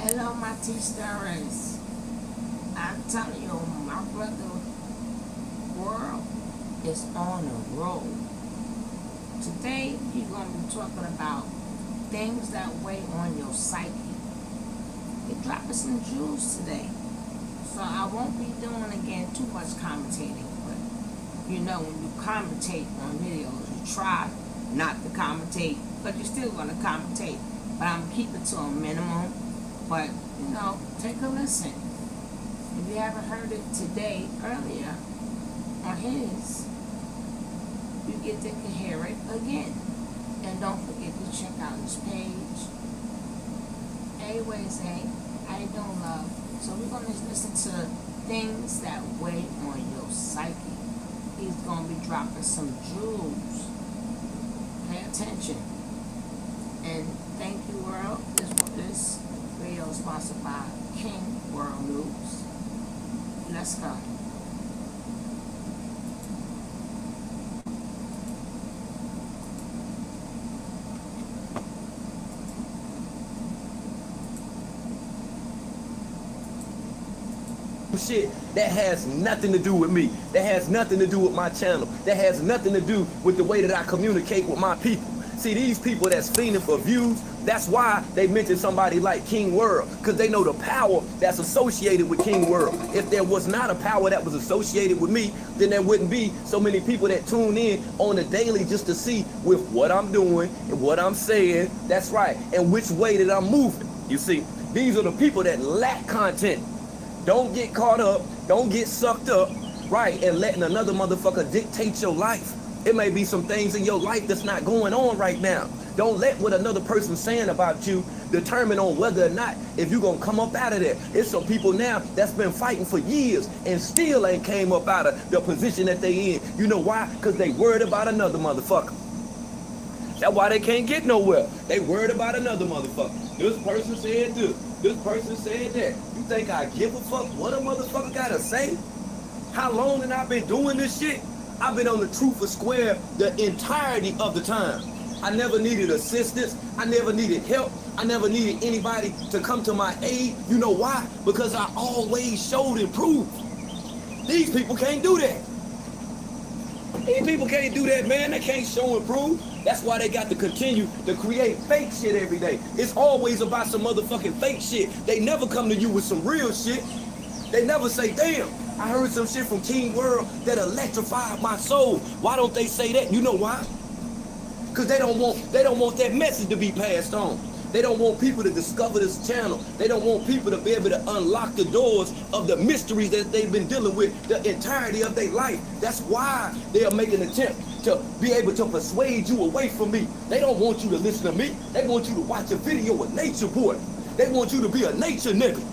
Hello, my T-Starers. I'm telling you, my brother Wurld is on a roll. Today, he's going to be talking about things that weigh on your psyche. He's dropping some jewels today. So I won't be doing, again, too much commentating. But, you know, when you commentate on videos, you try not to commentate, but you're still going to commentate. But I'm going to keep it to a minimum. But, you know, take a listen. If you haven't heard it today, earlier, on his, you get to hear it again. And don't forget to check out his page. Anyways, hey, how you doing, love? So we're going to listen to things that weigh on your psyche. He's going to be dropping some jewels. Pay attention. And thank you, Wurld. This video is sponsored by Wurld News. Let's go. Shit that has nothing to do with me, that has nothing to do with my channel, that has nothing to do with the way that I communicate with my people. See, these people that's fiending for views, that's why they mention somebody like Wurld, because they know the power that's associated with Wurld. If there was not a power that was associated with me, then there wouldn't be so many people that tune in on a daily just to see with what I'm doing and what I'm saying, that's right, and which way that I'm moving. You see, these are the people that lack content. Don't get caught up, don't get sucked up, right, and letting another motherfucker dictate your life. It may be some things in your life that's not going on right now. Don't let what another person's saying about you determine on whether or not if you're gonna come up out of there. There's some people now that's been fighting for years and still ain't came up out of the position that they in. You know why? Because they worried about another motherfucker. That's why they can't get nowhere. They worried about another motherfucker. This person said this person said that. You think I give a fuck what a motherfucker gotta say? How long have I been doing this shit? I've been on the Truth or Square the entirety of the time. I never needed assistance. I never needed help. I never needed anybody to come to my aid. You know why? Because I always showed and proved. These people can't do that. These people can't do that, man. They can't show and prove. That's why they got to continue to create fake shit every day. It's always about some motherfucking fake shit. They never come to you with some real shit. They never say, damn, I heard some shit from Wurld that electrified my soul. Why don't they say that? You know why? Because they don't want that message to be passed on. They don't want people to discover this channel. They don't want people to be able to unlock the doors of the mysteries that they've been dealing with the entirety of their life. That's why they are making an attempt to be able to persuade you away from me. They don't want you to listen to me. They want you to watch a video of Nature Boy. They want you to be a nature nigga.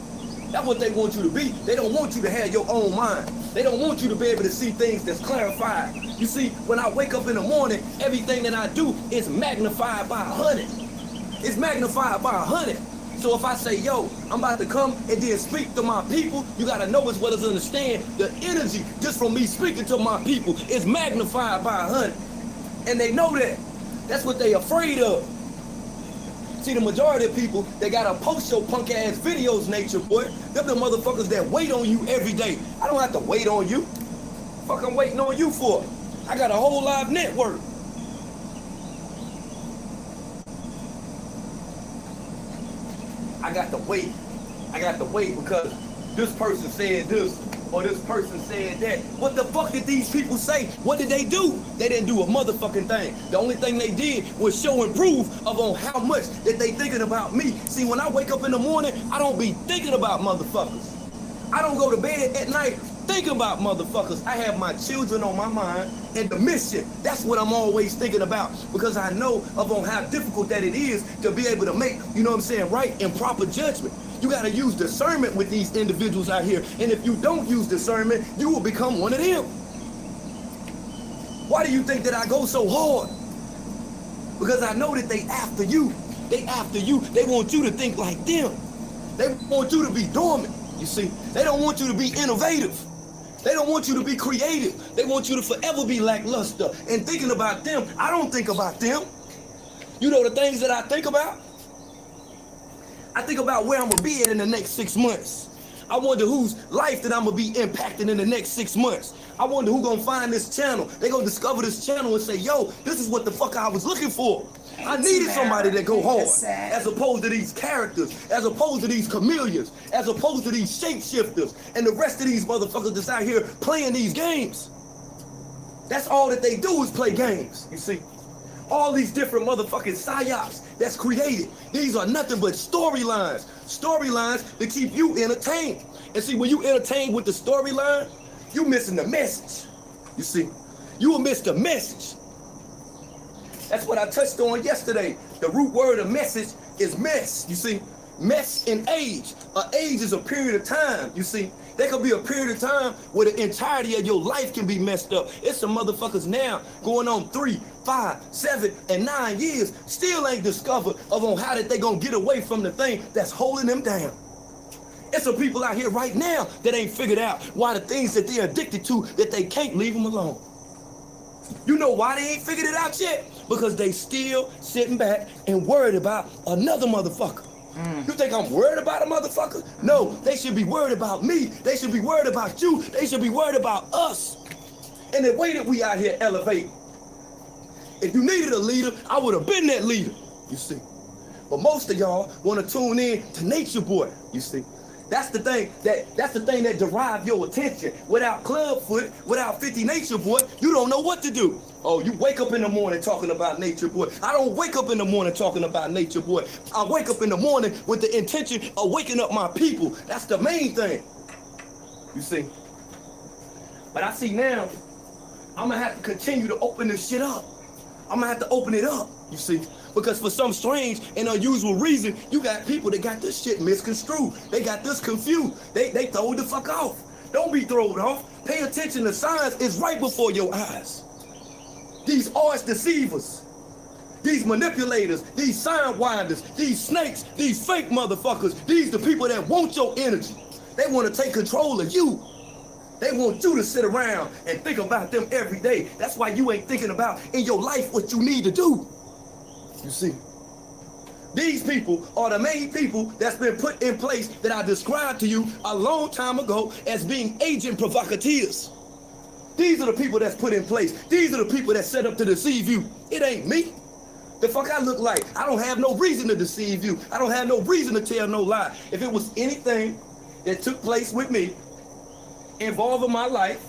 That's what they want you to be. They don't want you to have your own mind. They don't want you to be able to see things that's clarified. You see, when I wake up in the morning, everything that I do is magnified by 100. It's magnified by 100. So if I say, yo, I'm about to come and then speak to my people, you gotta know as well as understand the energy just from me speaking to my people is magnified by 100. And they know that. That's what they afraid of. See, the majority of people, they gotta post your punk ass videos, Nature Boy. They're the motherfuckers that wait on you every day. I don't have to wait on you. Fuck I'm waiting on you for? I got a whole live network. I got to wait because this person said this or this person said that. What the fuck did these people say? What did they do? They didn't do a motherfucking thing. The only thing they did was show and prove of on how much that they thinking about me. See, when I wake up in the morning, I don't be thinking about motherfuckers. I don't go to bed at night thinking about motherfuckers. I have my children on my mind and the mission. That's what I'm always thinking about because I know of on how difficult that it is to be able to make, you know what I'm saying, right and proper judgment. You got to use discernment with these individuals out here. And if you don't use discernment, you will become one of them. Why do you think that I go so hard? Because I know that they after you. They after you. They want you to think like them. They want you to be dormant, you see. They don't want you to be innovative. They don't want you to be creative. They want you to forever be lackluster and thinking about them. I don't think about them. You know the things that I think about? I think about where I'm gonna be in the next 6 months. I wonder whose life that I'm gonna be impacting in the next 6 months. I wonder who gonna find this channel. They gonna discover this channel and say, yo, this is what the fuck I was looking for. I needed somebody that go hard, as opposed to these characters, as opposed to these chameleons, as opposed to these shapeshifters, and the rest of these motherfuckers that's out here playing these games. That's all that they do is play games, you see. All these different motherfucking psyops that's created. These are nothing but storylines. Storylines to keep you entertained. And see, when you entertained with the storyline, you missing the message. You see, you will miss the message. That's what I touched on yesterday. The root word of message is mess. You see, mess and age. Age is a period of time. You see, there could be a period of time where the entirety of your life can be messed up. It's some motherfuckers now going on 3, 5, 7, and 9 years, still ain't discovered on how that they gonna get away from the thing that's holding them down. It's some people out here right now that ain't figured out why the things that they're addicted to, that they can't leave them alone. You know why they ain't figured it out yet? Because they still sitting back and worried about another motherfucker. You think I'm worried about a motherfucker? No, they should be worried about me. They should be worried about you. They should be worried about us. And the way that we out here elevate. If you needed a leader, I would have been that leader, you see. But most of y'all want to tune in to Nature Boy, you see. That's the thing that derive your attention. Without Clubfoot, without 50 Nature Boy, you don't know what to do. Oh, you wake up in the morning talking about Nature Boy. I don't wake up in the morning talking about Nature Boy. I wake up in the morning with the intention of waking up my people. That's the main thing, you see. But I see now, I'm gonna have to continue to open this shit up. I'm gonna have to open it up, you see. Because for some strange and unusual reason, you got people that got this shit misconstrued. They got this confused. They throw the fuck off. Don't be thrown off. Pay attention to signs. It's right before your eyes. These arch deceivers, these manipulators, these sign winders, these snakes, these fake motherfuckers, these the people that want your energy. They want to take control of you. They want you to sit around and think about them every day. That's why you ain't thinking about in your life what you need to do. You see, these people are the main people that's been put in place that I described to you a long time ago as being agent provocateurs. These are the people that's put in place. These are the people that set up to deceive you. It ain't me. The fuck I look like? I don't have no reason to deceive you. I don't have no reason to tell no lie. If it was anything that took place with me, involving my life,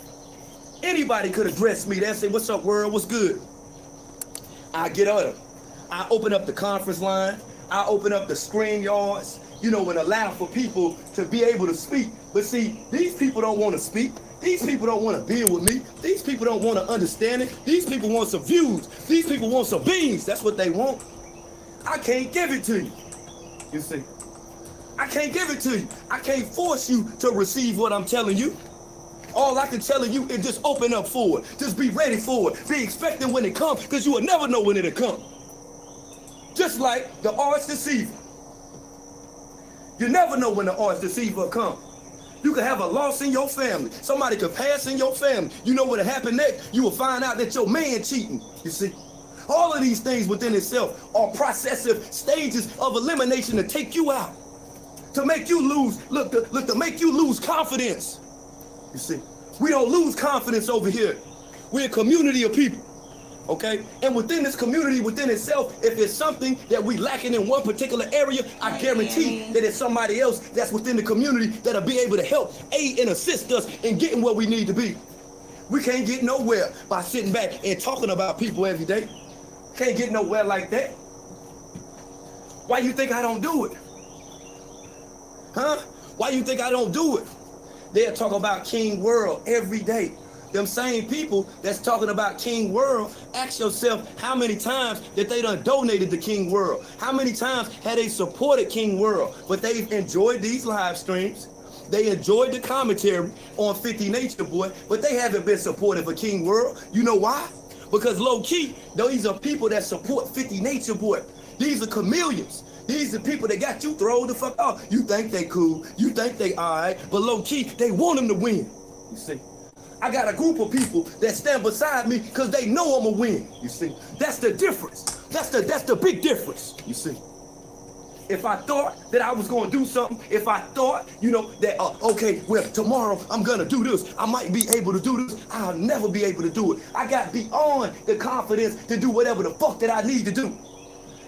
anybody could address me. They'd say, what's up, world? What's good? I get on them. I open up the conference line. I open up the screen yards, you know, and allow for people to be able to speak. But see, these people don't want to speak. These people don't want to build with me. These people don't want to understand it. These people want some views. These people want some beans. That's what they want. I can't give it to you. You see, I can't give it to you. I can't force you to receive what I'm telling you. All I can tell you is just open up for it. Just be ready for it. Be expecting when it comes, because you will never know when it'll come. Just like the arch deceiver. You never know when the arch deceiver comes. You could have a loss in your family. Somebody could pass in your family. You know what'll happen next? You will find out that your man cheating, you see. All of these things within itself are processive stages of elimination to take you out. To make you lose, to make you lose confidence. You see, we don't lose confidence over here. We're a community of people, okay? And within this community, within itself, if it's something that we lacking in one particular area, I guarantee that it's somebody else that's within the community that'll be able to help, aid, and assist us in getting where we need to be. We can't get nowhere by sitting back and talking about people every day. Can't get nowhere like that. Why you think I don't do it? Huh? Why you think I don't do it? They'll talk about King Wurld every day. Them same people that's talking about King Wurld, ask yourself how many times that they done donated to King Wurld. How many times had they supported King Wurld? But they've enjoyed these live streams. They enjoyed the commentary on 50 Nature Boy, but they haven't been supportive of King Wurld. You know why? Because low key, these are people that support 50 Nature Boy. These are chameleons. These are people that got you thrown the fuck off. You think they cool, you think they all right, but low key, they want them to win. You see, I got a group of people that stand beside me because they know I'm gonna win. You see, that's the difference. That's the big difference. You see, If I thought that I was going to do something, if I thought, you know, that, okay, well, tomorrow I'm going to do this, I might be able to do this, I'll never be able to do it. I got beyond the confidence to do whatever the fuck that I need to do.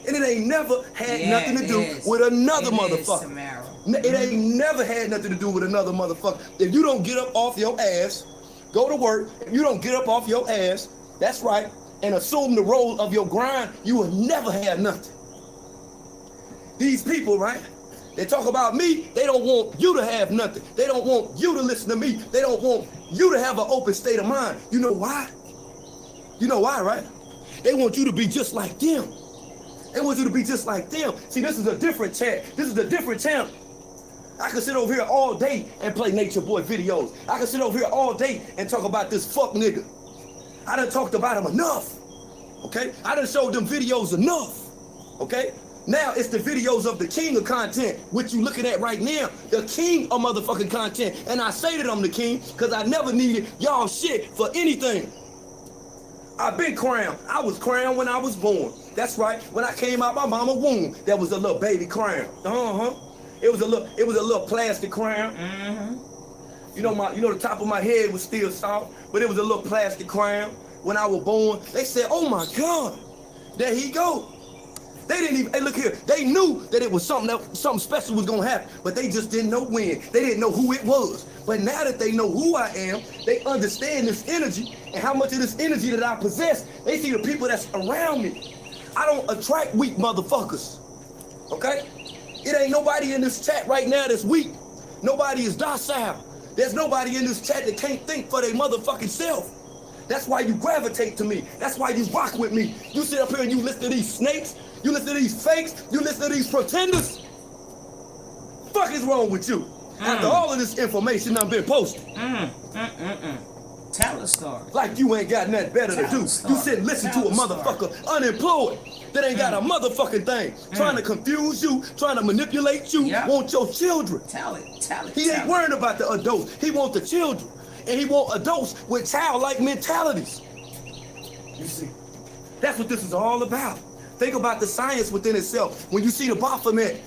And it ain't never had nothing to do with another motherfucker. It ain't never had nothing to do with another motherfucker. If you don't get up off your ass, go to work, if you don't get up off your ass, that's right, and assume the role of your grind, you will never have nothing. These people, right, they talk about me, they don't want you to have nothing. They don't want you to listen to me. They don't want you to have an open state of mind. You know why? You know why, right? They want you to be just like them. They want you to be just like them. See, this is a different chat. This is a different channel. I can sit over here all day and play Nature Boy videos. I can sit over here all day and talk about this fuck nigga. I done talked about him enough, okay? I done showed them videos enough, okay? Now it's the videos of the king of content, which you looking at right now, the king of motherfucking content. And I say that I'm the king because I never needed y'all shit for anything. I've been crowned. I was crowned when I was born. That's right. When I came out my mama's womb, that was a little baby crown. It was a little plastic crown. You know, the top of my head was still soft, but it was a little plastic crown. When I was born, they said, "Oh my God, there he go." They didn't even, hey, look here, they knew that it was something special was gonna happen, but they just didn't know when. They didn't know who it was. But now that they know who I am, they understand this energy and how much of this energy that I possess. They see the people that's around me. I don't attract weak motherfuckers, okay? It ain't nobody in this chat right now that's weak. Nobody is docile. There's nobody in this chat that can't think for their motherfucking self. That's why you gravitate to me. That's why you rock with me. You sit up here and you listen to these snakes. You listen to these fakes. You listen to these pretenders. Fuck is wrong with you? After all of this information I've been posting. Tell a story. Like you ain't got nothing better to do. You sit and listen to a motherfucker unemployed that ain't got a motherfucking thing. Trying to confuse you, trying to manipulate you, want your children. Tell it. He ain't worrying about the adults. He want the children. And he want adults with childlike mentalities. You see, that's what this is all about. Think about the science within itself. When you see the Baphomet,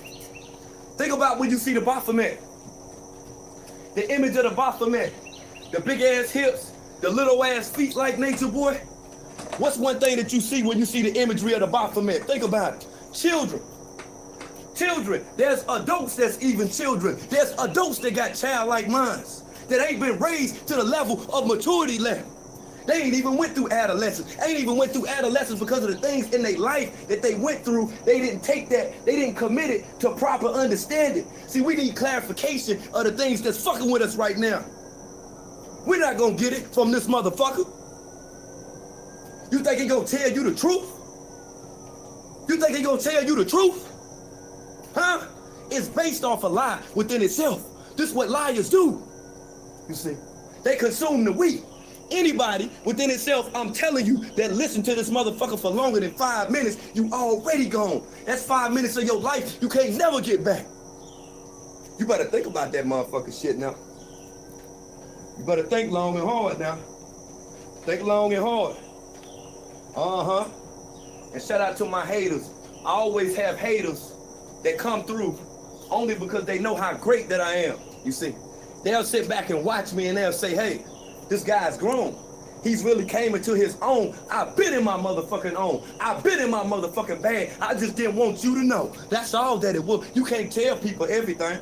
think about when you see the Baphomet. The image of the Baphomet, the big ass hips, the little ass feet like Nature Boy. What's one thing that you see when you see the imagery of the Baphomet? Think about it. Children. Children. There's adults that's even children. There's adults that got childlike minds that ain't been raised to the level of maturity level. They ain't even went through adolescence. Ain't even went through adolescence because of the things in their life that they went through. They didn't take that. They didn't commit it to proper understanding. See, we need clarification of the things that's fucking with us right now. We're not gonna get it from this motherfucker. You think he gonna tell you the truth? You think he gonna tell you the truth? Huh? It's based off a lie within itself. This is what liars do. You see, they consume the weak. Anybody within itself, I'm telling you, that listen to this motherfucker for longer than 5 minutes, you already gone. That's 5 minutes of your life you can't never get back. You better think about that motherfucking shit now. You better think long and hard now. Think long and hard. And shout out to my haters. I always have haters that come through only because they know how great that I am. You see, they'll sit back and watch me and they'll say, hey, this guy's grown. He's really came into his own. I've been in my motherfucking own. I've been in my motherfucking bag. I just didn't want you to know. That's all that it was. You can't tell people everything.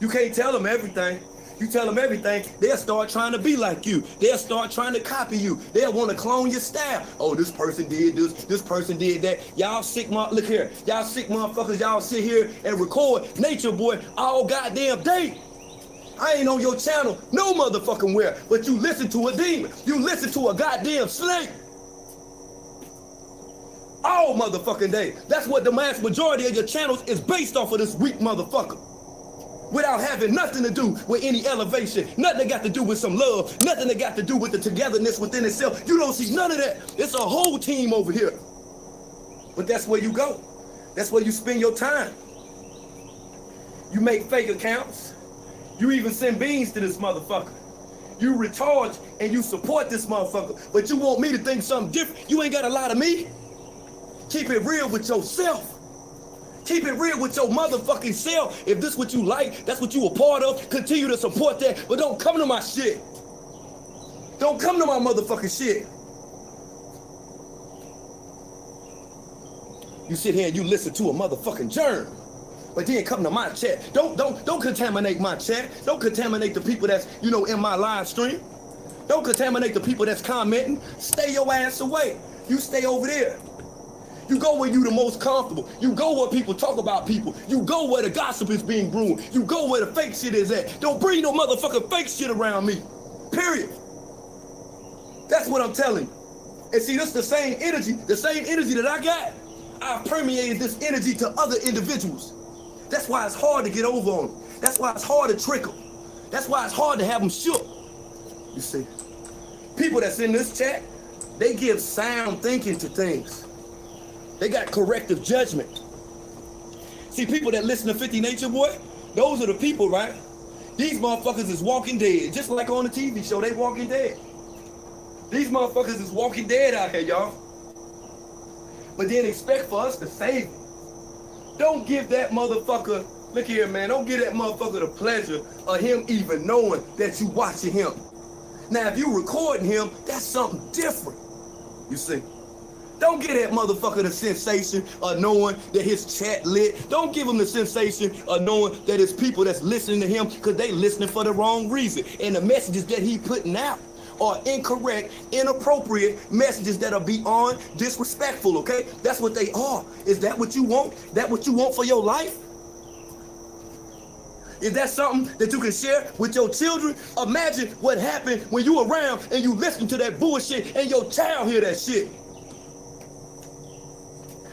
You can't tell them everything. You tell them everything, they'll start trying to be like you. They'll start trying to copy you. They'll want to clone your style. Oh, this person did this person did that. Y'all sick look here. Y'all sick motherfuckers, y'all sit here and record Nature Boy all goddamn day. I ain't on your channel no motherfucking where, but you listen to a demon. You listen to a goddamn snake. All motherfucking day. That's what the mass majority of your channels is based off of, this weak motherfucker. Without having nothing to do with any elevation, nothing that got to do with some love, nothing that got to do with the togetherness within itself. You don't see none of that. It's a whole team over here. But that's where you go. That's where you spend your time. You make fake accounts. You even send beans to this motherfucker. You recharge and you support this motherfucker. But you want me to think something different. You ain't got a lot of me. Keep it real with yourself. Keep it real with your motherfucking self. If this what you like, that's what you a part of, continue to support that. But don't come to my shit. Don't come to my motherfucking shit. You sit here and you listen to a motherfucking germ. But then come to my chat. Don't contaminate my chat. Don't contaminate the people that's, in my live stream. Don't contaminate the people that's commenting. Stay your ass away. You stay over there. You go where you the most comfortable. You go where people talk about people. You go where the gossip is being groomed. You go where the fake shit is at. Don't bring no motherfucking fake shit around me. Period. That's what I'm telling you. And see, this is the same energy that I got. I've permeated this energy to other individuals. That's why it's hard to get over on them. That's why it's hard to trick them. That's why it's hard to have them shook. You see, people that's in this chat, they give sound thinking to things. They got corrective judgment. See, people that listen to 50 Nature Boy, those are the people, right? These motherfuckers is walking dead. Just like on the TV show, they walking dead. These motherfuckers is walking dead out here, y'all. But then expect for us to save them. Don't give that motherfucker, look here, man, don't give that motherfucker the pleasure of him even knowing that you watching him. Now, if you recording him, that's something different, you see. Don't give that motherfucker the sensation of knowing that his chat lit. Don't give him the sensation of knowing that it's people that's listening to him because they listening for the wrong reason. And the messages that he putting out are incorrect, inappropriate messages that are beyond disrespectful, okay? That's what they are. Is that what you want? That what you want for your life? Is that something that you can share with your children? Imagine what happened when you around and you listen to that bullshit and your child hear that shit.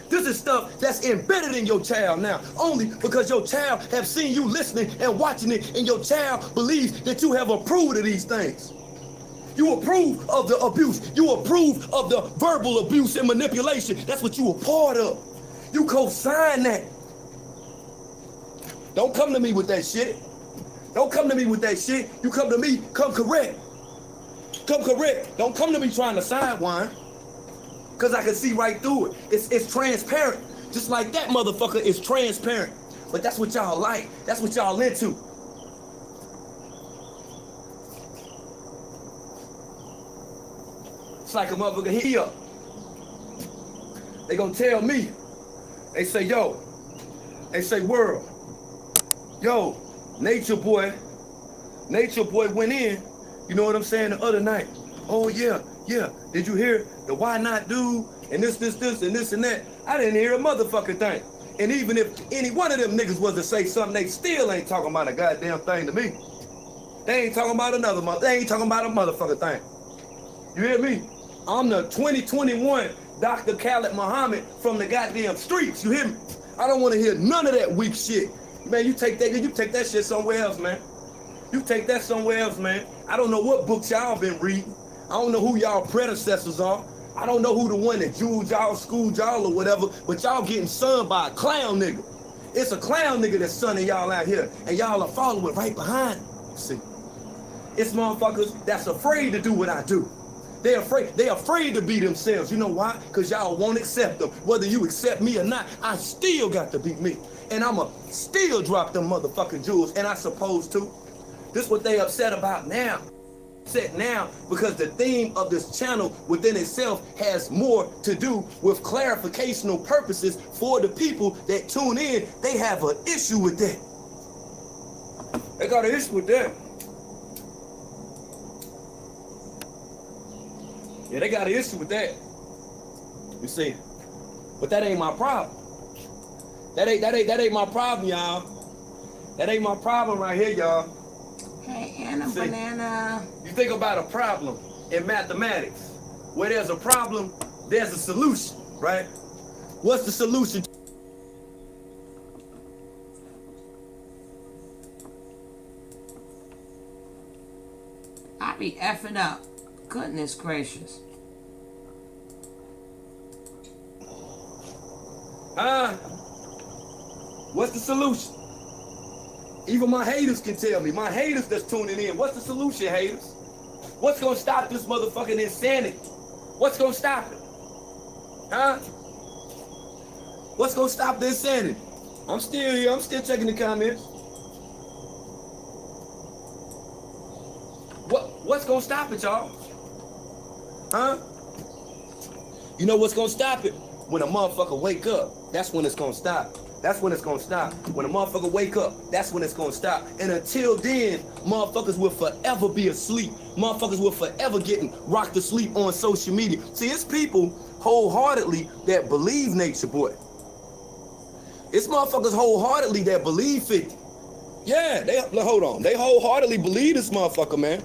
This is stuff that's embedded in your child now, only because your child have seen you listening and watching it, and your child believes that you have approved of these things. You approve of the abuse. You approve of the verbal abuse and manipulation. That's what you a part of. You co-sign that. Don't come to me with that shit. Don't come to me with that shit. You come to me, come correct. Come correct. Don't come to me trying to sidewind. Because I can see right through it. It's transparent. Just like that motherfucker is transparent. But that's what y'all like. That's what y'all into. It's like a motherfucker hit you up. They gonna tell me. They say, yo. They say, Wurld. Yo, Nature Boy went in, you know what I'm saying, the other night. Oh yeah. Did you hear the why not dude? And this, and this and that. I didn't hear a motherfucking thing. And even if any one of them niggas was to say something, they still ain't talking about a goddamn thing to me. They ain't talking about they ain't talking about a motherfucking thing. You hear me? I'm the 2021 Dr. Khaled Muhammad from the goddamn streets. You hear me? I don't want to hear none of that weak shit. Man, you take that shit somewhere else, man. You take that somewhere else, man. I don't know what books y'all been reading. I don't know who y'all predecessors are. I don't know who the one that jeweled y'all, schooled y'all or whatever, but y'all getting sunned by a clown nigga. It's a clown nigga that's sunning y'all out here, and y'all are following right behind. See, it's motherfuckers that's afraid to do what I do. They're afraid to be themselves. You know why? Because y'all won't accept them. Whether you accept me or not, I still got to be me. And I'ma still drop them motherfucking jewels, and I supposed to. This what they upset about now. Upset now because the theme of this channel within itself has more to do with clarificational purposes for the people that tune in. They have an issue with that. They got an issue with that. Yeah, they got an issue with that. You see, but that ain't my problem. That ain't my problem, y'all. That ain't my problem right here, y'all. Hey, Anna Banana. You think about a problem in mathematics. Where there's a problem, there's a solution, right? What's the solution? I be effing up. Goodness gracious. What's the solution? Even my haters can tell me. My haters that's tuning in. What's the solution, haters? What's gonna stop this motherfucking insanity? What's gonna stop it? What's gonna stop the insanity? I'm still here. I'm still checking the comments. What's gonna stop it, y'all? Huh? You know what's gonna stop it? When a motherfucker wake up, that's when it's gonna stop. That's when it's gonna stop. When a motherfucker wake up, that's when it's gonna stop. And until then, motherfuckers will forever be asleep. Motherfuckers will forever getting rocked to sleep on social media. See, it's people wholeheartedly that believe Nature Boy. It's motherfuckers wholeheartedly that believe 50. Yeah, hold on. They wholeheartedly believe this motherfucker, man.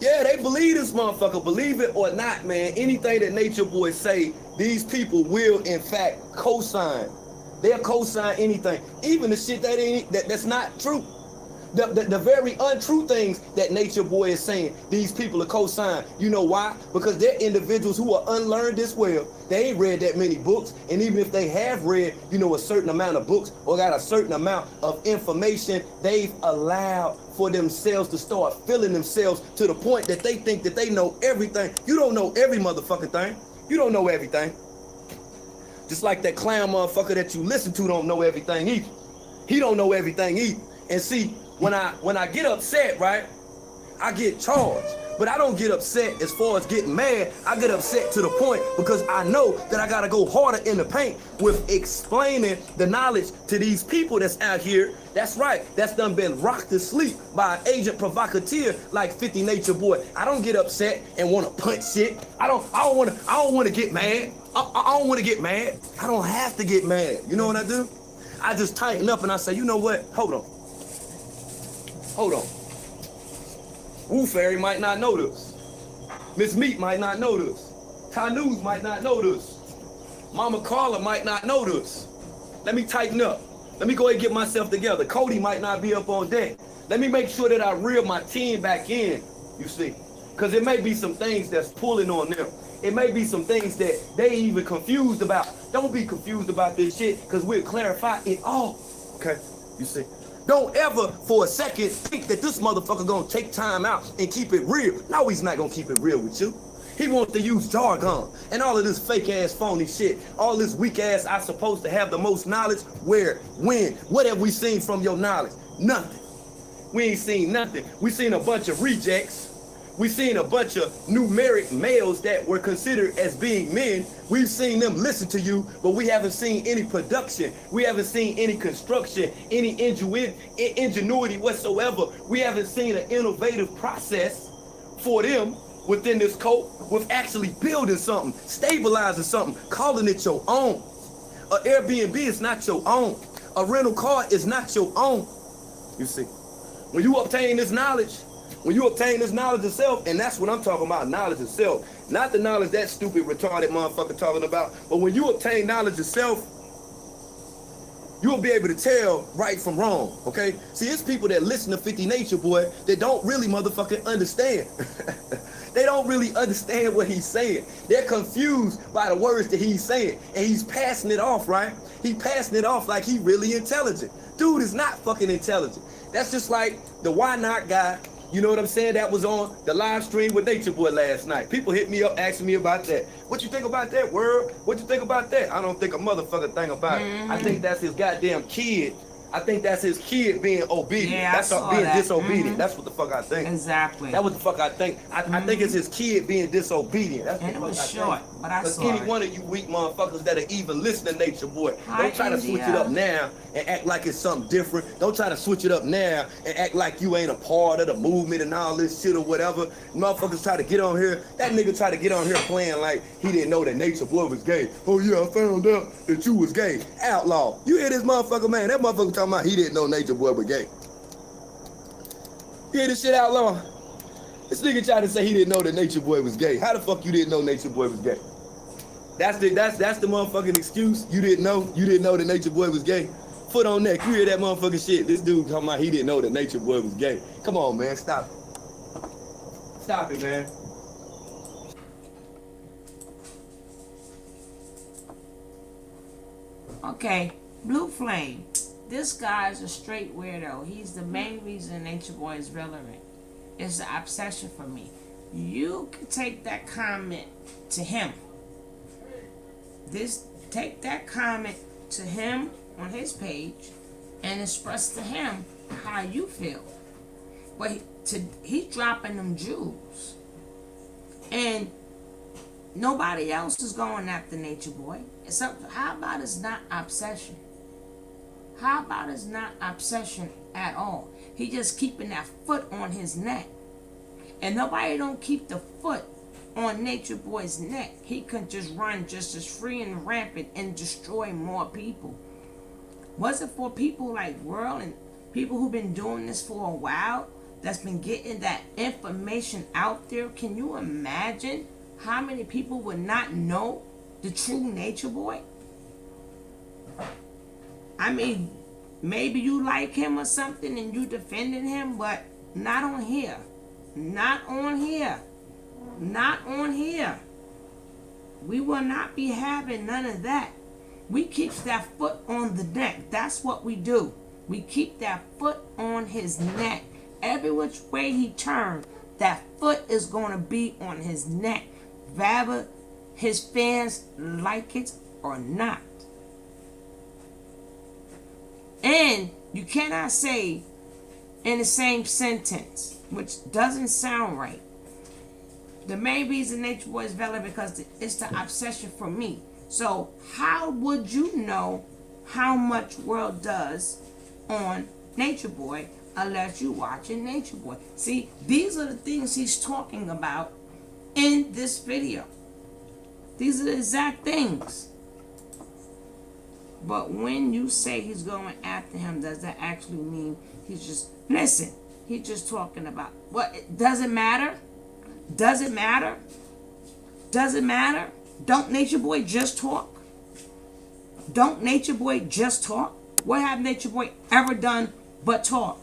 Yeah, they believe this motherfucker. Believe it or not, man. Anything that Nature Boy say, these people will in fact co-sign. They'll co-sign anything, even the shit that's not true. The very untrue things that Nature Boy is saying, these people are co-sign. You know why? Because they're individuals who are unlearned as well. They ain't read that many books, and even if they have read, you know, a certain amount of books or got a certain amount of information, they've allowed for themselves to start feeling themselves to the point that they think that they know everything. You don't know every motherfucking thing. You don't know everything. Just like that clown motherfucker that you listen to don't know everything either. He don't know everything either. And see, when I get upset, right, I get charged. But I don't get upset as far as getting mad. I get upset to the point because I know that I gotta go harder in the paint with explaining the knowledge to these people that's out here. That's right, that's done been rocked to sleep by an agent provocateur like 50 Nature Boy. I don't get upset and wanna punch shit. I don't wanna get mad. I don't wanna get mad. I don't have to get mad. You know what I do? I just tighten up and I say, you know what? Hold on. Woo Fairy might not know this. Miss Meat might not know this. Ty News might not know this. Mama Carla might not know this. Let me tighten up. Let me go ahead and get myself together. Cody might not be up on deck. Let me make sure that I reel my team back in, you see. Because it may be some things that's pulling on them. It may be some things that they even confused about. Don't be confused about this shit, because we'll clarify it all. Okay, you see. Don't ever for a second think that this motherfucker gonna take time out and keep it real. No, he's not gonna keep it real with you. He wants to use jargon and all of this fake ass phony shit. All this weak ass, I'm supposed to have the most knowledge. Where, when, what have we seen from your knowledge? Nothing. We ain't seen nothing. We seen a bunch of rejects. We seen a bunch of numeric males that were considered as being men. We've seen them listen to you, but we haven't seen any production. We haven't seen any construction, any ingenuity whatsoever. We haven't seen an innovative process for them within this code with actually building something, stabilizing something, calling it your own. An Airbnb is not your own. A rental car is not your own. You see, when you obtain this knowledge, itself, and that's what I'm talking about, knowledge itself, not the knowledge that stupid, retarded motherfucker talking about, but when you obtain knowledge itself, you'll be able to tell right from wrong, okay? See, it's people that listen to 50 Nature Boy that don't really motherfucking understand. They don't really understand what he's saying. They're confused by the words that he's saying, and he's passing it off, right? He passing it off like he really intelligent. Dude is not fucking intelligent. That's just like the Why Not guy. You know what I'm saying? That was on the live stream with Nature Boy last night. People hit me up asking me about that. What you think about that, Wurld? What you think about that? I don't think a motherfucker thing about it. I think that's his goddamn kid. I think that's his kid being obedient. Yeah, that's being disobedient. That's what the fuck I think. Exactly. That's what the fuck I think. I think it's his kid being disobedient. That's and it was short, but I saw any it. one of you weak motherfuckers that are even listening to Nature Boy, don't try to switch it up now and act like it's something different. Don't try to switch it up now and act like you ain't a part of the movement and all this shit or whatever. Motherfuckers try to get on here. That nigga try to get on here playing like he didn't know that Nature Boy was gay. Oh yeah, I found out that you was gay. Outlaw. You hear this motherfucker, man? That motherfucker talking about he didn't know Nature Boy was gay. You hear this shit, Outlaw? This nigga tried to say he didn't know that Nature Boy was gay. How the fuck you didn't know Nature Boy was gay? That's the motherfucking excuse. You didn't know that Nature Boy was gay. Foot on neck. You hear that motherfucking shit? This dude talking about he didn't know that Nature Boy was gay. Come on, man, stop it. Stop it, man. Okay, Blue Flame. This guy's a straight weirdo. He's the main reason Nature Boy is relevant. It's an obsession for me. You can take that comment to him. Take that comment to him on his page and express to him how you feel. But he's dropping them jewels. And nobody else is going after Nature Boy. How about it's not obsession? How about it's not obsession at all? He just keeping that foot on his neck. And nobody don't keep the foot on Nature Boy's neck. He can just run just as free and rampant and destroy more people. Was it for people like Wurld and people who've been doing this for a while, that's been getting that information out there? Can you imagine how many people would not know the true Nature Boy? I mean, maybe you like him or something and you defending him, but not on here. Not on here. Not on here. We will not be having none of that. We keep that foot on the neck. That's what we do. We keep that foot on his neck. Every which way he turns, that foot is going to be on his neck, whether his fans like it or not. And you cannot say in the same sentence, which doesn't sound right, the main reason Nature Boy is valid because it's the obsession for me. So how would you know how much Wurld does on Nature Boy unless you watching Nature Boy? See, these are the things he's talking about in this video. These are the exact things. But when you say he's going after him, does that actually mean he's just, listen, he's just talking about, what, does it matter? Does it matter? Does it matter? Don't Nature Boy just talk? Don't Nature Boy just talk? What have Nature Boy ever done but talk?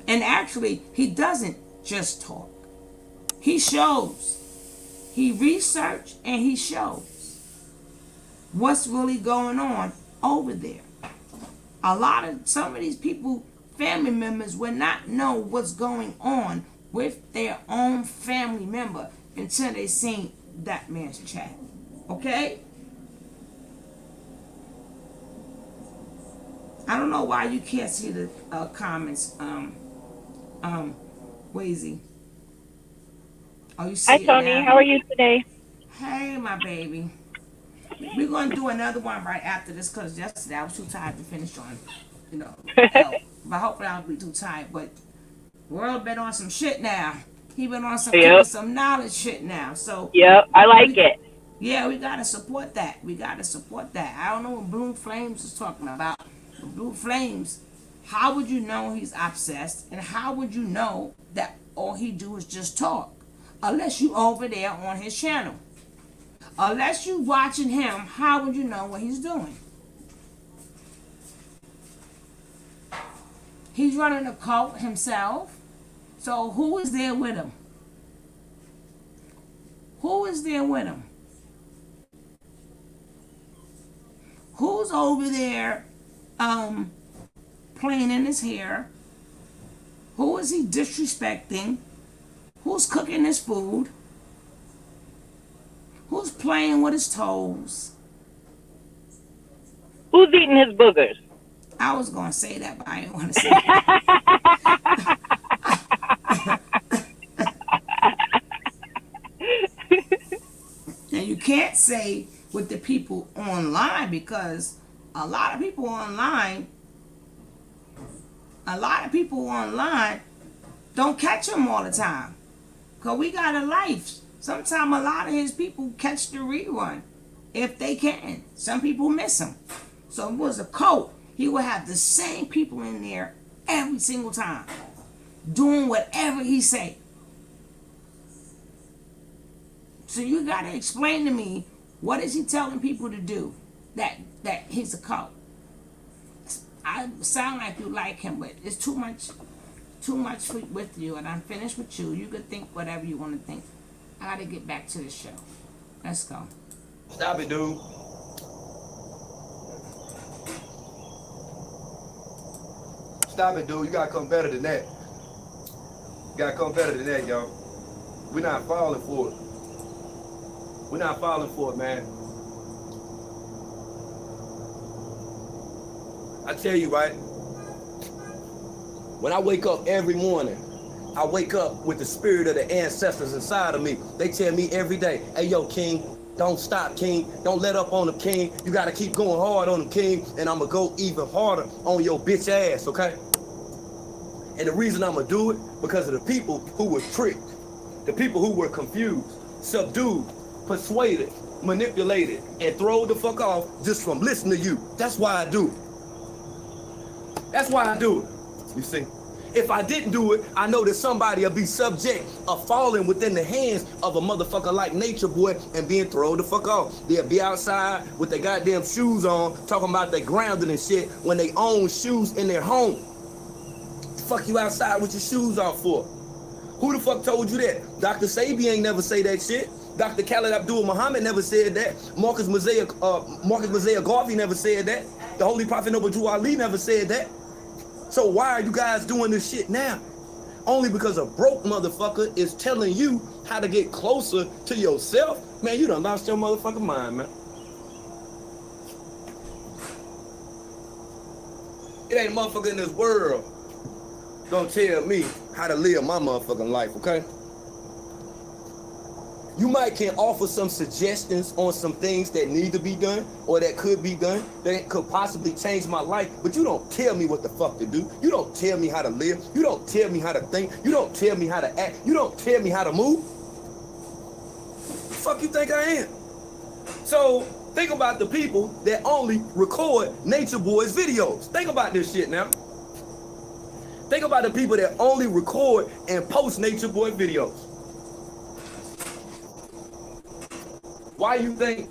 And actually, he doesn't just talk. He shows. He researches and he shows what's really going on over there. Some of these people, family members, will not know what's going on with their own family member until they seen that man's chat. Okay? I don't know why you can't see the comments, Wazy. Oh, you see Hi, Tony. How are you today? Hey, my baby. We're going to do another one right after this because yesterday I was too tired to finish on, but hopefully I won't be too tired. But Wurld been on some shit now. He been on some knowledge shit now. So I like it. Yeah, we got to support that. We got to support that. I don't know what Blue Flames is talking about. Blue Flames, how would you know he's obsessed? And how would you know that all he do is just talk? Unless you over there on his channel. Unless you watching him, how would you know what he's doing? He's running a cult himself. So who is there with him? Who is there with him? Who's over there playing in his hair? Who is he disrespecting? Who's cooking his food? Who's playing with his toes? Who's eating his boogers? I was going to say that, but I didn't want to say that. And you can't say with the people online because a lot of people online don't catch him all the time. Because we got a life. Sometimes a lot of his people catch the rerun if they can. Some people miss him. So if it was a cult, he would have the same people in there every single time doing whatever he say. So you got to explain to me, what is he telling people to do that he's a cult? I sound like you like him, but it's too much with you, and I'm finished with you. You could think whatever you want to think. I got to get back to the show. Let's go. Stop it, dude. Stop it, dude. You gotta come better than that. You gotta come better than that, yo. We're not falling for it. We're not falling for it, man. I tell you, right? When I wake up every morning, I wake up with the spirit of the ancestors inside of me. They tell me every day, hey, yo, King, don't stop, King. Don't let up on them, King. You got to keep going hard on them, King. And I'm going to go even harder on your bitch ass, okay? And the reason I'm going to do it, because of the people who were tricked, the people who were confused, subdued, persuaded, manipulated, and thrown the fuck off just from listening to you. That's why I do it. That's why I do it. You see? If I didn't do it, I know that somebody will be subject of falling within the hands of a motherfucker like Nature Boy and being thrown the fuck off. They'll be outside with their goddamn shoes on, talking about they grounded and shit when they own shoes in their home. Fuck you outside with your shoes off for? Who the fuck told you that? Dr. Sabi ain't never say that shit. Dr. Khaled Abdul Muhammad never said that. Marcus Mosiah Garvey never said that. The Holy Prophet Noble Drew Ali never said that. So why are you guys doing this shit now? Only because a broke motherfucker is telling you how to get closer to yourself? Man, you done lost your motherfucking mind, man. It ain't a motherfucker in this world gonna tell me how to live my motherfucking life, okay? You might can offer some suggestions on some things that need to be done or that could be done that could possibly change my life, but you don't tell me what the fuck to do. You don't tell me how to live. You don't tell me how to think. You don't tell me how to act. You don't tell me how to move. The fuck you think I am? So think about the people that only record Nature Boy's videos. Think about this shit now. Think about the people that only record and post Nature Boy videos. Why you think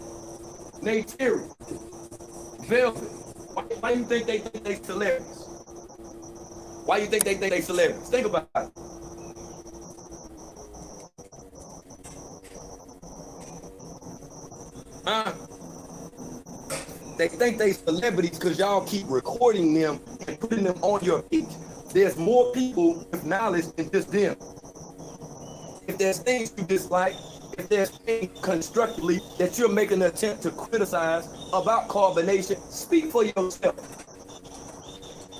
Nate Terry, Velvet, why you think they celebrities? Why you think they celebrities? Think about it. They think they celebrities because y'all keep recording them and putting them on your page. There's more people with knowledge than just them. If there's things you dislike, if there's things constructively that you're making an attempt to criticize about carbonation, speak for yourself.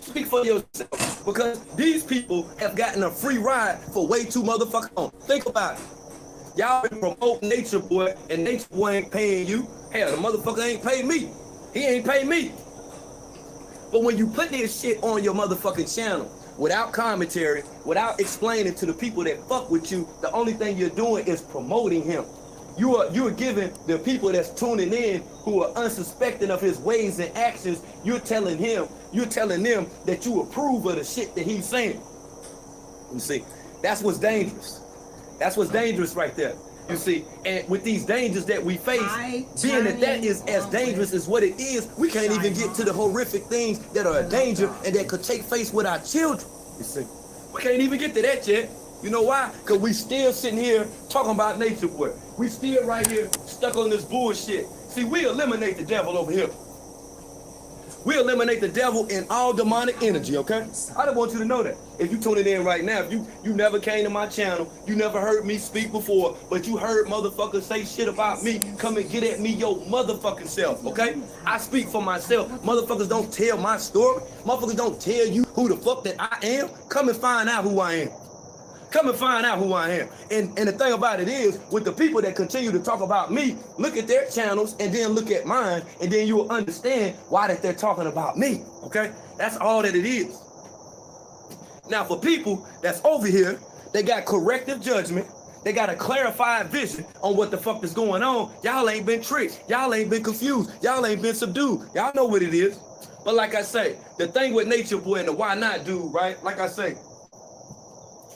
Speak for yourself. Because these people have gotten a free ride for way too motherfucking long. Think about it. Y'all been promoting Nature Boy, and Nature Boy ain't paying you. Hell, the motherfucker ain't paid me. He ain't paid me. But when you put this shit on your motherfucking channel, without commentary, without explaining to the people that fuck with you, the only thing you're doing is promoting him. You are giving the people that's tuning in who are unsuspecting of his ways and actions, you're telling them that you approve of the shit that he's saying. You see, that's what's dangerous. That's what's dangerous right there. You see, and with these dangers that we face, being that is as dangerous as what it is, we can't even get to the horrific things that are a danger and that could take place with our children. You see, we can't even get to that yet. You know why? Because we still sitting here talking about Nature Boy. We still right here stuck on this bullshit. See, we eliminate the devil over here. We eliminate the devil in all demonic energy, okay? I just want you to know that. If you tuning in right now, if you never came to my channel, you never heard me speak before, but you heard motherfuckers say shit about me, come and get at me your motherfucking self, okay? I speak for myself. Motherfuckers don't tell my story. Motherfuckers don't tell you who the fuck that I am. Come and find out who I am. Come and find out who I am. And the thing about it is, with the people that continue to talk about me, look at their channels and then look at mine, and then you will understand why that they're talking about me, okay? That's all that it is. Now, for people that's over here, they got corrective judgment, they got a clarified vision on what the fuck is going on. Y'all ain't been tricked. Y'all ain't been confused. Y'all ain't been subdued. Y'all know what it is. But like I say, the thing with Nature Boy and the why not dude, right? Like I say,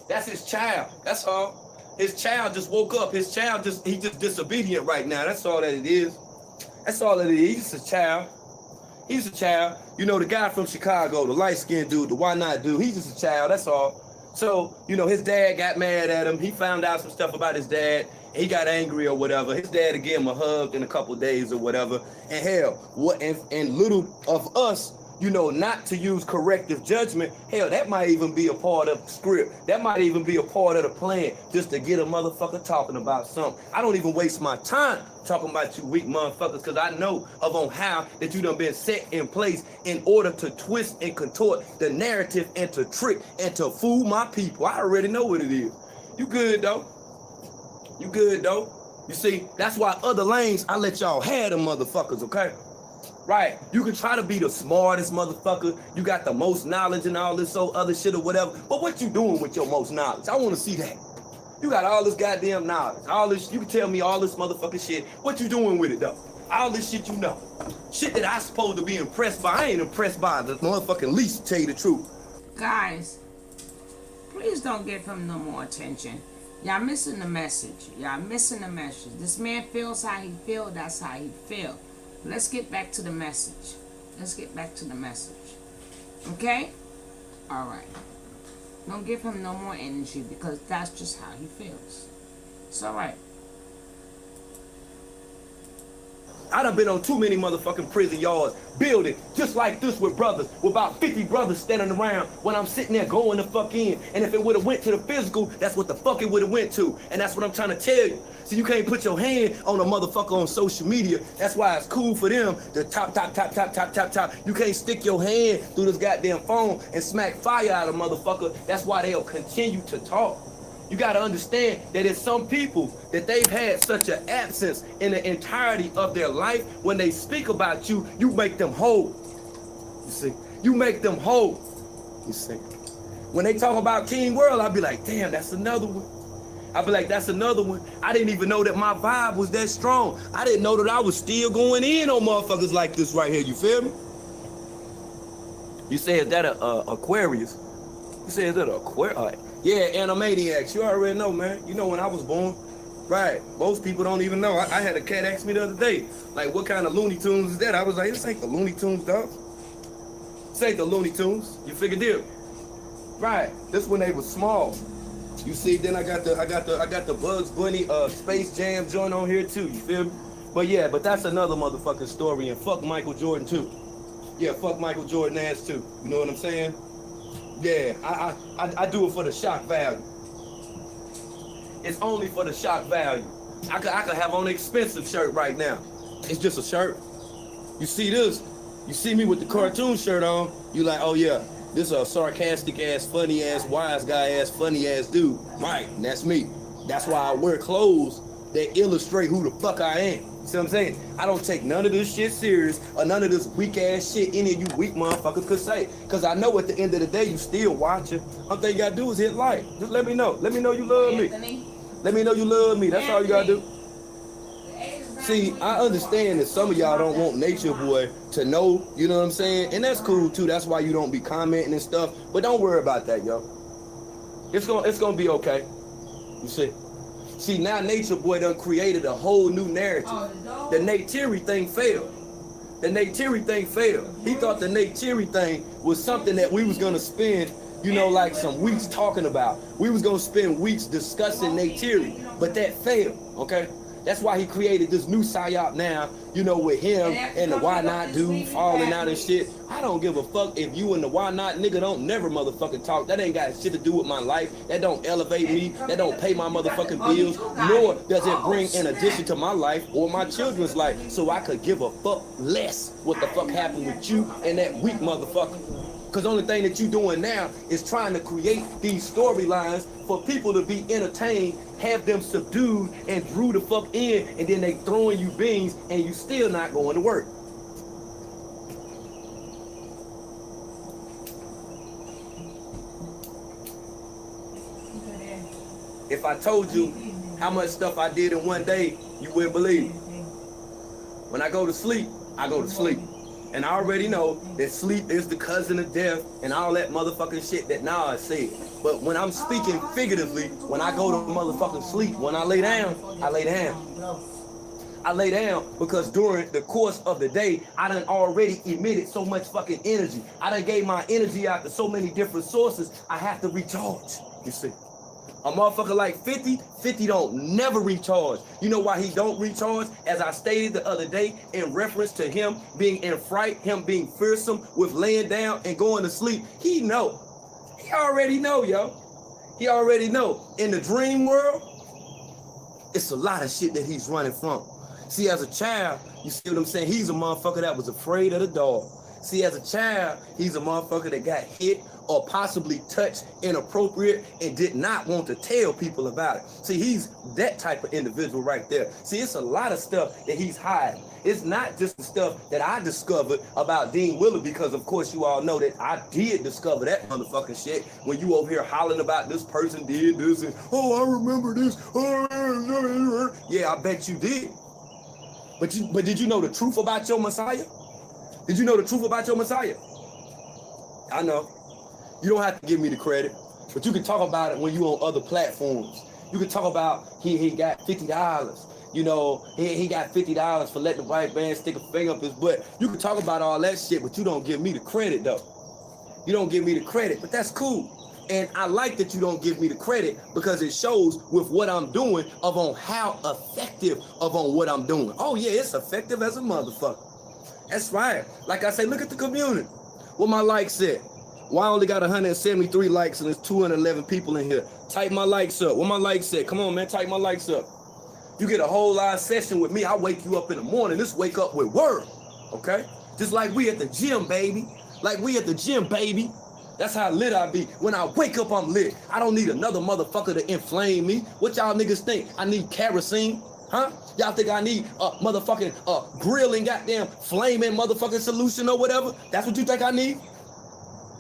that's his child. That's all. His child just woke up. His child he's just disobedient right now. That's all that it is. That's all that it is. He's a child. He's a child. You know, the guy from Chicago, the light-skinned dude, the why not dude, he's just a child. That's all. So, you know, his dad got mad at him. He found out some stuff about his dad. He got angry or whatever. His dad gave him a hug in a couple of days or whatever. And hell, and little of us not to use corrective judgment. Hell, that might even be a part of the script. That might even be a part of the plan, just to get a motherfucker talking about something. I don't even waste my time talking about you weak motherfuckers, because I know on how that you done been set in place in order to twist and contort the narrative and to trick and to fool my people. I already know what it is. You good, though. You good, though. You see, that's why other lanes, I let y'all have them motherfuckers, okay? Right, you can try to be the smartest motherfucker. You got the most knowledge and all this other shit or whatever. But what you doing with your most knowledge? I want to see that. You got all this goddamn knowledge. All this, you can tell me all this motherfucking shit. What you doing with it though? All this shit you know. Shit that I supposed to be impressed by. I ain't impressed by the motherfucking least, to tell you the truth. Guys, please don't give him no more attention. Y'all missing the message. Y'all missing the message. This man feels how he feel. That's how he feel. Let's get back to the message. Let's get back to the message. Okay? Alright. Don't give him no more energy, because that's just how he feels. It's alright. I done been on too many motherfucking prison yards building just like this with brothers, with about 50 brothers standing around when I'm sitting there going the fuck in. And if it would have went to the physical, that's what the fuck it would have went to. And that's what I'm trying to tell you. So you can't put your hand on a motherfucker on social media. That's why it's cool for them to top. You can't stick your hand through this goddamn phone and smack fire out of a motherfucker. That's why they'll continue to talk. You got to understand that it's some people that they've had such an absence in the entirety of their life. When they speak about you, you make them whole. You see, you make them whole. You see, when they talk about King Wurld, I'll be like, damn, that's another one. I'll be like, that's another one. I didn't even know that my vibe was that strong. I didn't know that I was still going in on motherfuckers like this right here. You feel me? You say, is that a Aquarius? You say, is that a Aquarius? Yeah, Animaniacs. You already know, man. You know when I was born. Right. Most people don't even know. I had a cat ask me the other day, like, what kind of Looney Tunes is that? I was like, this ain't the Looney Tunes, dog. This ain't the Looney Tunes. You figured it? Right. This when they was small. You see, then I got the Bugs Bunny Space Jam joint on here too. You feel me? But yeah, but that's another motherfucking story. And fuck Michael Jordan too. Yeah, fuck Michael Jordan ass too. You know what I'm saying? Yeah, I do it for the shock value. It's only for the shock value. I could have on an expensive shirt right now. It's just a shirt. You see this? You see me with the cartoon shirt on, you like, oh yeah, this is a sarcastic ass, funny ass, wise guy ass, funny ass dude. Right, and that's me. That's why I wear clothes that illustrate who the fuck I am. See what I'm saying? I don't take none of this shit serious or none of this weak ass shit any of you weak motherfuckers could say. Cause I know at the end of the day you still watching. Only thing you gotta do is hit like. Just let me know. Let me know you love me. Let me know you love me. That's all you gotta do. See, I understand that some of y'all don't want Nature Boy to know, you know what I'm saying? And that's cool too. That's why you don't be commenting and stuff. But don't worry about that, yo. It's gonna be okay. You see? See, now Nature Boy done created a whole new narrative. The Neytiri thing failed. The Neytiri thing failed. He thought the Neytiri thing was something that we was gonna spend, you know, like some weeks talking about. We was gonna spend weeks discussing Neytiri, but that failed, okay? That's why he created this new psyop now, you know, with him and the Why Not dude falling out and shit. I don't give a fuck if you and the Why Not nigga don't never motherfucking talk. That ain't got shit to do with my life. That don't elevate me. That don't pay my motherfucking bills. Nor does it bring an addition to my life or my children's life. So I could give a fuck less what the fuck happened with you and that weak motherfucker. Because the only thing that you doing now is trying to create these storylines for people to be entertained, have them subdued and drew the fuck in, and then they throwing you beans and you still not going to work. If I told you how much stuff I did in one day, you wouldn't believe. When I go to sleep, I go to sleep. And I already know that sleep is the cousin of death and all that motherfucking shit that Nas said. But when I'm speaking figuratively, when I go to motherfucking sleep, when I lay down, I lay down. I lay down because during the course of the day, I done already emitted so much fucking energy. I done gave my energy out to so many different sources, I have to recharge, you see. A motherfucker like 50 don't never recharge. You know why he don't recharge? As I stated the other day in reference to him being in fright, him being fearsome with laying down and going to sleep. He know. He already know, yo. He already know. In the dream world, it's a lot of shit that he's running from. See, as a child, you see what I'm saying? He's a motherfucker that was afraid of the dog. See, as a child, he's a motherfucker that got hit or possibly touched inappropriate and did not want to tell people about it. See, he's that type of individual right there. See, it's a lot of stuff that he's hiding. It's not just the stuff that I discovered about Dean Willard, because of course you all know that I did discover that motherfucking shit when you over here hollering about this person did this and, oh, I remember this. Yeah, I bet you did. But did you know the truth about your Messiah? Did you know the truth about your Messiah? I know. You don't have to give me the credit, but you can talk about it when you on other platforms. You can talk about he got $50. You know, he got $50 for letting the white man stick a finger up his butt. You can talk about all that shit, but you don't give me the credit though. You don't give me the credit, but that's cool. And I like that you don't give me the credit because it shows with what I'm doing of on how effective of on what I'm doing. Oh yeah, it's effective as a motherfucker. That's right. Like I say, look at the community. What my likes said. Well, I only got 173 likes and there's 211 people in here. Type my likes up. What my likes said. Come on, man. Type my likes up. You get a whole live session with me. I wake you up in the morning. This wake up with Wurld. Okay? Just like we at the gym, baby. Like we at the gym, baby. That's how lit I be. When I wake up, I'm lit. I don't need another motherfucker to inflame me. What y'all niggas think? I need kerosene? Huh? Y'all think I need a motherfucking grilling goddamn flaming motherfucking solution or whatever? That's what you think I need?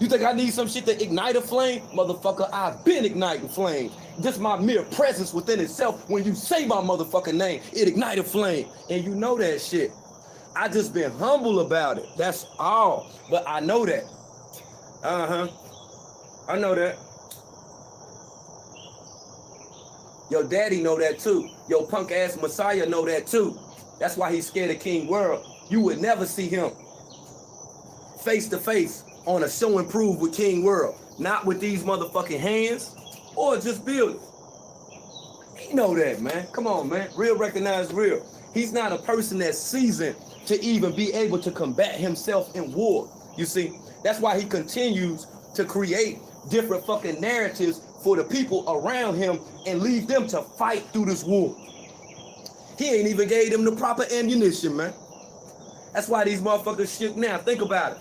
You think I need some shit to ignite a flame? Motherfucker, I've been igniting flames. Just my mere presence within itself, when you say my motherfucking name, it ignite a flame. And you know that shit. I just been humble about it. That's all. But I know that. I know that. Your daddy know that too. Your punk ass Messiah know that too. That's why he's scared of King Wurld. You would never see him face to face on a show and prove with King Wurld. Not with these motherfucking hands or just buildings. He know that, man. Come on, man. Real recognize real. He's not a person that's seasoned to even be able to combat himself in war. You see, that's why he continues to create different fucking narratives for the people around him and leave them to fight through this war. He ain't even gave them the proper ammunition, man. That's why these motherfuckers shook now. Think about it.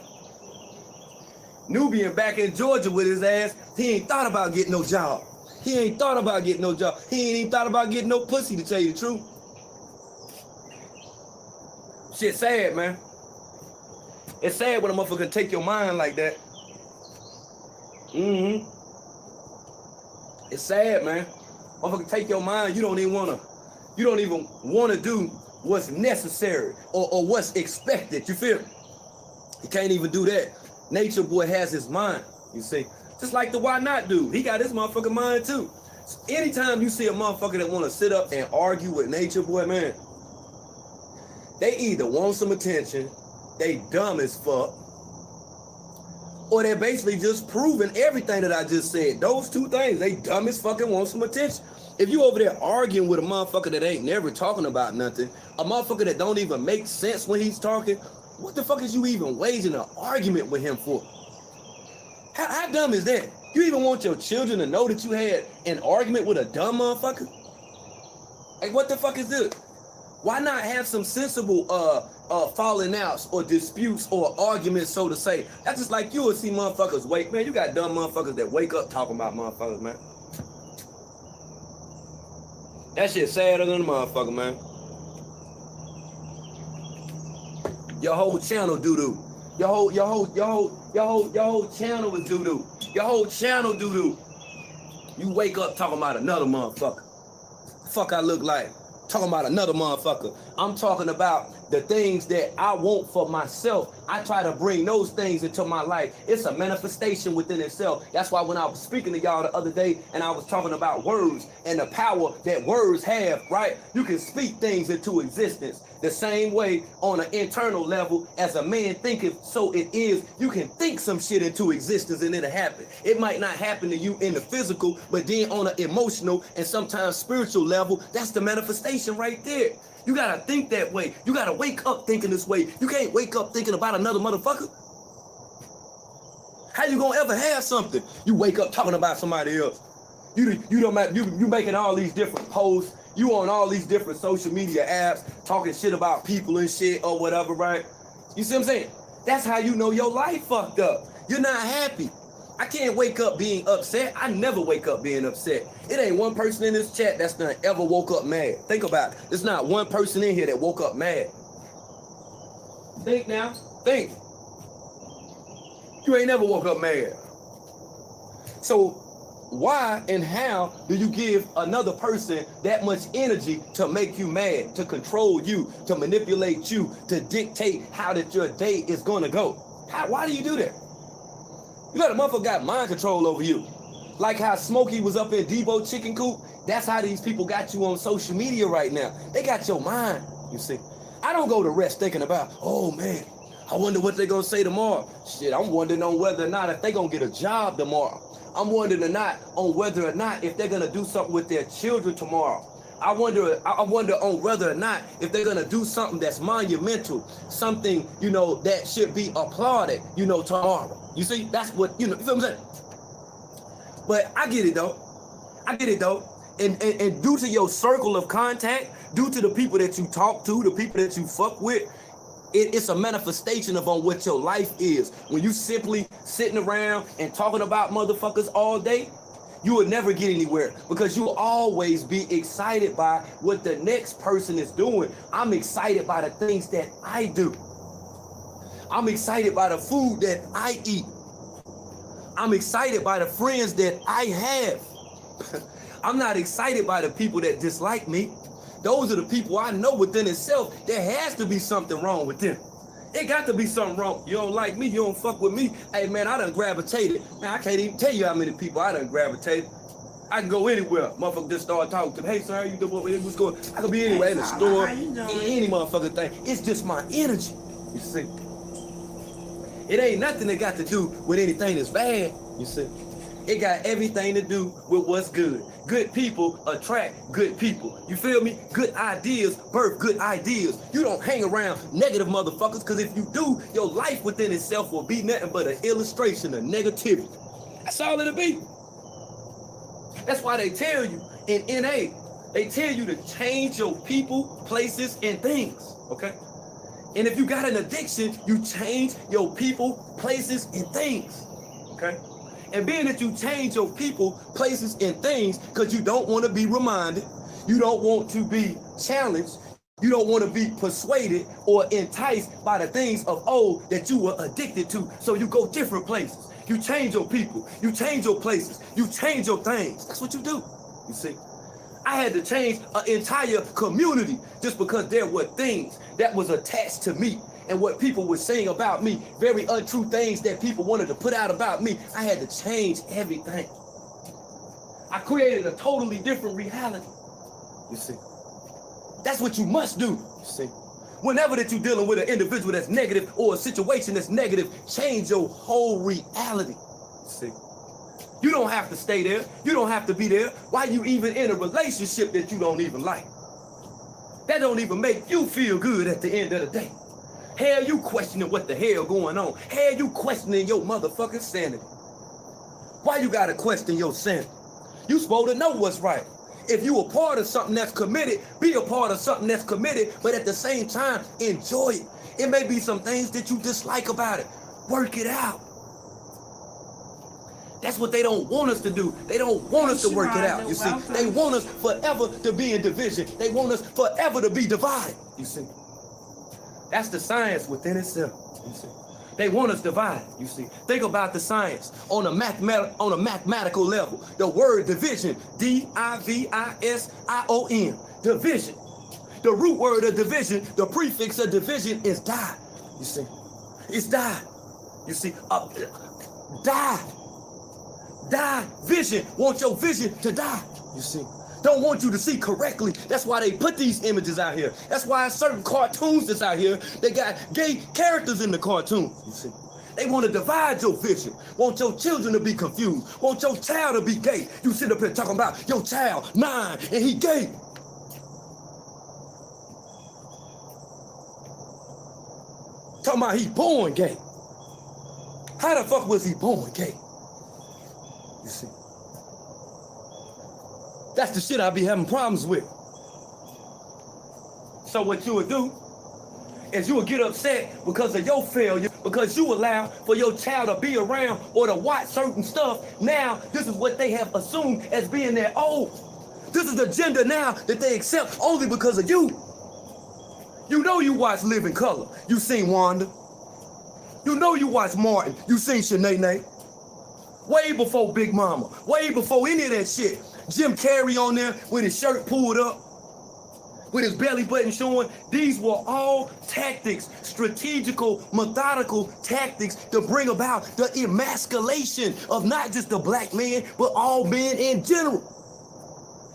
Nubian back in Georgia with his ass, he ain't thought about getting no job. He ain't thought about getting no job. He ain't even thought about getting no pussy, to tell you the truth. Shit sad, man. It's sad when a motherfucker can take your mind like that. It's sad, man. Motherfucker take your mind, you don't even wanna do what's necessary or what's expected. You feel me? You can't even do that. Nature boy has his mind, you see. Just like the why not dude. He got his motherfucking mind too. So anytime you see a motherfucker that wanna sit up and argue with nature boy, man, they either want some attention, they dumb as fuck, or they're basically just proving everything that I just said. Those two things, they dumb as fucking want some attention. If you over there arguing with a motherfucker that ain't never talking about nothing, a motherfucker that don't even make sense when he's talking, what the fuck is you even waging an argument with him for? How dumb is that? You even want your children to know that you had an argument with a dumb motherfucker? Like, what the fuck is this? Why not have some sensible falling outs or disputes or arguments, so to say? That's just like you would see motherfuckers wake. Man, you got dumb motherfuckers that wake up talking about motherfuckers, man. That shit sadder than a motherfucker, man. Your whole channel doo-doo. Your whole channel is doo-doo. Your whole channel doo-doo. You wake up talking about another motherfucker. Fuck I look like. Talking about another motherfucker. I'm talking about the things that I want for myself. I try to bring those things into my life. It's a manifestation within itself. That's why when I was speaking to y'all the other day and I was talking about words and the power that words have, right? You can speak things into existence. The same way on an internal level as a man thinketh, so it is. You can think some shit into existence and it'll happen. It might not happen to you in the physical, but then on an emotional and sometimes spiritual level, that's the manifestation right there. You gotta think that way. You gotta wake up thinking this way. You can't wake up thinking about another motherfucker. How you gonna ever have something? You wake up talking about somebody else. You making all these different posts. You on all these different social media apps talking shit about people and shit or whatever, right? You see what I'm saying? That's how you know your life fucked up. You're not happy. I can't wake up being upset. I never wake up being upset. It ain't one person in this chat that's not ever woke up mad. Think about it. There's not one person in here that woke up mad. Think now. Think. You ain't never woke up mad. So why and how do you give another person that much energy to make you mad, to control you, to manipulate you, to dictate how that your day is going to go? Why do you do that? You got a motherfucker got mind control over you. Like how Smokey was up in Debo Chicken Coop. That's how these people got you on social media right now. They got your mind, you see. I don't go to rest thinking about, oh man, I wonder what they're going to say tomorrow. Shit, I'm wondering on whether or not if they're going to get a job tomorrow. I'm wondering on whether or not if they're going to do something with their children tomorrow. I wonder on whether or not if they're going to do something that's monumental, something, that should be applauded, tomorrow. You see, that's what, you feel what I'm saying? But I get it though. And due to your circle of contact, due to the people that you talk to, the people that you fuck with, it's a manifestation of on what your life is. When you simply sitting around and talking about motherfuckers all day, you will never get anywhere because you will always be excited by what the next person is doing. I'm excited by the things that I do. I'm excited by the food that I eat. I'm excited by the friends that I have. I'm not excited by the people that dislike me. Those are the people I know within itself, there has to be something wrong with them. It got to be something wrong. You don't like me, you don't fuck with me. Hey man, I done gravitated. Man, I can't even tell you how many people I done gravitated. I can go anywhere. Motherfucker just start talking to me. Hey sir, how you doing? What's going on? I can be anywhere in the store, any motherfucking thing. It's just my energy, you see. It ain't nothing that got to do with anything that's bad, you see. It got everything to do with what's good. Good people attract good people. You feel me? Good ideas birth good ideas. You don't hang around negative motherfuckers, because if you do, your life within itself will be nothing but an illustration of negativity. That's all it'll be. That's why they tell you in NA, they tell you to change your people, places, and things, okay? And if you got an addiction, you change your people, places, and things, okay? And being that you change your people, places, and things because you don't want to be reminded, you don't want to be challenged, you don't want to be persuaded or enticed by the things of old that you were addicted to. So you go different places. You change your people, you change your places, you change your things. That's what you do, you see. I had to change an entire community just because there were things that was attached to me. And what people were saying about me, very untrue things that people wanted to put out about me, I had to change everything. I created a totally different reality, you see. That's what you must do, you see. Whenever that you're dealing with an individual that's negative or a situation that's negative, change your whole reality, you see. You don't have to stay there. You don't have to be there. Why you even in a relationship that you don't even like? That don't even make you feel good at the end of the day. Hell, you questioning what the hell going on. Hell, you questioning your motherfucking sanity. Why you gotta question your sanity? You supposed to know what's right. If you a part of something that's committed, be a part of something that's committed, but at the same time, enjoy it. It may be some things that you dislike about it. Work it out. That's what they don't want us to do. They don't want us to work it out, you see. They want us forever to be in division. They want us forever to be divided, you see. That's the science within itself, you see. They want us divided, you see. Think about the science on a mathematical level. The word division, D-I-V-I-S-I-O-N, division. The root word of division, the prefix of division is die, you see. It's die, you see. Die. Die, vision, want your vision to die, you see. don't want you to see correctly. That's why they put these images out here. That's why certain cartoons that's out here, they got gay characters in the cartoon. You see, they want to divide your vision. Want your children to be confused. Want your child to be gay. You sit up here talking about your child 9 and he gay. Talking about he born gay. How the fuck was he born gay? You see, that's the shit I be having problems with. So what you would do is you would get upset because of your failure, because you allow for your child to be around or to watch certain stuff. Now, this is what they have assumed as being their own. This is the gender now that they accept only because of you. You know you watch Living Color. You seen Wanda. You know you watch Martin. You seen Shanae. Way before Big Mama. Way before any of that shit. Jim Carrey on there with his shirt pulled up, with his belly button showing. These were all tactics, strategical, methodical tactics to bring about the emasculation of not just the black man, but all men in general.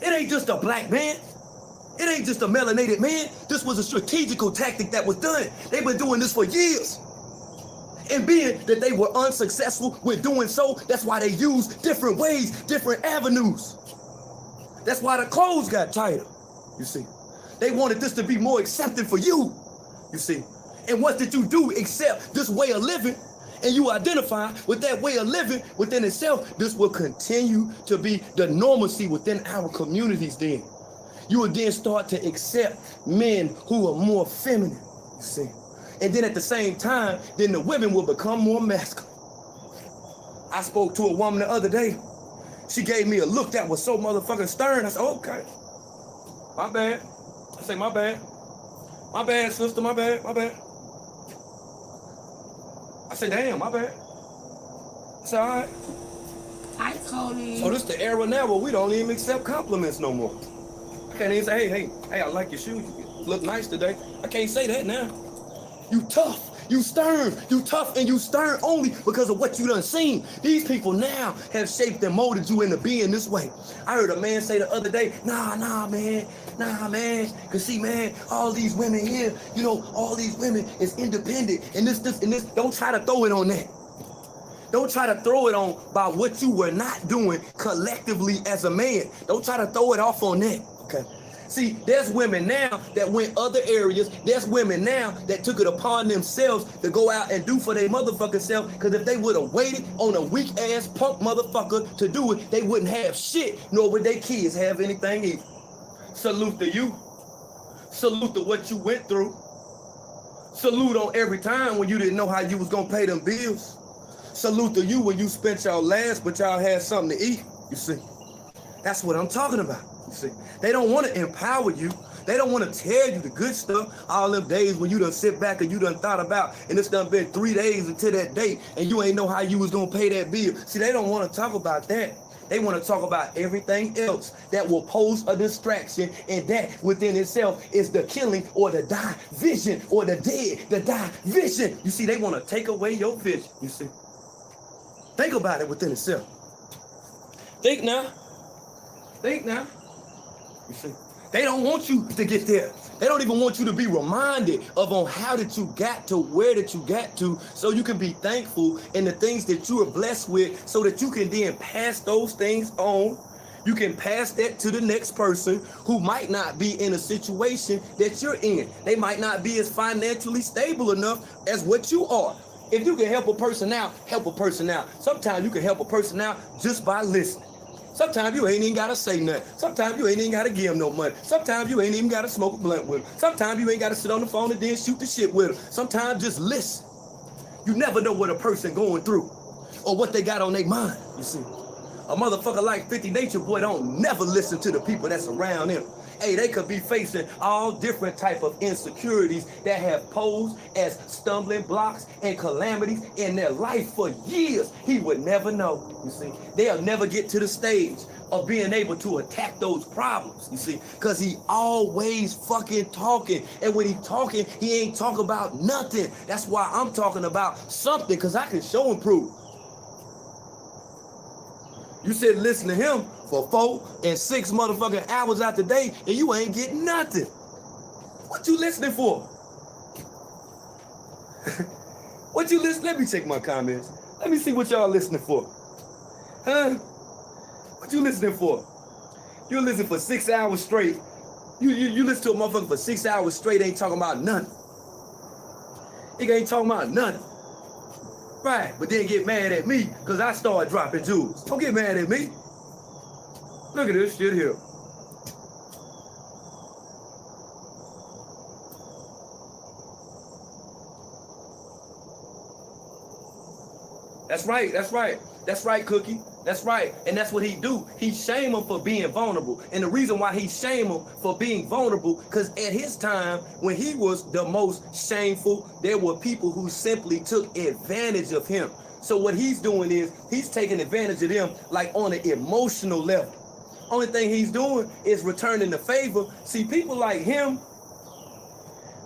It ain't just a black man. It ain't just a melanated man. This was a strategical tactic that was done. They've been doing this for years. And being that they were unsuccessful with doing so, that's why they used different ways, different avenues. That's why the clothes got tighter, you see. They wanted this to be more accepted for you, you see. And what did you do except this way of living? And you identify with that way of living within itself. This will continue to be the normalcy within our communities then. You will then start to accept men who are more feminine, you see. And then at the same time, then the women will become more masculine. I spoke to a woman the other day. She gave me a look that was so motherfucking stern. I said, okay, my bad. I say, my bad. My bad, sister, my bad, my bad. I said, damn, my bad. I said, all right. Hi, Cody. So this the era now where we don't even accept compliments no more. I can't even say, hey, I like your shoes. You look nice today. I can't say that now. You tough, you stern, you tough, and you stern only because of what you done seen. These people now have shaped and molded you into being this way. I heard a man say the other day, nah, man. Cause see, man, all these women here, you know, all these women is independent, and this, and this. Don't try to throw it on that. Don't try to throw it on by what you were not doing collectively as a man. Don't try to throw it off on that, okay? See, there's women now that went other areas. There's women now that took it upon themselves to go out and do for their motherfucking self. Because if they would have waited on a weak-ass punk motherfucker to do it, they wouldn't have shit, nor would their kids have anything either. Salute to you. Salute to what you went through. Salute on every time when you didn't know how you was going to pay them bills. Salute to you when you spent your last, but y'all had something to eat, you see. That's what I'm talking about. You see, they don't want to empower you. They don't want to tell you the good stuff. All them days when you done sit back and you done thought about, and it's done been 3 days until that date, and you ain't know how you was gonna pay that bill. See, they don't want to talk about that. They want to talk about everything else that will pose a distraction, and that within itself is the killing or the die vision or the dead, the die vision. You see, they want to take away your vision. You see, think about it within itself. Think now. You see, they don't want you to get there. They don't even want you to be reminded of on how that you got to where that you got to, so you can be thankful in the things that you are blessed with, so that you can then pass those things on. You can pass that to the next person who might not be in a situation that you're in. They might not be as financially stable enough as what you are. If you can help a person out, help a person out. Sometimes you can help a person out just by listening. Sometimes you ain't even got to say nothing. Sometimes you ain't even got to give them no money. Sometimes you ain't even got to smoke a blunt with them. Sometimes you ain't got to sit on the phone and then shoot the shit with them. Sometimes just listen. You never know what a person going through or what they got on their mind, you see. A motherfucker like 50 Nature Boy don't never listen to the people that's around him. Hey, they could be facing all different type of insecurities that have posed as stumbling blocks and calamities in their life for years. He would never know, you see. They'll never get to the stage of being able to attack those problems, you see, because he always fucking talking. And when he talking, he ain't talking about nothing. That's why I'm talking about something, because I can show and prove. You said listen to him for 4 and 6 motherfucking hours out the day, and you ain't getting nothing. What you listening for? What you listen? Let me check my comments. Let me see what y'all listening for. Huh? What you listening for? You listen for 6 hours straight. You listen to a motherfucker for 6 hours straight, ain't talking about nothing. He ain't talking about nothing. Right, but then get mad at me because I started dropping jewels. Don't get mad at me. Look at this shit here. That's right, that's right. That's right, Cookie. That's right. And that's what he do. He shame him for being vulnerable. And the reason why he shame him for being vulnerable, because at his time, when he was the most shameful, there were people who simply took advantage of him. So what he's doing is he's taking advantage of them like on an emotional level. Only thing he's doing is returning the favor. See, people like him,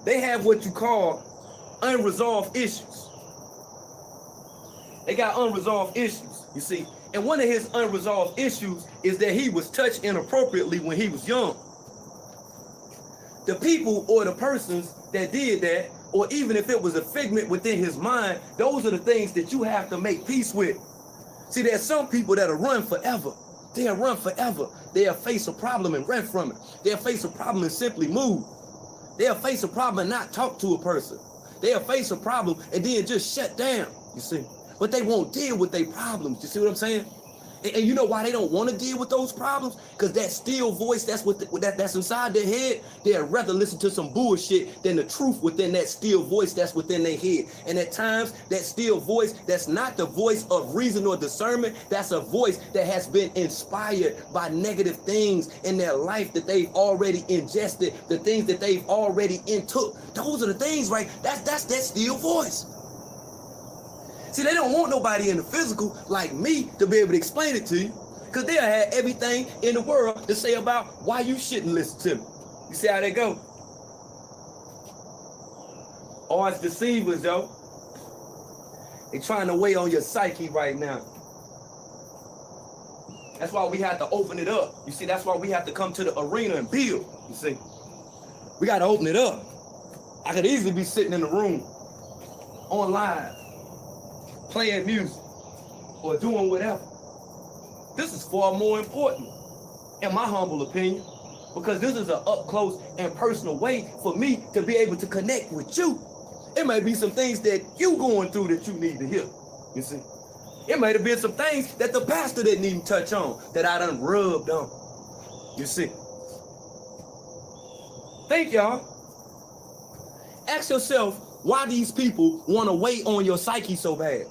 they have what you call unresolved issues. They got unresolved issues, you see. And one of his unresolved issues is that he was touched inappropriately when he was young. The people or the persons that did that, or even if it was a figment within his mind, those are the things that you have to make peace with. See, there's some people that'll run forever. They'll run forever. They'll face a problem and run from it. They'll face a problem and simply move. They'll face a problem and not talk to a person. They'll face a problem and then just shut down, you see. But they won't deal with their problems. You see what I'm saying? And you know why they don't want to deal with those problems? Because that still voice that's that's inside their head, they'd rather listen to some bullshit than the truth within that still voice that's within their head. And at times, that still voice, that's not the voice of reason or discernment. That's a voice that has been inspired by negative things in their life that they've already ingested, the things that they've already intook. Those are the things, right? That's that still voice. See, they don't want nobody in the physical like me to be able to explain it to you, because they'll have everything in the world to say about why you shouldn't listen to me. You see how they go? Oh, it's deceivers, yo. They trying to weigh on your psyche right now. That's why we have to open it up. You see, that's why we have to come to the arena and build. You see, we got to open it up. I could easily be sitting in the room on live, playing music or doing whatever. This is far more important, in my humble opinion, because this is an up close and personal way for me to be able to connect with you. It may be some things that you going through that you need to hear, you see. It might have been some things that the pastor didn't even touch on, that I done rubbed on, you see. Think, y'all. Ask yourself why these people want to weigh on your psyche so bad.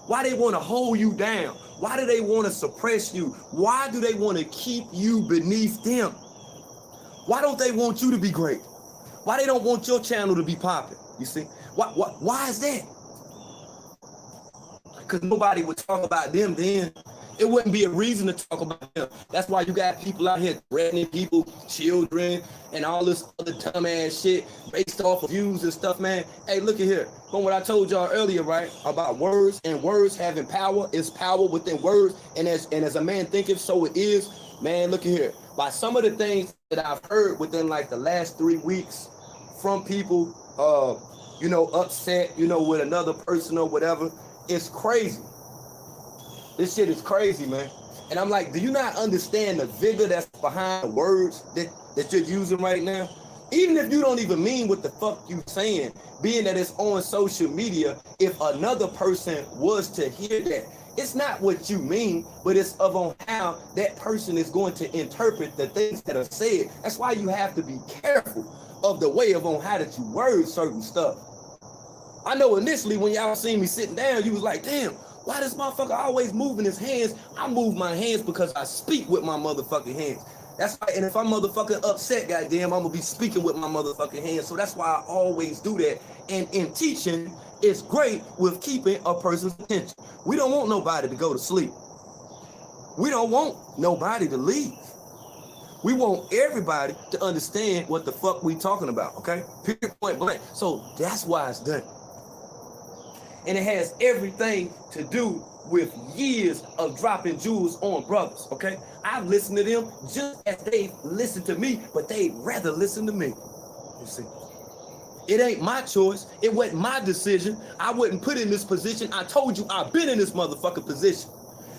Why they want to hold you down? Why do they want to suppress you? Why do they want to keep you beneath them? Why don't they want you to be great? Why they don't want your channel to be popping? You see? Why is that? Because nobody would talk about them then. It wouldn't be a reason to talk about them. That's why you got people out here threatening people, children, and all this other dumbass shit based off of views and stuff, man. Hey, look at here. From what I told y'all earlier, right, about words and words having power, is power within words. And as a man thinketh, so it is. Man, look at here. By some of the things that I've heard within like the last 3 weeks from people, upset, with another person or whatever, it's crazy. This shit is crazy, man. And I'm like, do you not understand the vigor that's behind the words that you're using right now? Even if you don't even mean what the fuck you saying, being that it's on social media, if another person was to hear that, it's not what you mean, but it's on how that person is going to interpret the things that are said. That's why you have to be careful of the way on how that you word certain stuff. I know initially when y'all seen me sitting down, you was like, damn, why this motherfucker always moving his hands? I move my hands because I speak with my motherfucking hands. That's right. And if I'm motherfucking upset, goddamn, I'm gonna be speaking with my motherfucking hands. So that's why I always do that. And in teaching, it's great with keeping a person's attention. We don't want nobody to go to sleep. We don't want nobody to leave. We want everybody to understand what the fuck we talking about, okay? Period, point blank. So that's why it's done. And it has everything to do with years of dropping jewels on brothers, okay? I've listened to them just as they listen to me, but they'd rather listen to me, you see. It ain't my choice. It wasn't my decision. I wasn't put in this position. I told you I've been in this motherfucking position.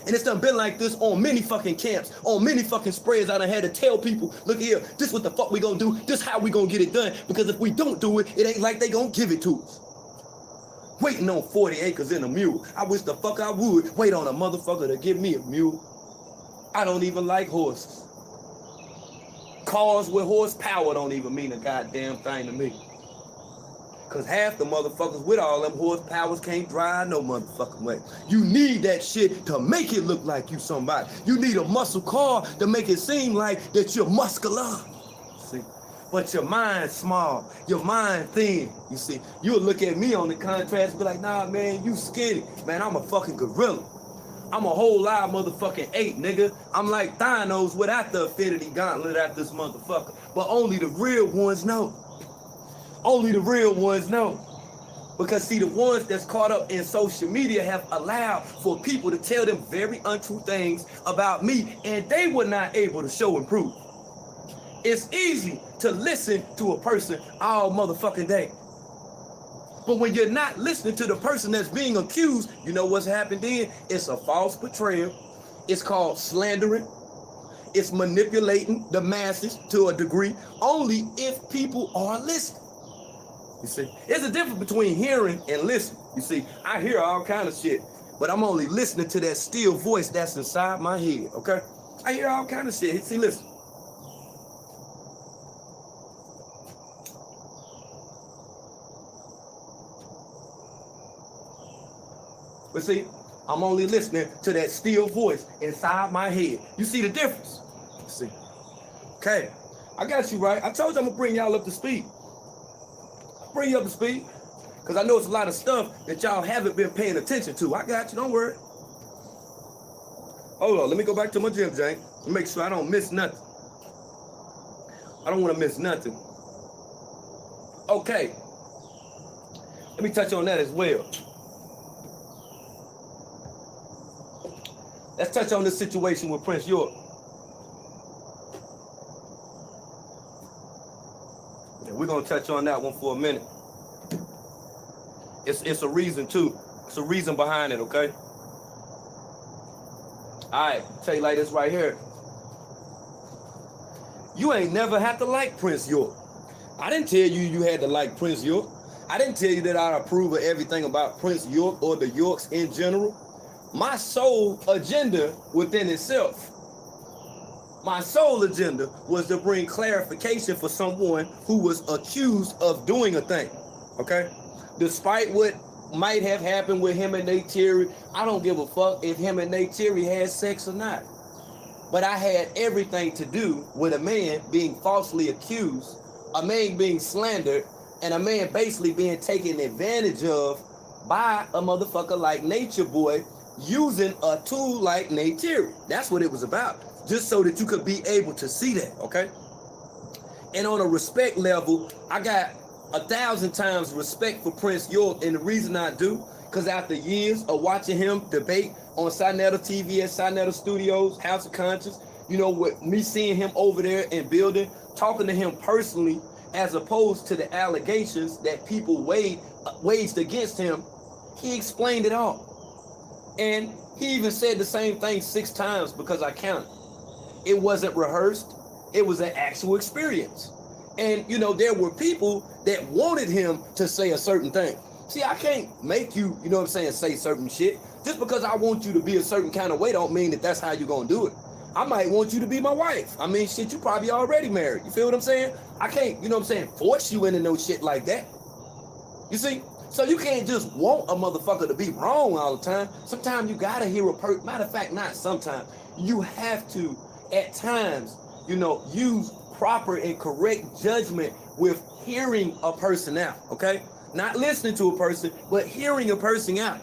And it's done been like this on many fucking camps, on many fucking spreads. I done had to tell people, look here, this what the fuck we gonna do, this how we gonna get it done. Because if we don't do it, it ain't like they gonna give it to us. Waiting on 40 acres in a mule. I wish the fuck I would wait on a motherfucker to give me a mule. I don't even like horses. Cars with horsepower don't even mean a goddamn thing to me. Cause half the motherfuckers with all them horsepowers can't drive no motherfucking way. You need that shit to make it look like you somebody. You need a muscle car to make it seem like that you're muscular. See? But your mind's small, your mind thin. You see, you'll look at me on the contrast and be like, nah, man, you skinny. Man, I'm a fucking gorilla. I'm a whole live motherfucking ape, nigga. I'm like Thanos without the affinity gauntlet at this motherfucker. But only the real ones know. Only the real ones know. Because see, the ones that's caught up in social media have allowed for people to tell them very untrue things about me, and they were not able to show and prove. It's easy to listen to a person all motherfucking day. But when you're not listening to the person that's being accused, you know what's happened then? It's a false portrayal. It's called slandering. It's manipulating the masses to a degree, only if people are listening. You see, there's a difference between hearing and listening. You see, I hear all kind of shit, but I'm only listening to that still voice that's inside my head, okay? I hear all kind of shit. See, listen. But see, I'm only listening to that still voice inside my head. You see the difference? See? Okay, I got you right. I told you I'm gonna bring y'all up to speed. Bring you up to speed, because I know it's a lot of stuff that y'all haven't been paying attention to. I got you, don't worry. Hold on, let me go back to my gym, Jane. Make sure I don't miss nothing. I don't want to miss nothing. Okay, let me touch on that as well. Let's touch on this situation with Prince York. We're gonna touch on that one for a minute. It's a reason too. It's a reason behind it, okay? Alright, tell you like this right here. You ain't never had to like Prince York. I didn't tell you you had to like Prince York. I didn't tell you that I approve of everything about Prince York or the Yorks in general. My sole agenda within itself, my sole agenda was to bring clarification for someone who was accused of doing a thing, okay? Despite what might have happened with him and Nate Terry, I don't give a fuck if him and Nate Terry had sex or not. But I had everything to do with a man being falsely accused, a man being slandered, and a man basically being taken advantage of by a motherfucker like Nature Boy using a tool like Nate Terry. That's what it was about. Just so that you could be able to see that, okay? And on a respect level, I got 1,000 times respect for Prince York, and the reason I do, because after years of watching him debate on Sinetta TV at Sinetta Studios, House of Conscience, you know, with me seeing him over there in building, talking to him personally, as opposed to the allegations that people waged against him, he explained it all. And he even said the same thing 6 times because I counted. It wasn't rehearsed. It was an actual experience. And, you know, there were people that wanted him to say a certain thing. See, I can't make you, you know what I'm saying, say certain shit. Just because I want you to be a certain kind of way don't mean that that's how you're going to do it. I might want you to be my wife. I mean, shit, you probably already married. You feel what I'm saying? I can't, you know what I'm saying, force you into no shit like that. You see? So you can't just want a motherfucker to be wrong all the time. Sometimes you gotta hear a person. Matter of fact, not sometimes. You have to, at times, you know, use proper and correct judgment with hearing a person out, okay? Not listening to a person, but hearing a person out.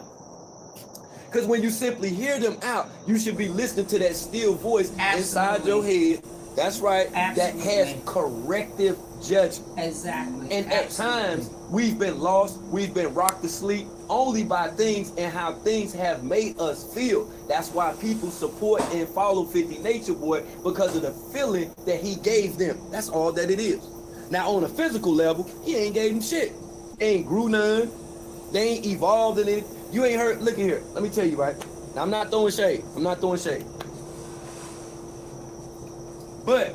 Because when you simply hear them out, you should be listening to that still voice inside your head. That's right. Absolutely. That has corrective judgment. Exactly. And at times, we've been lost, we've been rocked to sleep, only by things and how things have made us feel. That's why people support and follow 50 Nature Boy, because of the feeling that he gave them. That's all that it is. Now on a physical level, he ain't gave them shit. They ain't grew none. They ain't evolved in it. You ain't heard. Look at here. Let me tell you, right? Now, I'm not throwing shade. I'm not throwing shade. But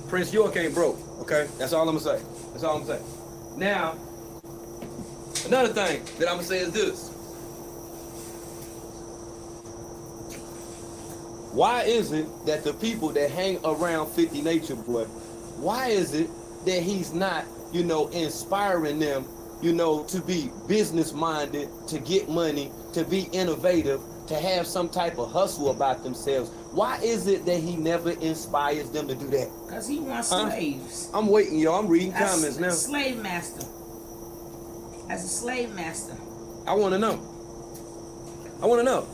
Prince York ain't broke. Okay, that's all I'm gonna say. That's all I'm gonna say. Now, another thing that I'm gonna say is this. Why is it that the people that hang around 50 Nature Boy, why is it that he's not, you know, inspiring them, you know, to be business minded, to get money, to be innovative, to have some type of hustle about themselves? Why is it that he never inspires them to do that? Because he wants slaves. I'm waiting, y'all. I'm reading comments now. Slave master. As a slave master. I want to know. I want to know.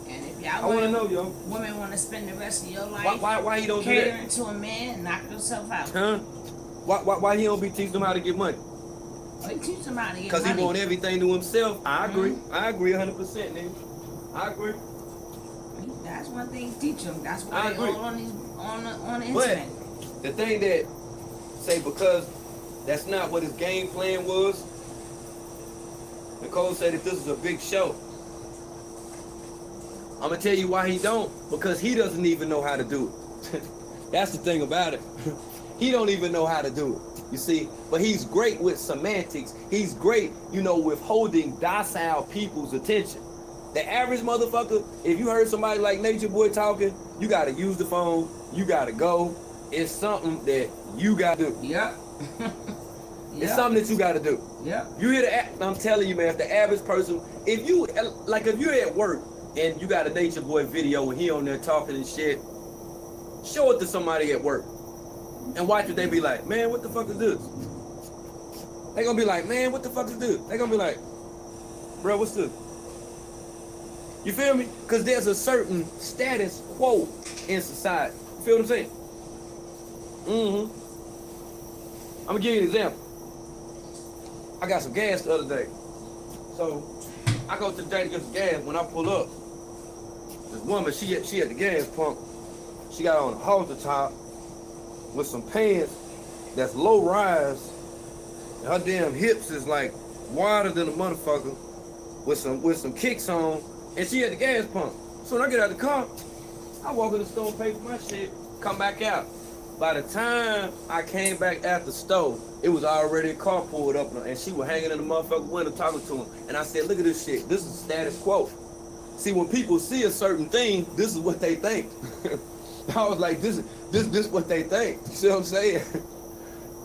And if y'all I want to know, yo. Women want to spend the rest of your life Why he don't do that? catering to a man, knock yourself out. Huh? Why he don't be teaching them how to get money? Well, he teach them how to get Because he money. want everything to himself. I agree. I agree 100%, nigga. I agree. That's one thing he teach them. That's I why they agree. all on the But internet. the thing that, say, because that's not what his game plan was, Nicole said that this is a big show. I'm going to tell you why he don't. Because he doesn't even know how to do it. That's the thing about it. He don't even know how to do it. You see? But he's great with semantics. He's great, you know, with holding docile people's attention. The average motherfucker, if you heard somebody like Nature Boy talking, you got to use the phone. You got to go. It's something that you got to do. Yep. It's something that you got to do. Yep. You hear the, I'm telling you, man, if the average person, if you're at work and you got a Nature Boy video and he on there talking and shit, show it to somebody at work and watch what they be like. Man, what the fuck is this? They gonna be like, man, what the fuck is this? They gonna be like, bro, what's this? You feel me? Because there's a certain status quo in society. You feel what I'm saying? I'm gonna give you an example. I got some gas the other day. So I go to the day to get some gas. When I pull up, this woman, she at the gas pump. She got on a halter top with some pants that's low rise. And her damn hips is like wider than a motherfucker with some kicks on. And she at the gas pump. So when I get out of the car, I walk in the store and pay for my shit, come back out. By the time I came back at the store, it was already a car pulled up and she was hanging in the motherfucking window talking to him. And I said, look at this shit. This is status quo. See, when people see a certain thing, this is what they think. I was like, this is what they think. You see what I'm saying?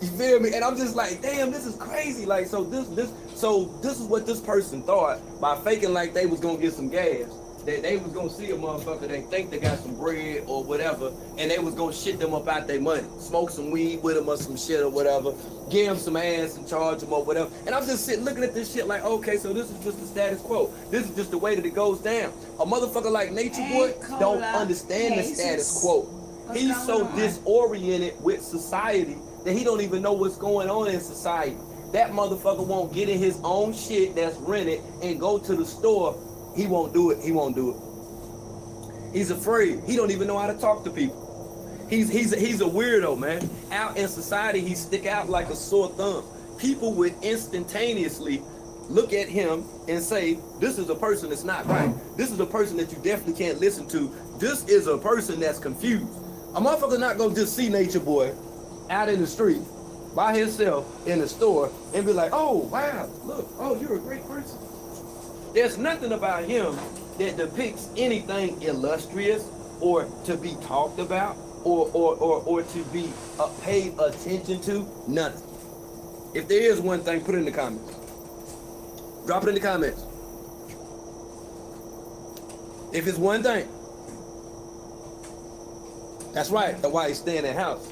You feel me? And I'm just like, damn, this is crazy. Like, so this is what this person thought by faking like they was gonna get some gas. That they was gonna see a motherfucker, they think they got some bread or whatever, and they was gonna shit them up out their money. Smoke some weed with them or some shit or whatever. Give them some ass and charge them or whatever. And I'm just sitting looking at this shit like, okay, so this is just the status quo. This is just the way that it goes down. A motherfucker like Nature Boy don't understand the status quo. He's so disoriented with society that he don't even know what's going on in society. That motherfucker won't get in his own shit that's rented and go to the store. He won't do it. He won't do it. He's afraid. He don't even know how to talk to people. He's a weirdo, man. Out in society, he stick out like a sore thumb. People would instantaneously look at him and say, this is a person that's not right. This is a person that you definitely can't listen to. This is a person that's confused. A motherfucker not gonna just see Nature Boy out in the street by himself in the store and be like, oh, wow, look, oh, you're a great person. There's nothing about him that depicts anything illustrious or to be talked about or to be paid attention to. Nothing. If there is one thing, put it in the comments. Drop it in the comments. If it's one thing, that's right. That's why he's staying in the house.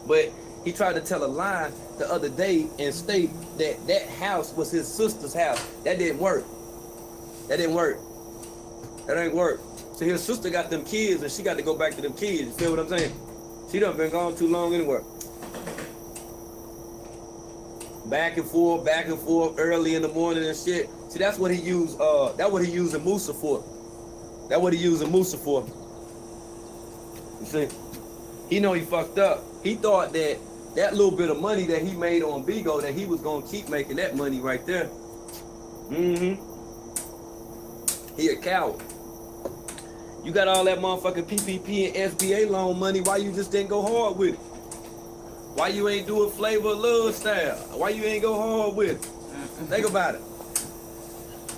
But he tried to tell a lie the other day and state that that house was his sister's house. That didn't work. That didn't work. That ain't work. So his sister got them kids and she got to go back to them kids. You feel what I'm saying? She done been gone too long anyway. back and forth, early in the morning and shit. See, that's what he used. That's what he using Musa for. That's what he using Musa for. You see, he know he fucked up. He thought that that little bit of money that he made on Bigo, that he was gonna keep making that money right there. He a coward. You got all that motherfucking PPP and SBA loan money. Why you just didn't go hard with it? Why you ain't do a flavor of love style? Why you ain't go hard with it? Think about it.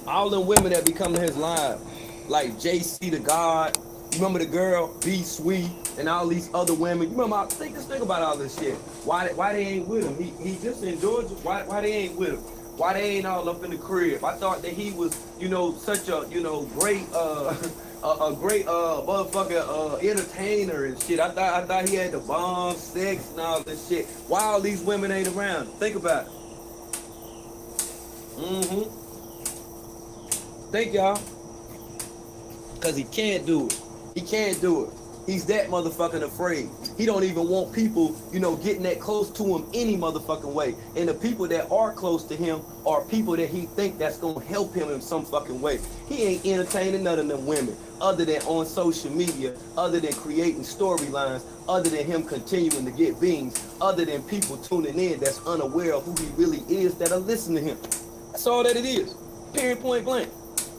All them women that be coming to his live, like JC the God, you remember the girl, B Sweet, and all these other women. You remember, think about all this shit. Why they ain't with him? He just in Georgia. Why they ain't with him? Why they ain't all up in the crib? I thought that he was, such a, great, a great motherfucker entertainer and shit. I thought he had the bomb, sex, and all this shit. Why all these women ain't around? Think about it. Think, y'all. Cause he can't do it. He can't do it. He's that motherfucking afraid. He don't even want people, getting that close to him any motherfucking way. And the people that are close to him are people that he think that's gonna help him in some fucking way. He ain't entertaining none of them women, other than on social media, other than creating storylines, other than him continuing to get beans, other than people tuning in that's unaware of who he really is that are listening to him. That's all that it is. Period, point blank.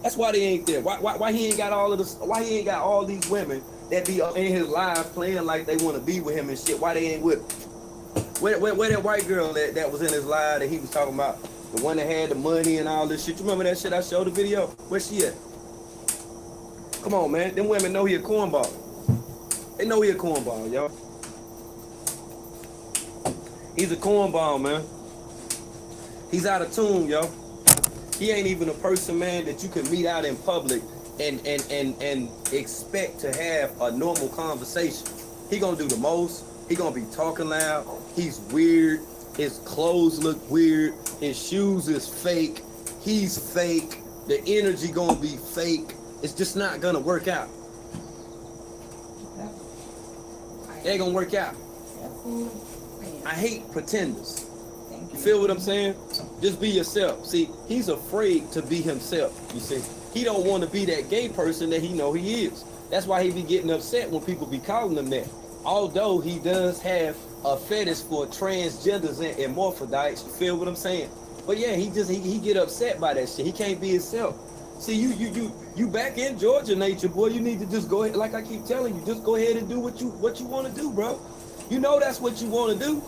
That's why they ain't there. Why he ain't got all of this? Why he ain't got all these women that be in his live playing like they want to be with him and shit? Why they ain't with him? Where that white girl that was in his live that he was talking about, the one that had the money and all this shit? You remember that shit I showed the video? Where she at? Come on, man. Them women know he a cornball. They know he a cornball, y'all. He's a cornball, man. He's out of tune, yo. He ain't even a person, man, that you can meet out in public and expect to have a normal conversation. He gonna do the most. He gonna be talking loud. He's weird. His clothes look weird. His shoes is fake. He's fake. The energy gonna be fake. It's just not gonna work out. It ain't gonna work out. I hate pretenders. You feel what I'm saying? Just be yourself. See, he's afraid to be himself, you see. He don't want to be that gay person that he know he is. That's why he be getting upset when people be calling him that. Although he does have a fetish for transgenders and hermaphrodites, you feel what I'm saying? But yeah, he get upset by that shit. He can't be himself. See, you back in Georgia nature, boy. You need to just go ahead, like I keep telling you, just go ahead and do what you want to do, bro. You know that's what you want to do.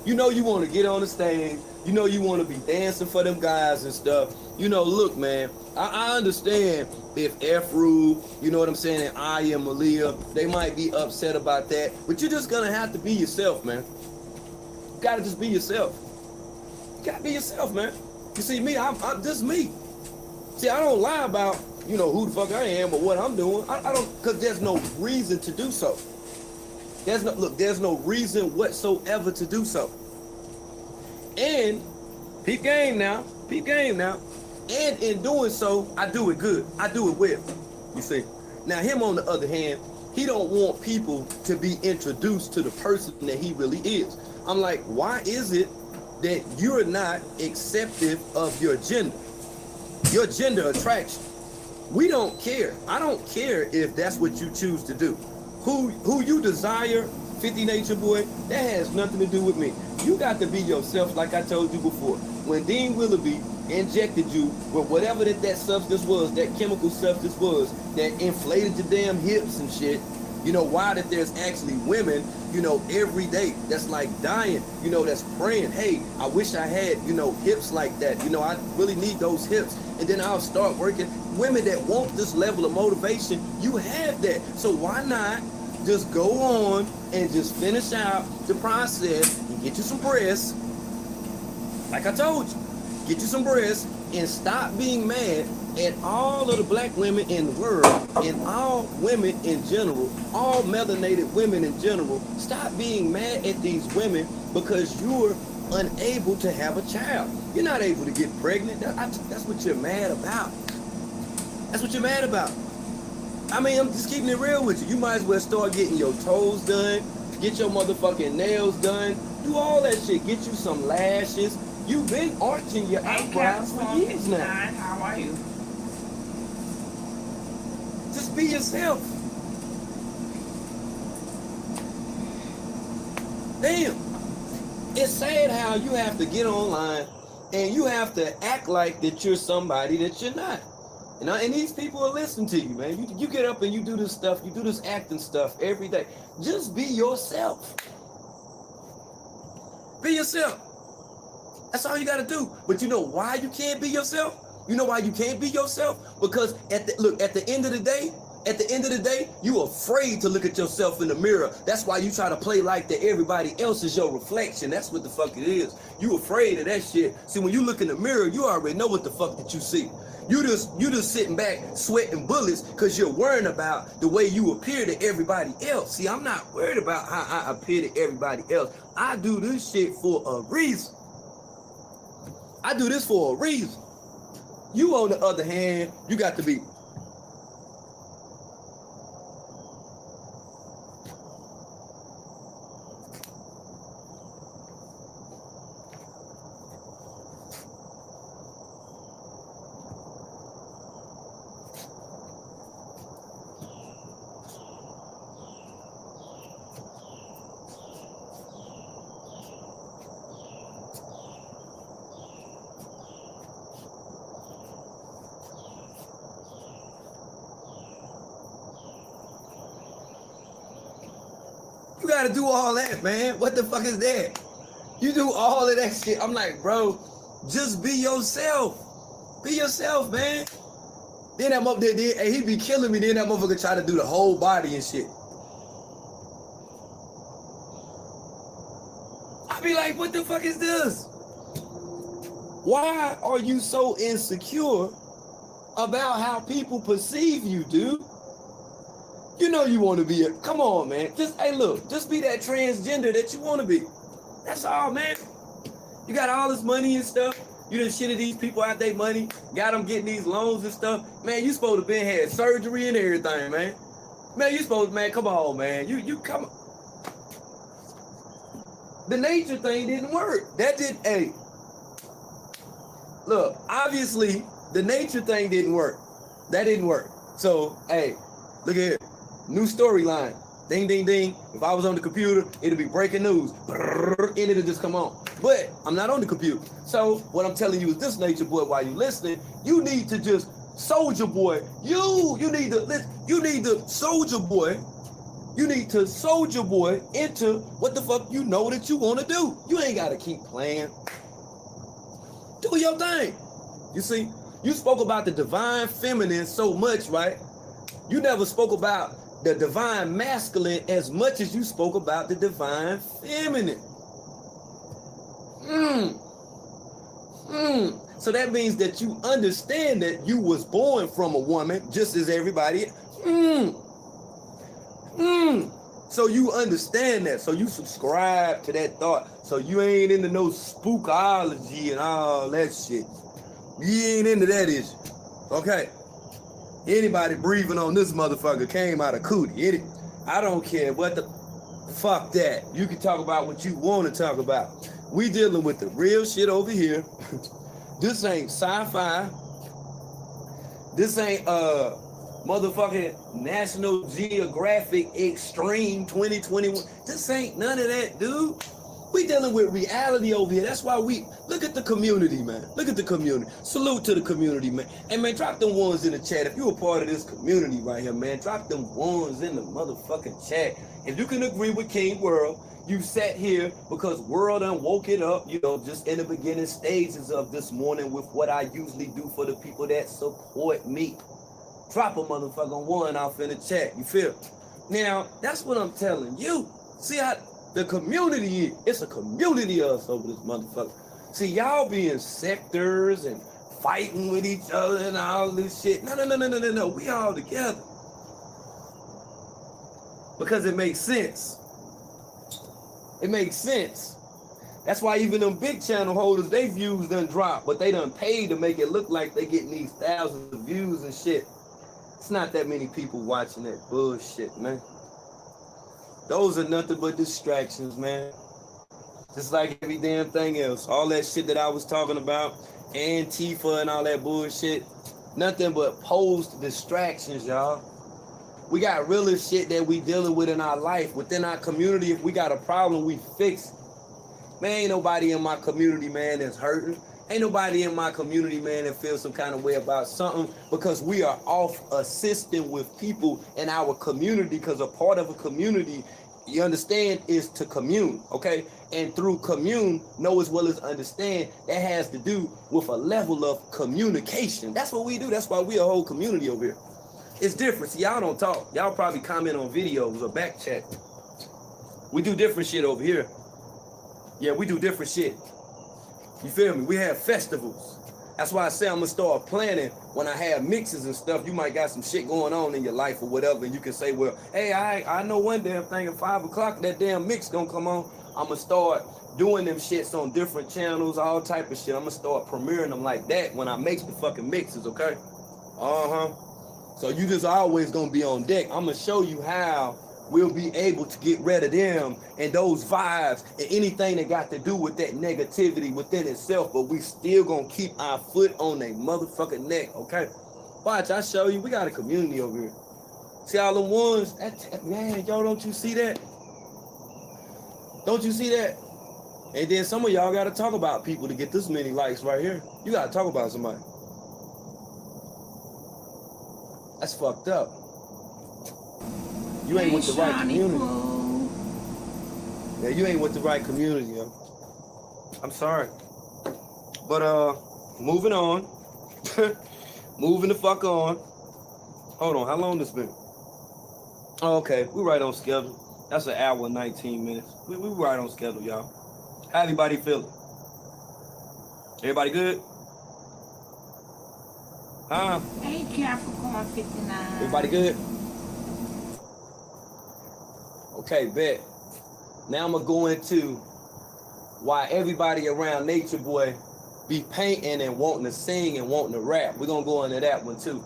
You know you want to get on the stage. You know you want to be dancing for them guys and stuff. Look, man, I understand if F-Rule, you know what I'm saying, and I am Malia, they might be upset about that. But you're just going to have to be yourself, man. You got to just be yourself. You got to be yourself, man. You see, me, I'm just me. See, I don't lie about, who the fuck I am or what I'm doing. I don't, because there's no reason to do so. There's no reason whatsoever to do so. And peep game now. And in doing so, I do it good. I do it well. You see. Now him on the other hand, he don't want people to be introduced to the person that he really is. I'm like, why is it that you're not acceptive of your gender attraction? We don't care. I don't care if that's what you choose to do. Who you desire, 50 Nature Boy, that has nothing to do with me. You got to be yourself, like I told you before. When Dean Willoughby injected you with whatever that substance was, that chemical substance was, that inflated your damn hips and shit, why that there's actually women, every day that's like dying, that's praying, hey, I wish I had, hips like that. I really need those hips. And then I'll start working. Women that want this level of motivation, you have that. So why not just go on and just finish out the process and get you some breasts? Like I told you, get you some breasts and stop being mad at all of the black women in the world and all women in general, all melanated women in general. Stop being mad at these women because you're unable to have a child. You're not able to get pregnant. That's what you're mad about. That's what you're mad about. I mean, I'm just keeping it real with you. You might as well start getting your toes done, get your motherfucking nails done, do all that shit. Get you some lashes, You've been arching your Hey, eyebrows for years now. How are you? Just be yourself. Damn. It's sad how you have to get online and you have to act like that you're somebody that you're not. And these people will listen to you, man. You get up and you do this stuff, you do this acting stuff every day. Just be yourself. Be yourself. That's all you got to do. But you know why you can't be yourself? You know why you can't be yourself? Because at the end of the day, you afraid to look at yourself in the mirror. That's why you try to play like that everybody else is your reflection. That's what the fuck it is. You afraid of that shit. See, when you look in the mirror, you already know what the fuck that you see. You just sitting back sweating bullets because you're worrying about the way you appear to everybody else. See, I'm not worried about how I appear to everybody else. I do this shit for a reason. I do this for a reason. You, on the other hand, you got to be. You gotta do all that, man. What the fuck is that? You do all of that shit. I'm like, bro, just be yourself. Be yourself, man. Then I'm up there, and he be killing me. Then that motherfucker try to do the whole body and shit. I be like, what the fuck is this? Why are you so insecure about how people perceive you, dude? You know you want to be come on, man. Hey, look, just be that transgender that you want to be. That's all, man. You got all this money and stuff. You done shitted these people out their money. Got them getting these loans and stuff. Man, you supposed to been had surgery and everything, man. Man, you supposed to, man, come on, man. You come on. The nature thing didn't work. Hey. Look, obviously, the nature thing didn't work. That didn't work. So, hey, look at here. New storyline. Ding, ding, ding. If I was on the computer, it'd be breaking news. And it'll just come on. But I'm not on the computer. So what I'm telling you is this, nature boy, while you listening, you need to just soldier boy. You need to soldier boy. You need to soldier boy into what the fuck you know that you want to do. You ain't got to keep playing. Do your thing. You see, you spoke about the divine feminine so much, right? You never spoke about the divine masculine as much as you spoke about the divine feminine. So that means that you understand that you was born from a woman just as everybody. So you understand that. So you subscribe to that thought. So you ain't into no spookology and all that shit. You ain't into that issue. Okay. Anybody breathing on this motherfucker came out of cootie. I don't care what the fuck that. You can talk about what you want to talk about. We dealing with the real shit over here. This ain't sci-fi. This ain't motherfucking National Geographic Extreme 2021. This ain't none of that, dude. We dealing with reality over here. That's why we look at the community, man. Look at the community. Salute to the community, man. And man, drop them ones in the chat. If you a part of this community right here, man, drop them ones in the motherfucking chat. If you can agree with King Wurld, you sat here because Wurld done woke it up, you know, just in the beginning stages of this morning with what I usually do for the people that support me. Drop a motherfucking one off in the chat. You feel? Now, that's what I'm telling you. See how the community is. It's a community of us over this motherfucker. See, y'all being sectors and fighting with each other and all this shit. No. We all together. Because it makes sense. It makes sense. That's why even them big channel holders, they views done drop, but they done paid to make it look like they getting these thousands of views and shit. It's not that many people watching that bullshit, man. Those are nothing but distractions, man. Just like every damn thing else. All that shit that I was talking about, Antifa and all that bullshit, nothing but posed distractions, y'all. We got realer shit that we dealing with in our life. Within our community, if we got a problem, we fix it. Man, ain't nobody in my community, man, that's hurting. Ain't nobody in my community, man, that feels some kind of way about something, because we are off assisting with people in our community, because a part of a community, you understand, is to commune, okay? And through commune, know as well as understand, that has to do with a level of communication. That's what we do. That's why we a whole community over here. It's different. See, y'all don't talk. Y'all probably comment on videos or back chat. We do different shit over here. Yeah, we do different shit. You feel me? We have festivals. That's why I say I'm gonna start planning when I have mixes and stuff. You might got some shit going on in your life or whatever, and you can say, well, hey, I know one damn thing at 5 o'clock, that damn mix gonna come on. I'm gonna start doing them shits on different channels, all type of shit. I'm gonna start premiering them like that when I make the fucking mixes, okay? So you just always gonna be on deck. I'm gonna show you how we'll be able to get rid of them and those vibes and anything that got to do with that negativity within itself, but we still gonna keep our foot on their motherfucking neck, okay? Watch, I show you, we got a community over here. See all them ones? Man, y'all, don't you see that? Don't you see that? And then some of y'all gotta talk about people to get this many likes right here. You gotta talk about somebody. That's fucked up. You ain't with the right community. Yeah, you ain't with the right community, yo. I'm sorry. But moving on. Moving the fuck on. Hold on, how long this been? Oh, okay, we right on schedule. That's an hour and 19 minutes. We right on schedule, y'all. How everybody feeling? Everybody good? Huh? Hey, Capricorn 59. Everybody good? Okay, bet. Now I'm gonna go into why everybody around Nature Boy be painting and wanting to sing and wanting to rap. We're gonna go into that one too.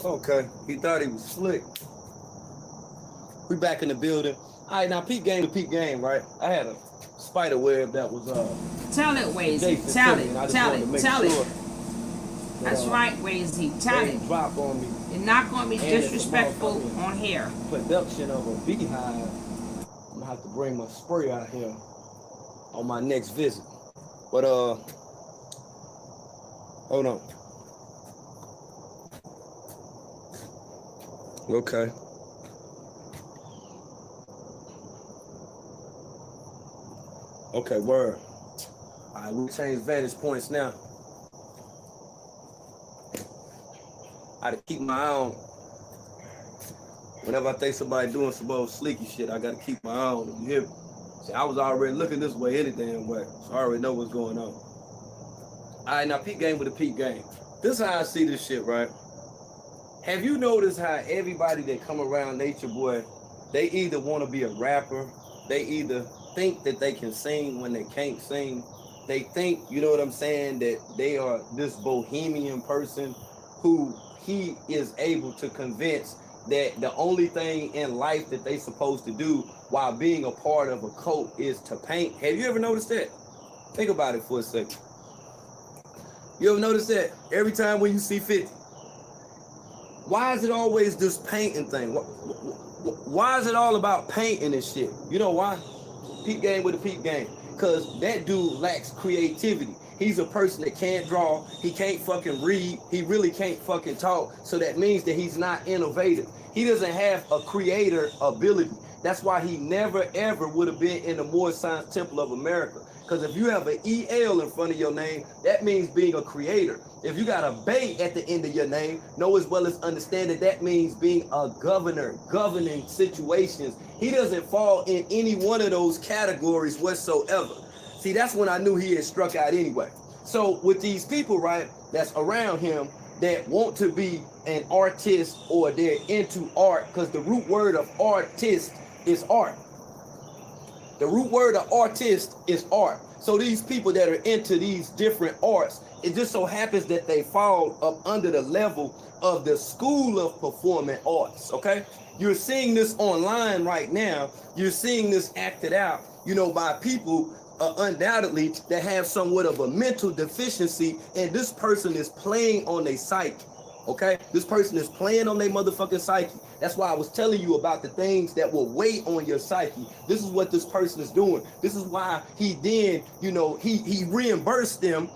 Okay, he thought he was slick. We back in the building. All right, now peep game to peep game, right? I had a spider web that was Tell it, Wazy. Tell it. That's right, Wazy. Tell it. Drop on me. You're not gonna be disrespectful on here. Production of a beehive. I'm gonna have to bring my spray out here on my next visit. But hold on. Okay. Okay, word. All right, we change vantage points now. I gotta keep my eye on. Whenever I think somebody doing some old sleeky shit, I gotta keep my eye on them. You hear me? See, I was already looking this way any damn way, so I already know what's going on. All right, now peep game with a peep game. This is how I see this shit, right? Have you noticed how everybody that come around Nature Boy, they either want to be a rapper, they either think that they can sing when they can't sing, they think, you know what I'm saying, that they are this bohemian person who he is able to convince that the only thing in life that they supposed to do while being a part of a cult is to paint. Have you ever noticed that? Think about it for a second. You ever notice that? Every time when you see 50, why is it always this painting thing? Why is it all about painting and shit? You know why? Peep game with a peep game. Because that dude lacks creativity. He's a person that can't draw. He can't fucking read. He really can't fucking talk. So that means that he's not innovative. He doesn't have a creator ability. That's why he never ever would have been in the Moore Science Temple of America. Because if you have an EL in front of your name, that means being a creator. If you got a Bay at the end of your name, know as well as understand that means being a governor, governing situations. He doesn't fall in any one of those categories whatsoever. See, that's when I knew he had struck out anyway. So with these people, right, that's around him that want to be an artist or they're into art, because the root word of artist is art. The root word of artist is art. So these people that are into these different arts, it just so happens that they fall up under the level of the school of performing arts, okay? You're seeing this online right now. You're seeing this acted out, by people undoubtedly that have somewhat of a mental deficiency, and this person is playing on their psyche, okay? This person is playing on their motherfucking psyche. That's why I was telling you about the things that will weigh on your psyche. This is what this person is doing. This is why he then, he reimbursed them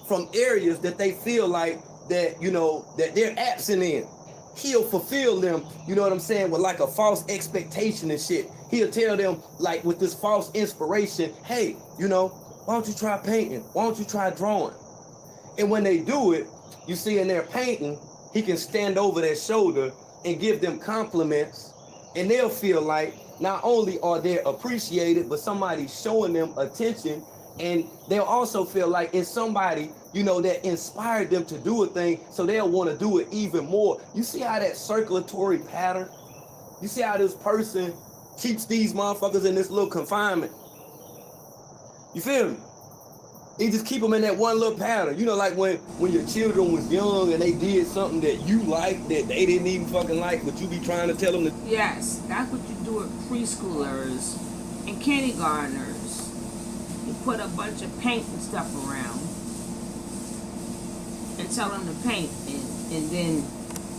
from areas that they feel like that, that they're absent in. He'll fulfill them, you know what I'm saying, with like a false expectation and shit. He'll tell them, like, with this false inspiration, hey, why don't you try painting? Why don't you try drawing? And when they do it, you see in their painting, he can stand over their shoulder and give them compliments, and they'll feel like not only are they appreciated, but somebody's showing them attention, and they'll also feel like it's somebody, that inspired them to do a thing, so they'll want to do it even more. You see how that circulatory pattern? You see how this person keeps these motherfuckers in this little confinement? You feel me? He just keep them in that one little pattern. Like when your children was young and they did something that you liked that they didn't even fucking like, but you be trying to tell them to. Yes, that's what you do with preschoolers and kindergartners. You put a bunch of paint and stuff around and tell them to paint and then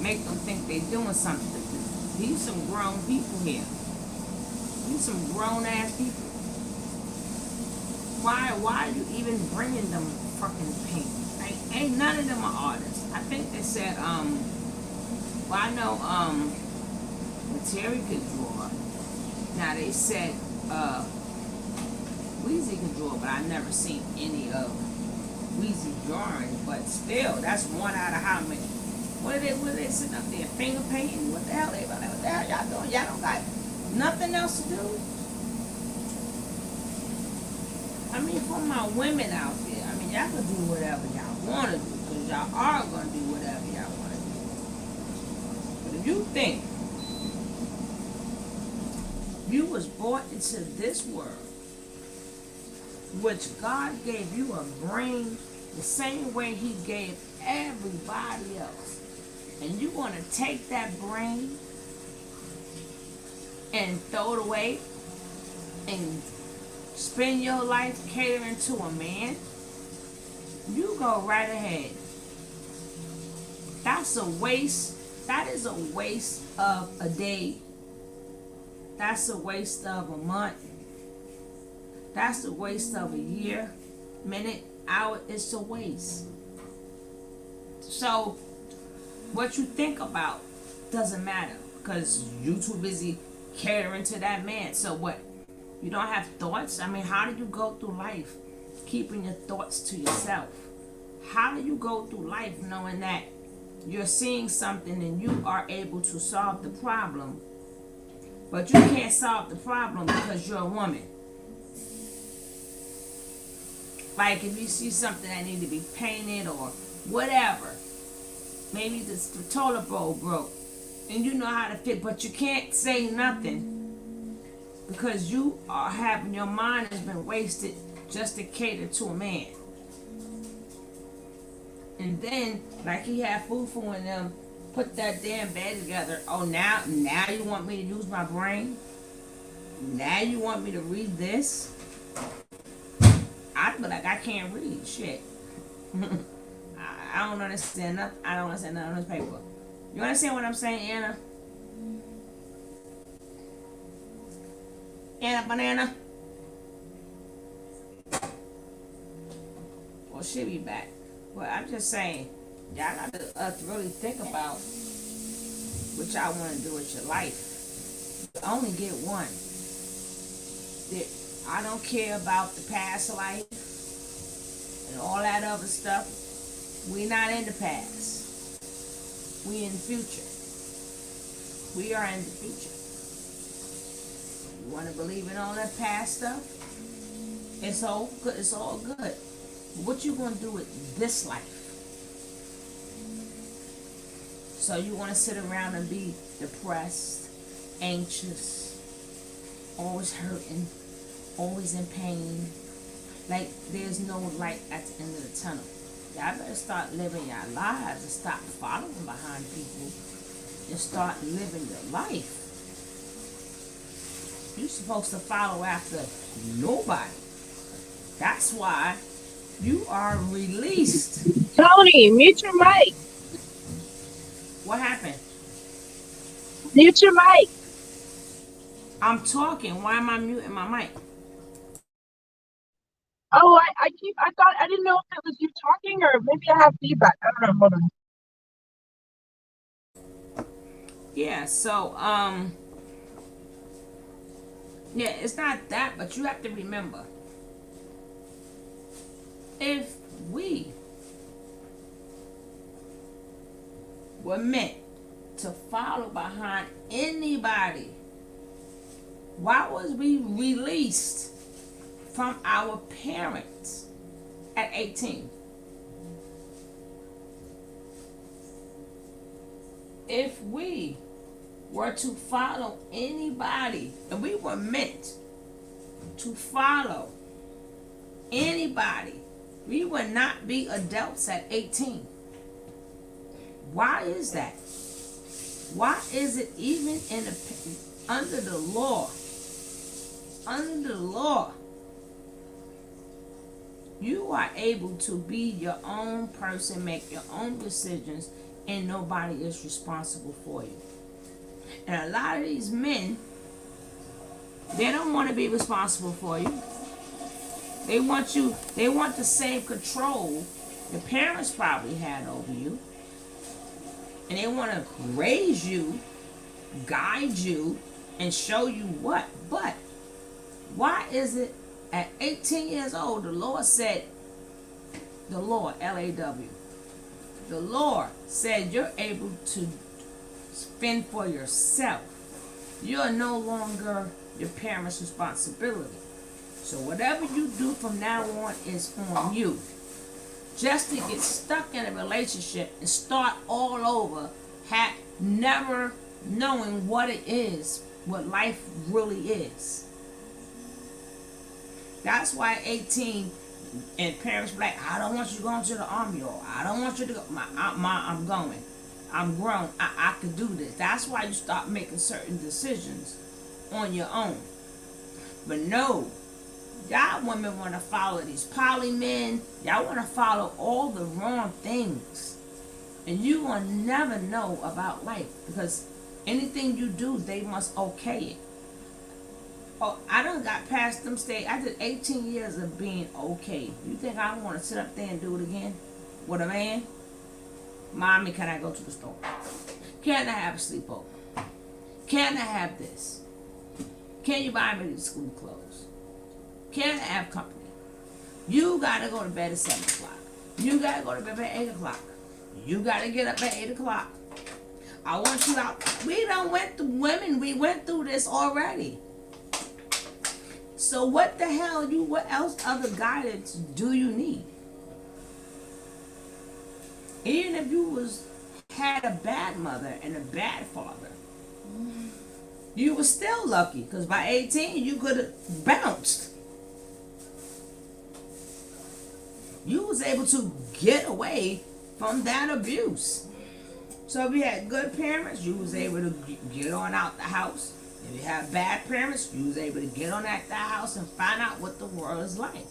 make them think they're doing something. These some grown people here. These some grown ass people. Why are you even bringing them fucking paint? Ain't none of them are artists. I think they said, I know, Terry could draw. Now they said, Weezy could draw, but I never seen any of Weezy drawing. But still, that's one out of how many? What are they sitting up there finger painting? What the hell y'all doing? Y'all don't got nothing else to do? I mean, for my women out there, y'all can do whatever y'all want to do, because y'all are going to do whatever y'all want to do. But if you think you was brought into this world, which God gave you a brain the same way he gave everybody else, and you want to take that brain and throw it away and spend your life catering to a man, you go right ahead. That's a waste. That is a waste of a day. That's a waste of a month. That's a waste of a year, minute, hour. It's a waste. So what you think about doesn't matter, because you too busy catering to that man. So what? You don't have thoughts? How do you go through life keeping your thoughts to yourself? How do you go through life knowing that you're seeing something and you are able to solve the problem, but you can't solve the problem because you're a woman? Like if you see something that needs to be painted or whatever, maybe the toilet bowl broke and you know how to fit, but you can't say nothing because you are having, your mind has been wasted just to cater to a man. And then, like he had Fufu and them put that damn bed together. Oh, now you want me to use my brain? Now you want me to read this? I'd be like, I can't read shit. I don't understand nothing. I don't understand nothing on this paper. You understand what I'm saying, Anna? Anna Banana? Well, she'll be back. Well, I'm just saying, y'all got to really think about what y'all want to do with your life. You only get one. I don't care about the past life and all that other stuff. We not in the past. We in the future. We are in the future. You want to believe in all that past stuff? It's all good. It's all good. But what you gonna do with this life? So you want to sit around and be depressed, anxious, always hurting, always in pain, like there's no light at the end of the tunnel. Y'all better start living your lives and stop following behind people and start living your life. You're supposed to follow after nobody. That's why you are released. Tony, mute your mic. What happened? Mute your mic. I'm talking. Why am I muting my mic? Oh, I didn't know if it was you talking or maybe I have feedback. I don't know. Hold on. Yeah, so yeah, it's not that, but you have to remember, if we were meant to follow behind anybody, why was we released from our parents at 18? If we were to follow anybody, and we were meant to follow anybody, we would not be adults at 18. Why is that? Why is it even under the law? Under the law, you are able to be your own person, make your own decisions, and nobody is responsible for you. And a lot of these men, they don't want to be responsible for you. They want the same control the parents probably had over you. And they want to raise you, guide you, and show you what. But why is it at 18 years old, the Lord said, the Lord, L-A-W, the Lord said you're able to fend for yourself. You're no longer your parents' responsibility. So whatever you do from now on is on you. Just to get stuck in a relationship and start all over, never knowing what it is, what life really is. That's why at 18, and parents be like, I don't want you going to the army, or I don't want you to go. I'm going. I'm grown. I could do this. That's why you start making certain decisions on your own. But no, y'all women want to follow these poly men. Y'all want to follow all the wrong things. And you will never know about life, because anything you do, they must okay it. Oh, I done got past them stage. I did 18 years of being okay. You think I want to sit up there and do it again with a man? Mommy, can I go to the store? Can I have a sleepover? Can I have this? Can you buy me the school clothes? Can I have company? You got to go to bed at 7 o'clock. You got to go to bed at 8 o'clock. You got to get up at 8 o'clock. I want you out. We done went through women. We went through this already. So what the hell, what else other guidance do you need? Even if you had a bad mother and a bad father, you were still lucky, because by 18 you could have bounced. You was able to get away from that abuse. So if you had good parents, you was able to get on out the house. If you had bad parents, you was able to get on out the house and find out what the world is like.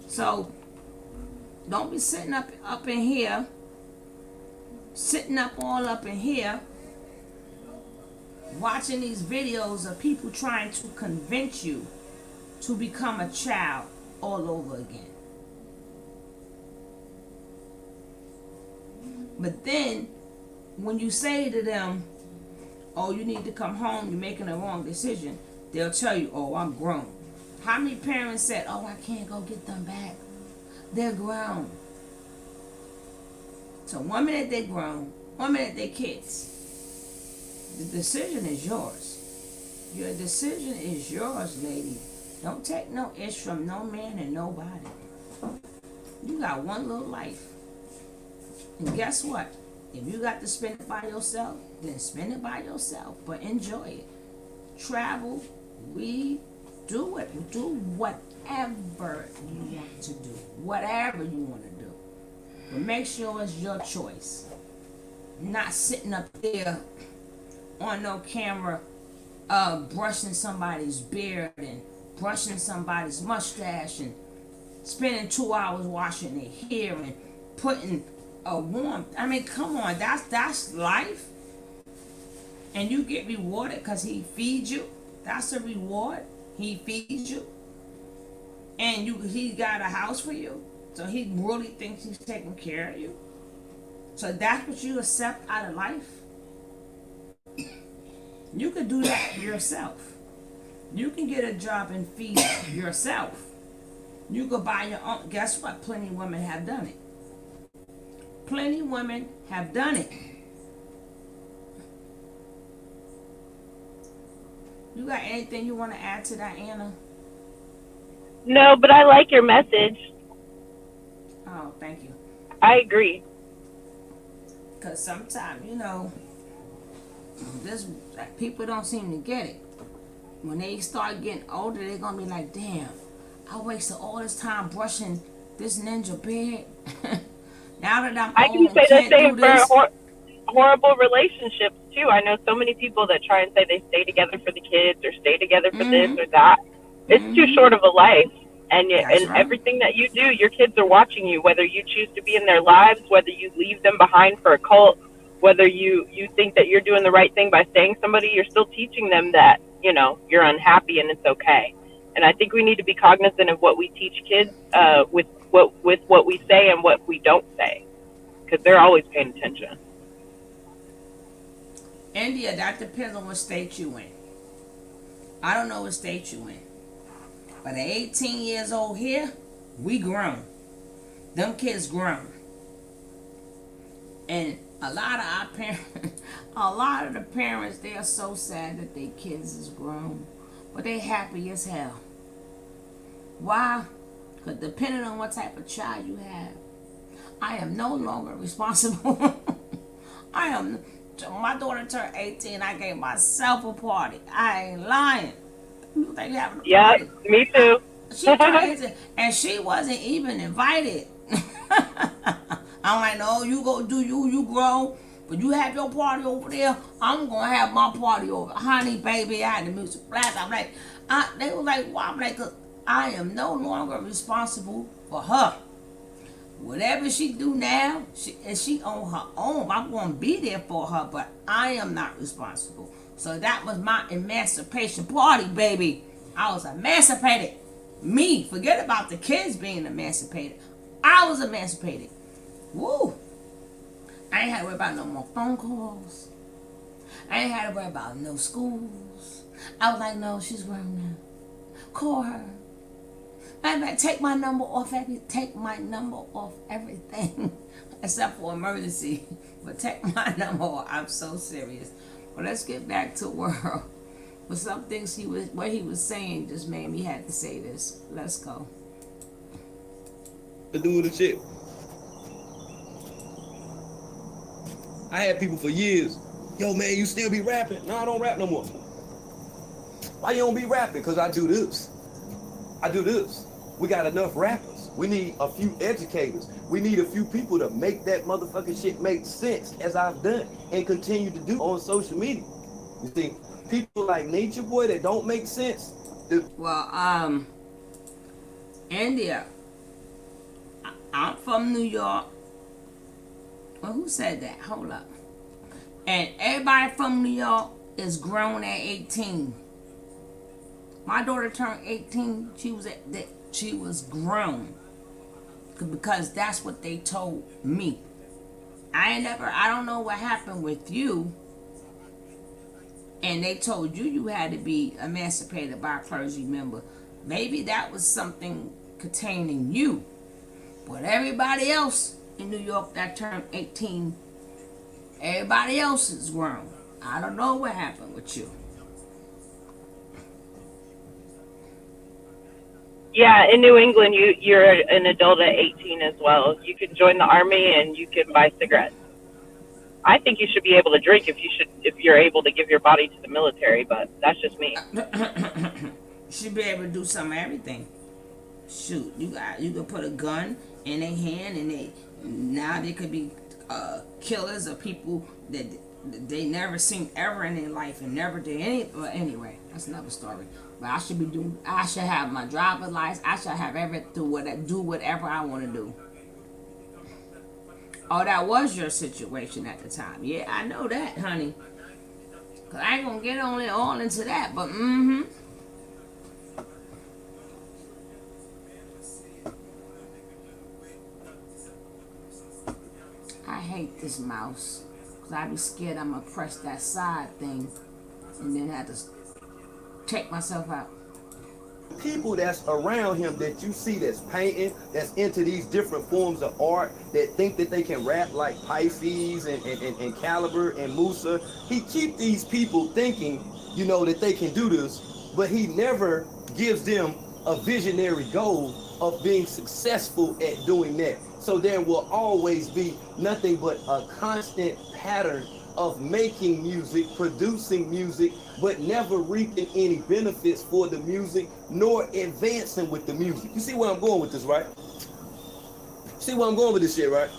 So don't be sitting up in here, all up in here, watching these videos of people trying to convince you to become a child all over again. But then, when you say to them, oh, you need to come home, you're making a wrong decision, they'll tell you, oh, I'm grown. How many parents said, oh, I can't go get them back? They're grown. So one minute they're grown, one minute they're kids. The decision is yours. Your decision is yours, lady. Don't take no ish from no man and nobody. You got one little life. And guess what? If you got to spend it by yourself, then spend it by yourself. But enjoy it. Travel, read, do it. Do whatever you want to do. Whatever you want to do. But make sure it's your choice. Not sitting up there on no camera brushing somebody's beard and brushing somebody's mustache and spending 2 hours washing their hair and putting a warmth. I mean, come on, that's life. And you get rewarded because he feeds you. That's a reward. He feeds you. And he got a house for you. So he really thinks he's taking care of you. So that's what you accept out of life. You could do that yourself. You can get a job and feed yourself. You could buy your own. Guess what? Plenty of women have done it. Plenty of women have done it. You got anything you want to add to that, Anna? No, but I like your message. Oh, thank you. I agree. Because sometimes, this people don't seem to get it. When they start getting older, they're going to be like, damn, I wasted all this time brushing this ninja beard. Now that I'm I old, can say the same this. for horrible relationships, too. I know so many people that try and say they stay together for the kids or stay together for this or that. It's too short of a life. And Right. everything that you do, your kids are watching you, whether you choose to be in their lives, whether you leave them behind for a cult, whether you think that you're doing the right thing by staying somebody, you're still teaching them that, you're unhappy and it's okay. And I think we need to be cognizant of what we teach kids with what we say and what we don't say, because they're always paying attention. India, that depends on what state you in. I don't know what state you in. But at 18 years old here, we grown. Them kids grown. And a lot of our parents, a lot of the parents, they are so sad that their kids is grown. But they happy as hell. Why? Because depending on what type of child you have, I am no longer responsible. My daughter turned 18, I gave myself a party. I ain't lying. You think you having a party? Yeah, me too. She turned 18, and she wasn't even invited. I'm like, no, you go do you grown, but you have your party over there. I'm gonna have my party over. Honey, baby, I had the music blast. I'm like, they were like, well, I'm like, 'cause I am no longer responsible for her. Whatever she do now, she on her own. I'm gonna be there for her, but I am not responsible. So that was my emancipation party, baby. I was emancipated. Me, forget about the kids being emancipated. I was emancipated. Woo! I ain't had to worry about no more phone calls. I ain't had to worry about no schools. I was like, no, she's grown now. Call her. I better take my number off everything except for emergency. But take my number off. I'm so serious. But let's get back to Wurld. But some things what he was saying just made me have to say this. Let's go. To do with the shit. I had people for years. Yo, man, you still be rapping? No, I don't rap no more. Why you don't be rapping? Because I do this. I do this. We got enough rappers. We need a few educators. We need a few people to make that motherfucking shit make sense, as I've done and continue to do on social media. You see, people like Nature Boy that don't make sense. Well, India, I'm from New York. Well, who said that? Hold up. And everybody from New York is grown at 18. My daughter turned 18. She was grown. Because that's what they told me. I don't know what happened with you. and they told you you had to be emancipated by a clergy member, maybe that was something containing you. But everybody else in New York that turned 18, everybody else is grown. I don't know what happened with you. Yeah, in New England, you're an adult at 18 as well. You can join the army and you can buy cigarettes. I think you should be able to drink if you're able to give your body to the military, but that's just me. Should be able to do some of everything. Shoot, you can put a gun in their hand, and now they could be killers of people that they never seen ever in their life and never did any. Well, anyway, that's another story. But I should have my driver's license. I should have everything do whatever I want to do. Oh, that was your situation at the time. Yeah, I know that, honey. Cause I ain't gonna get all into that, but I hate this mouse. Cause I be scared I'm gonna press that side thing and then have to take myself out. People that's around him that you see that's painting, that's into these different forms of art, that think that they can rap like Pisces and Caliber and Musa, he keep these people thinking, you know, that they can do this, but he never gives them a visionary goal of being successful at doing that. So there will always be nothing but a constant pattern of making music, producing music, but never reaping any benefits for the music, nor advancing with the music. You see where I'm going with this, right? See where I'm going with this shit, right?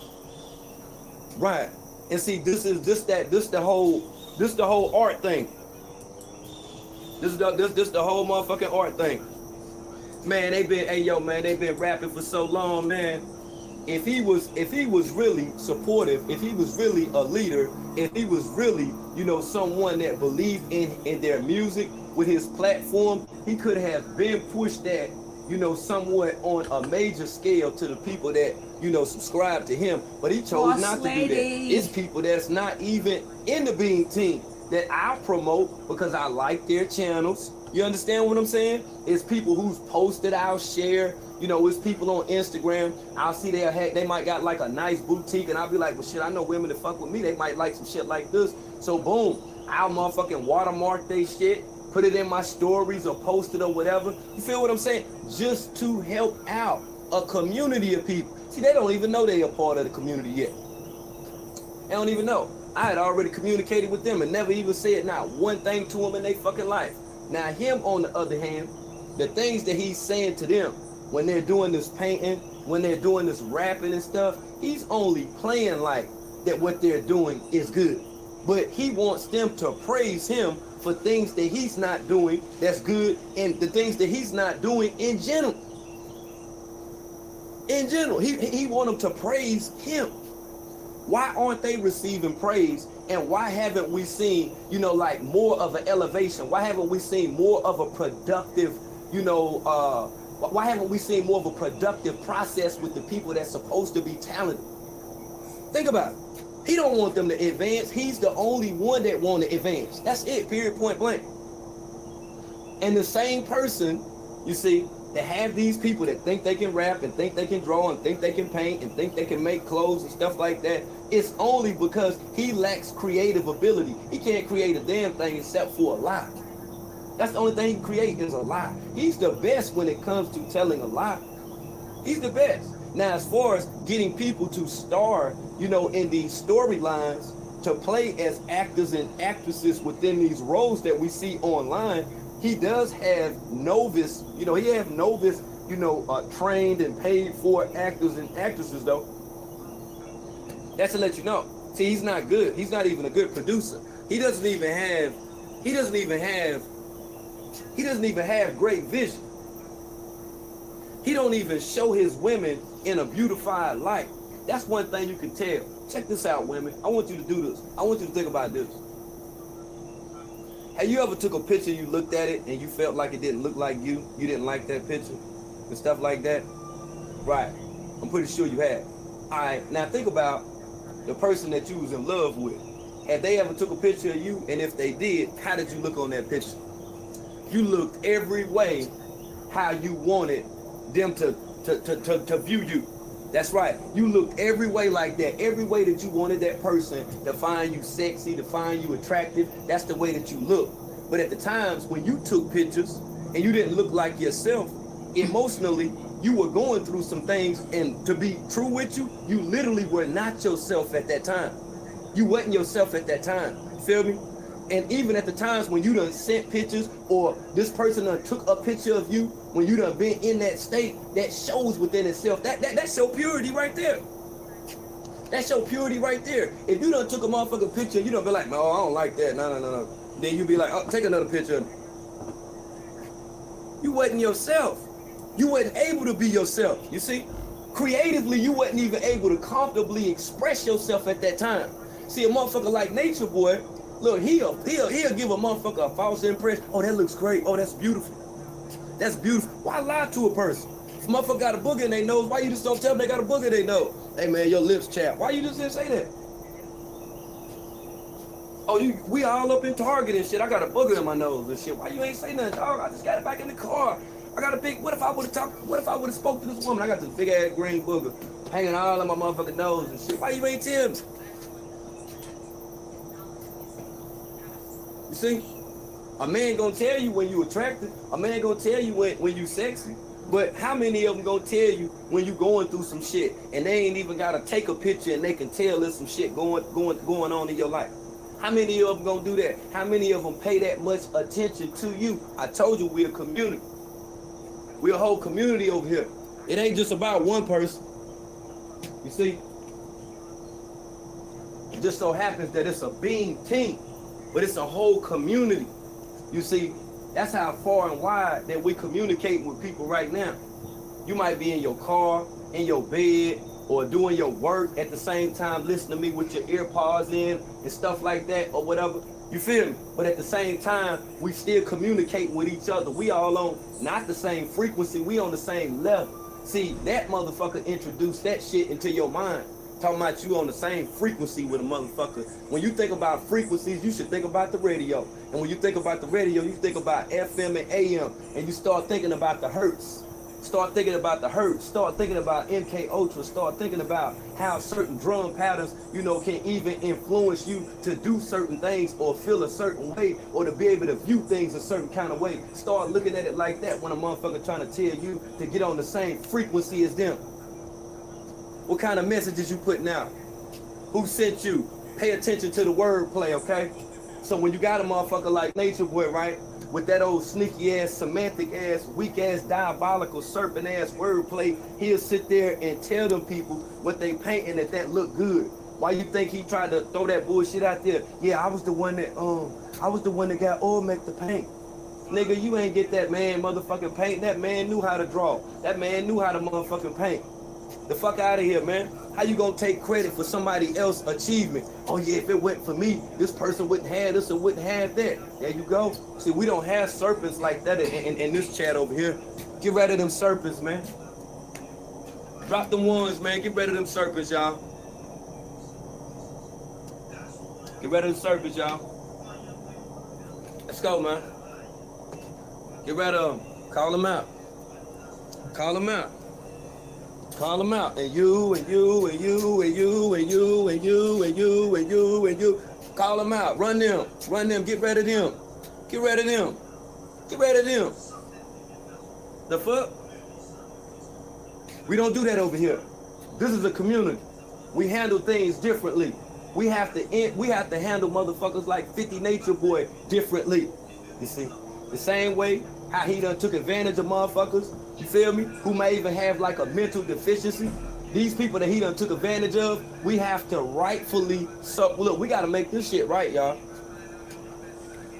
Right. And see, this the whole art thing. This the whole motherfucking art thing. Man, they've been rapping for so long, man. If he was really supportive, if he was really a leader, if he was really, you know, someone that believed in their music with his platform, he could have been pushed that, you know, somewhat on a major scale to the people that, you know, subscribe to him. But he chose not to do that. It's people that's not even in the Bean Team that I promote because I like their channels. You understand what I'm saying? It's people who's posted, I'll share. You know, it's people on Instagram. I'll see they might got like a nice boutique, and I'll be like, well, shit, I know women that fuck with me. They might like some shit like this. So boom, I'll motherfucking watermark they shit, put it in my stories or post it or whatever. You feel what I'm saying? Just to help out a community of people. See, they don't even know they are part of the community yet. They don't even know. I had already communicated with them and never even said not one thing to them in their fucking life. Now him, on the other hand, the things that he's saying to them when they're doing this painting, when they're doing this rapping and stuff, he's only playing like that what they're doing is good. But he wants them to praise him for things that he's not doing that's good, and the things that he's not doing in general. In general, he want them to praise him. Why aren't they receiving praise? And why haven't we seen, you know, like more of an elevation? Why haven't we seen more of a productive, you know, why haven't we seen more of a productive process with the people that's supposed to be talented? Think about it. He don't want them to advance. He's the only one that want to advance. That's it, period, point blank. And the same person, you see, that have these people that think they can rap and think they can draw and think they can paint and think they can make clothes and stuff like that, it's only because he lacks creative ability. He can't create a damn thing except for a lie. That's the only thing he can create is a lie. He's the best when it comes to telling a lie. He's the best. Now, as far as getting people to star, you know, in these storylines, to play as actors and actresses within these roles that we see online, he does have novice, you know, trained and paid for actors and actresses though. That's to let you know. See, he's not good. He's not even a good producer. He doesn't even have great vision. He don't even show his women in a beautified light. That's one thing you can tell. Check this out, women. I want you to do this. I want you to think about this. Have you ever took a picture, you looked at it, and you felt like it didn't look like you? You didn't like that picture and stuff like that? Right. I'm pretty sure you have. All right. Now think about the person that you was in love with. Have they ever took a picture of you? And if they did, how did you look on that picture? You looked every way how you wanted them to view you. That's right. You looked every way like that. Every way that you wanted that person to find you sexy, to find you attractive. That's the way that you look. But at the times when you took pictures and you didn't look like yourself, emotionally, you were going through some things. And to be true with you, you literally were not yourself at that time. You wasn't yourself at that time. Feel me? And even at the times when you done sent pictures or this person done took a picture of you, when you done been in that state, that shows within itself. That's your purity right there. That's your purity right there. If you done took a motherfucking picture, you done be like, no, I don't like that. No. Then you be like, oh, take another picture. You wasn't yourself. You wasn't able to be yourself. You see? Creatively, you wasn't even able to comfortably express yourself at that time. See, a motherfucker like Nature Boy, look, he'll give a motherfucker a false impression. Oh, that looks great. Oh, that's beautiful. That's beautiful. Why lie to a person? If a motherfucker got a booger in their nose, why you just don't tell them they got a booger in their nose? Hey man, your lips chapped. Why you just didn't say that? Oh, we all up in Target and shit. I got a booger in my nose and shit. Why you ain't say nothing, dog? I just got it back in the car. I got a big, what if I would have spoke to this woman? I got this big ass green booger hanging all in my motherfucking nose and shit. Why you ain't tell me? You see? A man gonna tell you when you attractive. A man gonna tell you when you sexy. But how many of them gonna tell you when you going through some shit and they ain't even gotta take a picture and they can tell there's some shit going on in your life? How many of them gonna do that? How many of them pay that much attention to you? I told you we're a community. We're a whole community over here. It ain't just about one person. You see? It just so happens that it's a being team, but it's a whole community. You see, that's how far and wide that we communicate with people right now. You might be in your car, in your bed, or doing your work at the same time, listening to me with your earpods in and stuff like that or whatever. You feel me? But at the same time, we still communicate with each other. We all on not the same frequency, we on the same level. See, that motherfucker introduced that shit into your mind. Talking about you on the same frequency with a motherfucker. When you think about frequencies, you should think about the radio. And when you think about the radio, you think about FM and AM. And you start thinking about the hertz. Start thinking about the hertz. Start thinking about MK Ultra. Start thinking about how certain drum patterns, can even influence you to do certain things or feel a certain way or to be able to view things a certain kind of way. Start looking at it like that when a motherfucker trying to tell you to get on the same frequency as them. What kind of messages you putting out? Who sent you? Pay attention to the wordplay, okay? So when you got a motherfucker like Nature Boy, right? With that old sneaky ass, semantic ass, weak ass, diabolical, serpent ass wordplay, he'll sit there and tell them people what they painting that look good. Why you think he tried to throw that bullshit out there? Yeah, I was the one that got Olmec to paint. Nigga, you ain't get that man motherfucking paint. That man knew how to draw. That man knew how to motherfucking paint. The fuck out of here, man. How you gonna take credit for somebody else's achievement? Oh yeah, if it went for me, this person wouldn't have this or wouldn't have that. There you go. See, we don't have serpents like that in this chat over here. Get rid of them serpents, man. Drop them ones, man. Get rid of them serpents, y'all. Get rid of them serpents, y'all. Let's go, man. Get rid of them. Call them out. Call them out. Call them out. And you, and you, and you, and you, and you, and you, and you, and you, and you. Call them out. Run them. Run them. Get rid of them. Get rid of them. Get rid of them. The fuck? We don't do that over here. This is a community. We handle things differently. We have to handle motherfuckers like 50 Nature Boy differently. You see? The same way how he done took advantage of motherfuckers, you feel me, who may even have like a mental deficiency. These people that he done took advantage of, we have to rightfully, look, we gotta make this shit right, y'all.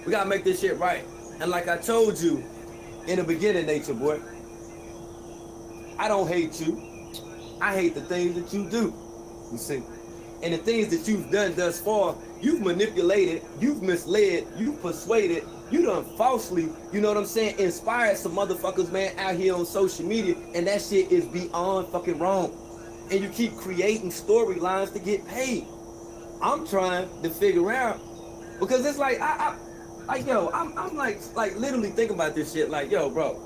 We gotta make this shit right. And like I told you in the beginning, Nature Boy, I don't hate you. I hate the things that you do, you see. And the things that you've done thus far, you've manipulated, you've misled, you've persuaded, you done falsely, you know what I'm saying, inspired some motherfuckers, man, out here on social media, and that shit is beyond fucking wrong. And you keep creating storylines to get paid. I'm trying to figure out, because it's like I'm like literally thinking about this shit. Like, yo, bro.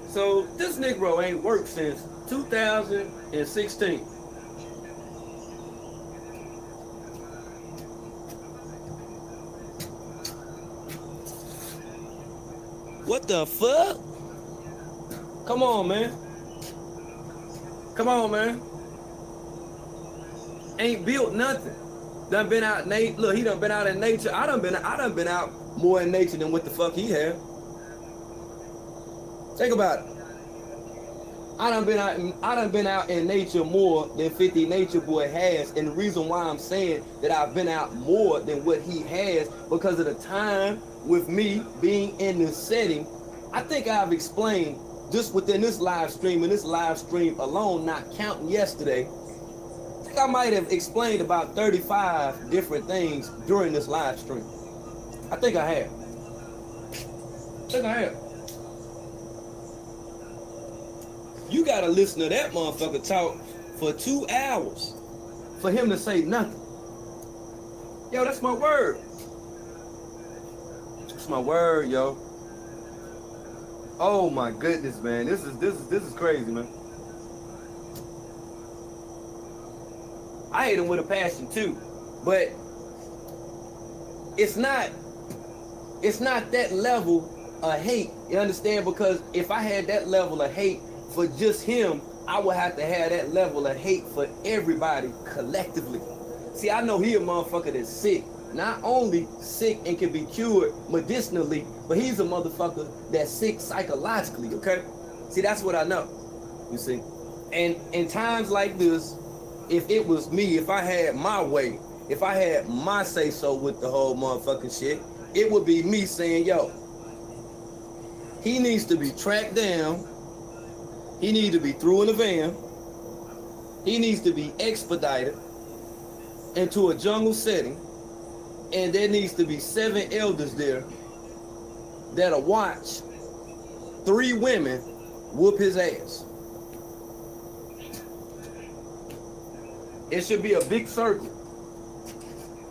So this Negro ain't worked since 2016. What the fuck? Come on, man. Come on, man. Ain't built nothing. Done been out look, he done been out in nature. I done been out more in nature than what the fuck he had. Think about it. I done been out in nature more than 50 Nature Boy has, and the reason why I'm saying that I've been out more than what he has, because of the time with me being in this setting. I think I've explained just within this live stream, and this live stream alone, not counting yesterday, I think I might have explained about 35 different things during this live stream. I think I have. You gotta listen to that motherfucker talk for 2 hours for him to say nothing. Yo, that's my word. That's my word, yo. Oh my goodness, man. This is crazy, man. I hate him with a passion too, but it's not that level of hate. You understand? Because if I had that level of hate for just him, I would have to have that level of hate for everybody collectively. See, I know he a motherfucker that's sick. Not only sick and can be cured medicinally, but he's a motherfucker that's sick psychologically, okay? See, that's what I know, you see? And in times like this, if it was me, if I had my way, if I had my say-so with the whole motherfucking shit, it would be me saying, yo, he needs to be tracked down. He needs to be through in a van. He needs to be expedited into a jungle setting. And there needs to be 7 elders there that'll watch 3 women whoop his ass. It should be a big circle.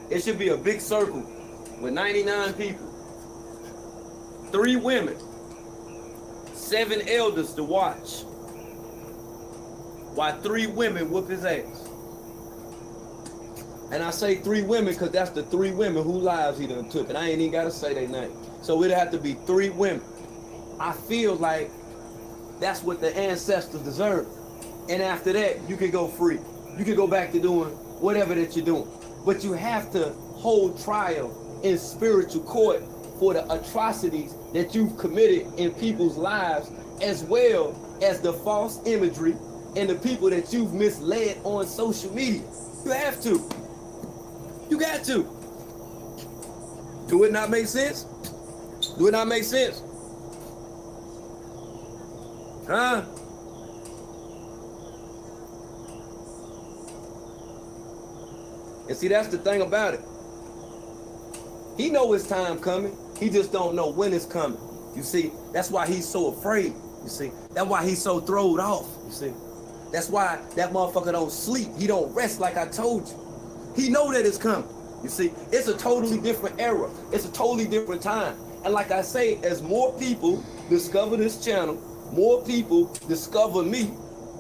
It should be a big circle with 99 people. 3 women. 7 elders to watch while 3 women whoop his ass. And I say 3 women because that's the 3 women whose lives he done took. And I ain't even got to say their name. So it'd have to be 3 women. I feel like that's what the ancestors deserve. And after that, you can go free. You can go back to doing whatever that you're doing. But you have to hold trial in spiritual court for the atrocities that you've committed in people's lives, as well as the false imagery and the people that you've misled on social media. You have to. You got to. Do it not make sense? Do it not make sense? Huh? And see, that's the thing about it. He know his time coming. He just don't know when it's coming. You see, that's why he's so afraid. You see, that's why he's so thrown off. You see, that's why that motherfucker don't sleep. He don't rest, like I told you. He know that it's coming. You see, it's a totally different era. It's a totally different time. And like I say, as more people discover this channel, more people discover me,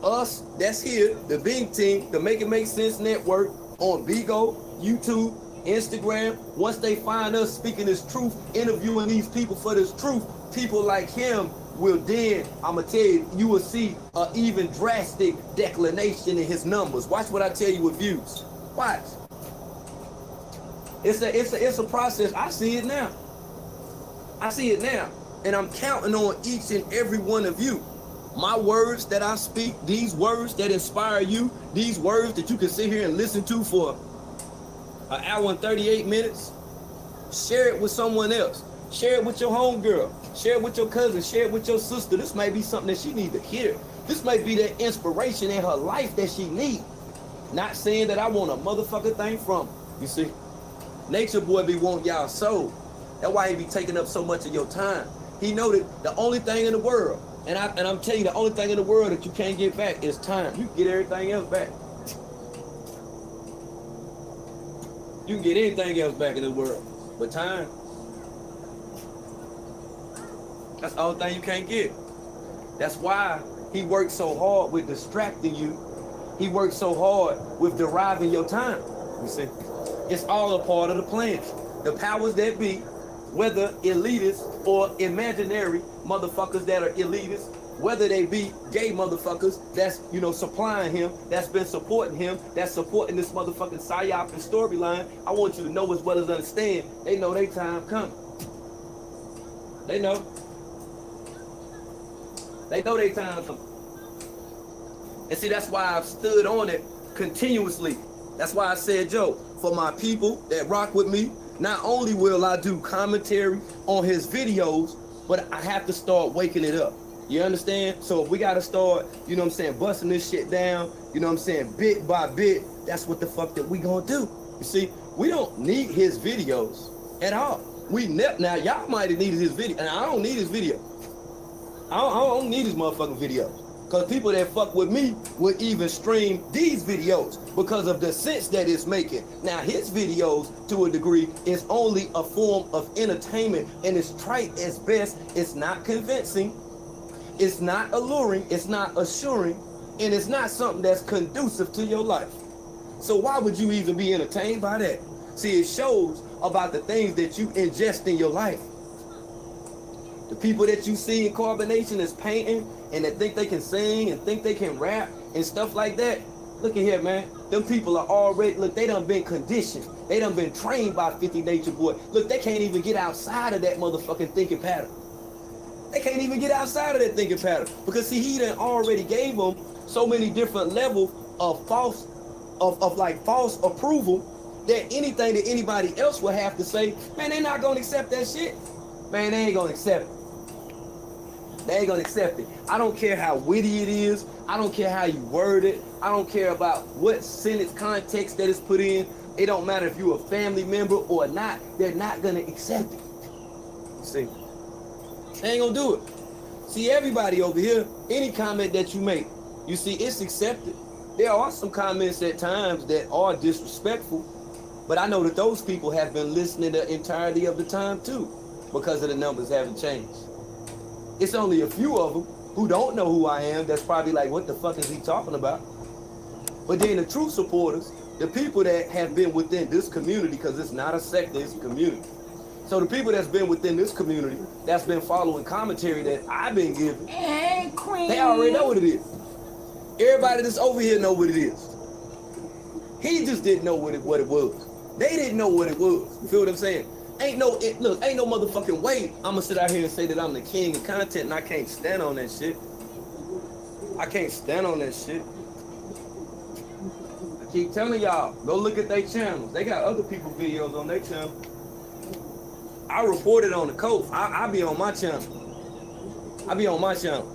us that's here, the Bing Team, the Make It Make Sense Network on Bigo, YouTube, Instagram. Once they find us speaking this truth, interviewing these people for this truth, people like him will then, I'ma tell you, you will see an even drastic declination in his numbers. Watch what I tell you with views. Watch. It's a process. I see it now. I see it now. And I'm counting on each and every one of you. My words that I speak, these words that inspire you, these words that you can sit here and listen to for an hour and 38 minutes, share it with someone else. Share it with your homegirl. Share it with your cousin. Share it with your sister. This may be something that she needs to hear. This may be that inspiration in her life that she needs. Not saying that I want a motherfucker thing from her. You see? Nature Boy be wanting y'all soul. That's why he be taking up so much of your time. He know that the only thing in the world And I'm telling you, the only thing in the world that you can't get back is time. You can get everything else back. You can get anything else back in the world, but time. That's the only thing you can't get. That's why he works so hard with distracting you. He works so hard with deriving your time. You see, it's all a part of the plan. The powers that be, whether elitists or imaginary motherfuckers that are elitists, whether they be gay motherfuckers that's, you know, supplying him, that's been supporting him, that's supporting this motherfucking psyop and storyline, I want you to know as well as understand, they know their time coming. They know. They know their time coming. And see, that's why I've stood on it continuously. That's why I said, Joe, for my people that rock with me, not only will I do commentary on his videos, but I have to start waking it up. You understand? So if we got to start, you know what I'm saying, busting this shit down, you know what I'm saying, bit by bit, that's what the fuck that we gonna do. You see, we don't need his videos at all. Now, y'all might have needed his video, and I don't need his video. I don't need his motherfucking videos. Because people that fuck with me would even stream these videos because of the sense that it's making. Now, his videos, to a degree, is only a form of entertainment, and it's trite as best. It's not convincing. It's not alluring. It's not assuring. And it's not something that's conducive to your life. So why would you even be entertained by that? See, it shows about the things that you ingest in your life. The people that you see in Carbonation is painting and that think they can sing and think they can rap and stuff like that. Look at here, man. Them people are already, look, they done been conditioned. They done been trained by 50 Nature Boy. Look, they can't even get outside of that motherfucking thinking pattern. They can't even get outside of that thinking pattern. Because see, he done already gave them so many different levels of false approval that anything that anybody else would have to say, man, they not gonna accept that shit. Man, they ain't gonna accept it. They ain't gonna accept it. I don't care how witty it is. I don't care how you word it. I don't care about what sentence context that is put in. It don't matter if you're a family member or not. They're not gonna accept it. See, they ain't gonna do it. See, everybody over here, any comment that you make, you see, it's accepted. There are some comments at times that are disrespectful, but I know that those people have been listening the entirety of the time too, because of the numbers haven't changed. It's only a few of them who don't know who I am that's probably like, what the fuck is he talking about? But then the true supporters, the people that have been within this community, because it's not a sect, it's a community. So the people that's been within this community, that's been following commentary that I've been giving, Hey, Queen. they already know what it is. Everybody that's over here know what it is. He just didn't know what it was. They didn't know what it was. You feel what I'm saying? Ain't no motherfucking way I'm gonna sit out here and say that I'm the king of content and I can't stand on that shit. I can't stand on that shit. I keep telling y'all, go look at their channels. They got other people's videos on their channel. I reported on the coast. I be on my channel. I be on my channel.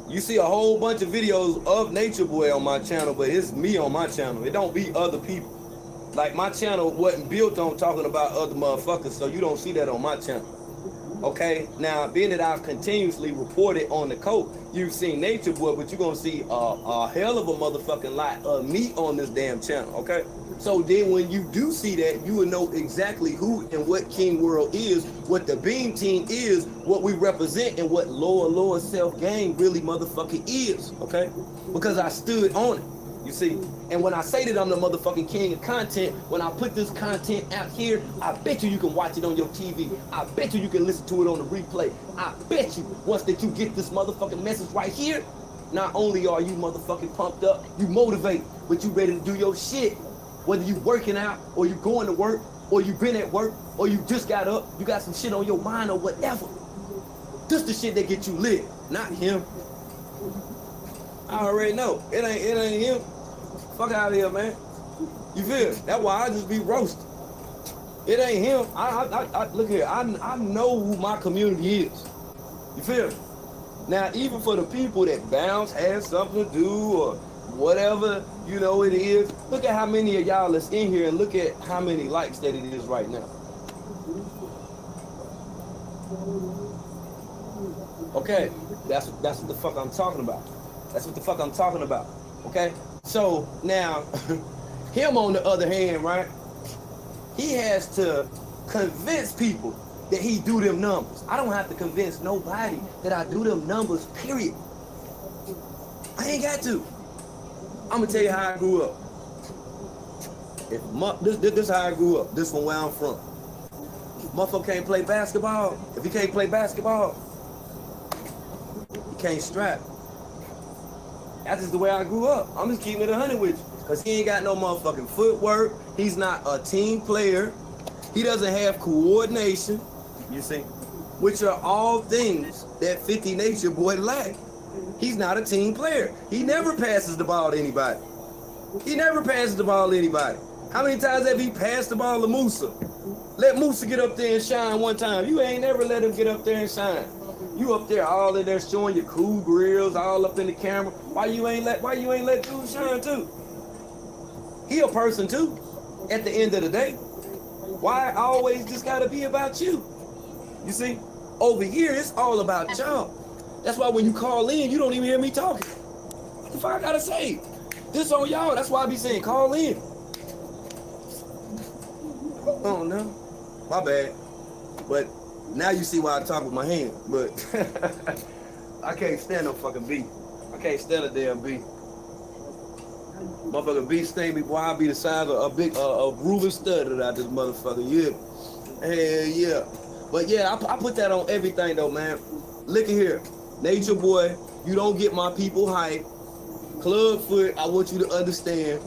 You see a whole bunch of videos of Nature Boy on my channel, but it's me on my channel. It don't be other people. Like, my channel wasn't built on talking about other motherfuckers, so you don't see that on my channel. Okay? Now, being that I've continuously reported on the coast, you've seen Nature Boy, but you're gonna see a hell of a motherfucking lot of me on this damn channel, okay? So then when you do see that, you will know exactly who and what King Wurld is, what the Beam Team is, what we represent, and what lower self-game really motherfucking is, okay? Because I stood on it. You see, and when I say that I'm the motherfucking king of content, when I put this content out here, I bet you can watch it on your TV. I bet you can listen to it on the replay. I bet you once that you get this motherfucking message right here, not only are you motherfucking pumped up, you motivated, but you ready to do your shit. Whether you working out or you going to work or you been at work or you just got up, you got some shit on your mind or whatever. This the shit that get you lit, not him. I already know. It ain't him. Fuck out of here, man. You feel? That's why I just be roasted. It ain't him. I look here. I know who my community is. You feel? Now, even for the people that bounce has something to do or whatever, you know it is. Look at how many of y'all is in here and look at how many likes that it is right now. Okay, that's what the fuck I'm talking about. That's what the fuck I'm talking about. Okay, so now him on the other hand, right? He has to convince people that he do them numbers. I don't have to convince nobody that I do them numbers. Period. I ain't got to. I'm gonna tell you how I grew up. This is how I grew up. This from where I'm from. Motherfucker can't play basketball. If he can't play basketball, he can't strap. That's just the way I grew up. I'm just keeping it 100 with you. Because he ain't got no motherfucking footwork. He's not a team player. He doesn't have coordination, you see, which are all things that 50 Nature Boy lack. He's not a team player. He never passes the ball to anybody. He never passes the ball to anybody. How many times have he passed the ball to Musa? Let Musa get up there and shine one time. You ain't never let him get up there and shine. You up there all in there showing your cool grills all up in the camera. Why you ain't let dude shine too? He a person too, at the end of the day. Why always just gotta be about you? You see, over here it's all about y'all. That's why when you call in, you don't even hear me talking. What the fuck I gotta say? This on y'all. That's why I be saying call in. Oh no, my bad. But now you see why I talk with my hand. But I can't stand no fucking beat. I can't stand a damn beat. Motherfucker beat sting me, boy. I'll be the size of a Ruben Studdard out this motherfucker. Yeah, hell yeah. But yeah, I put that on everything though, man. Look at here, Nature Boy. You don't get my people hype. Clubfoot, I want you to understand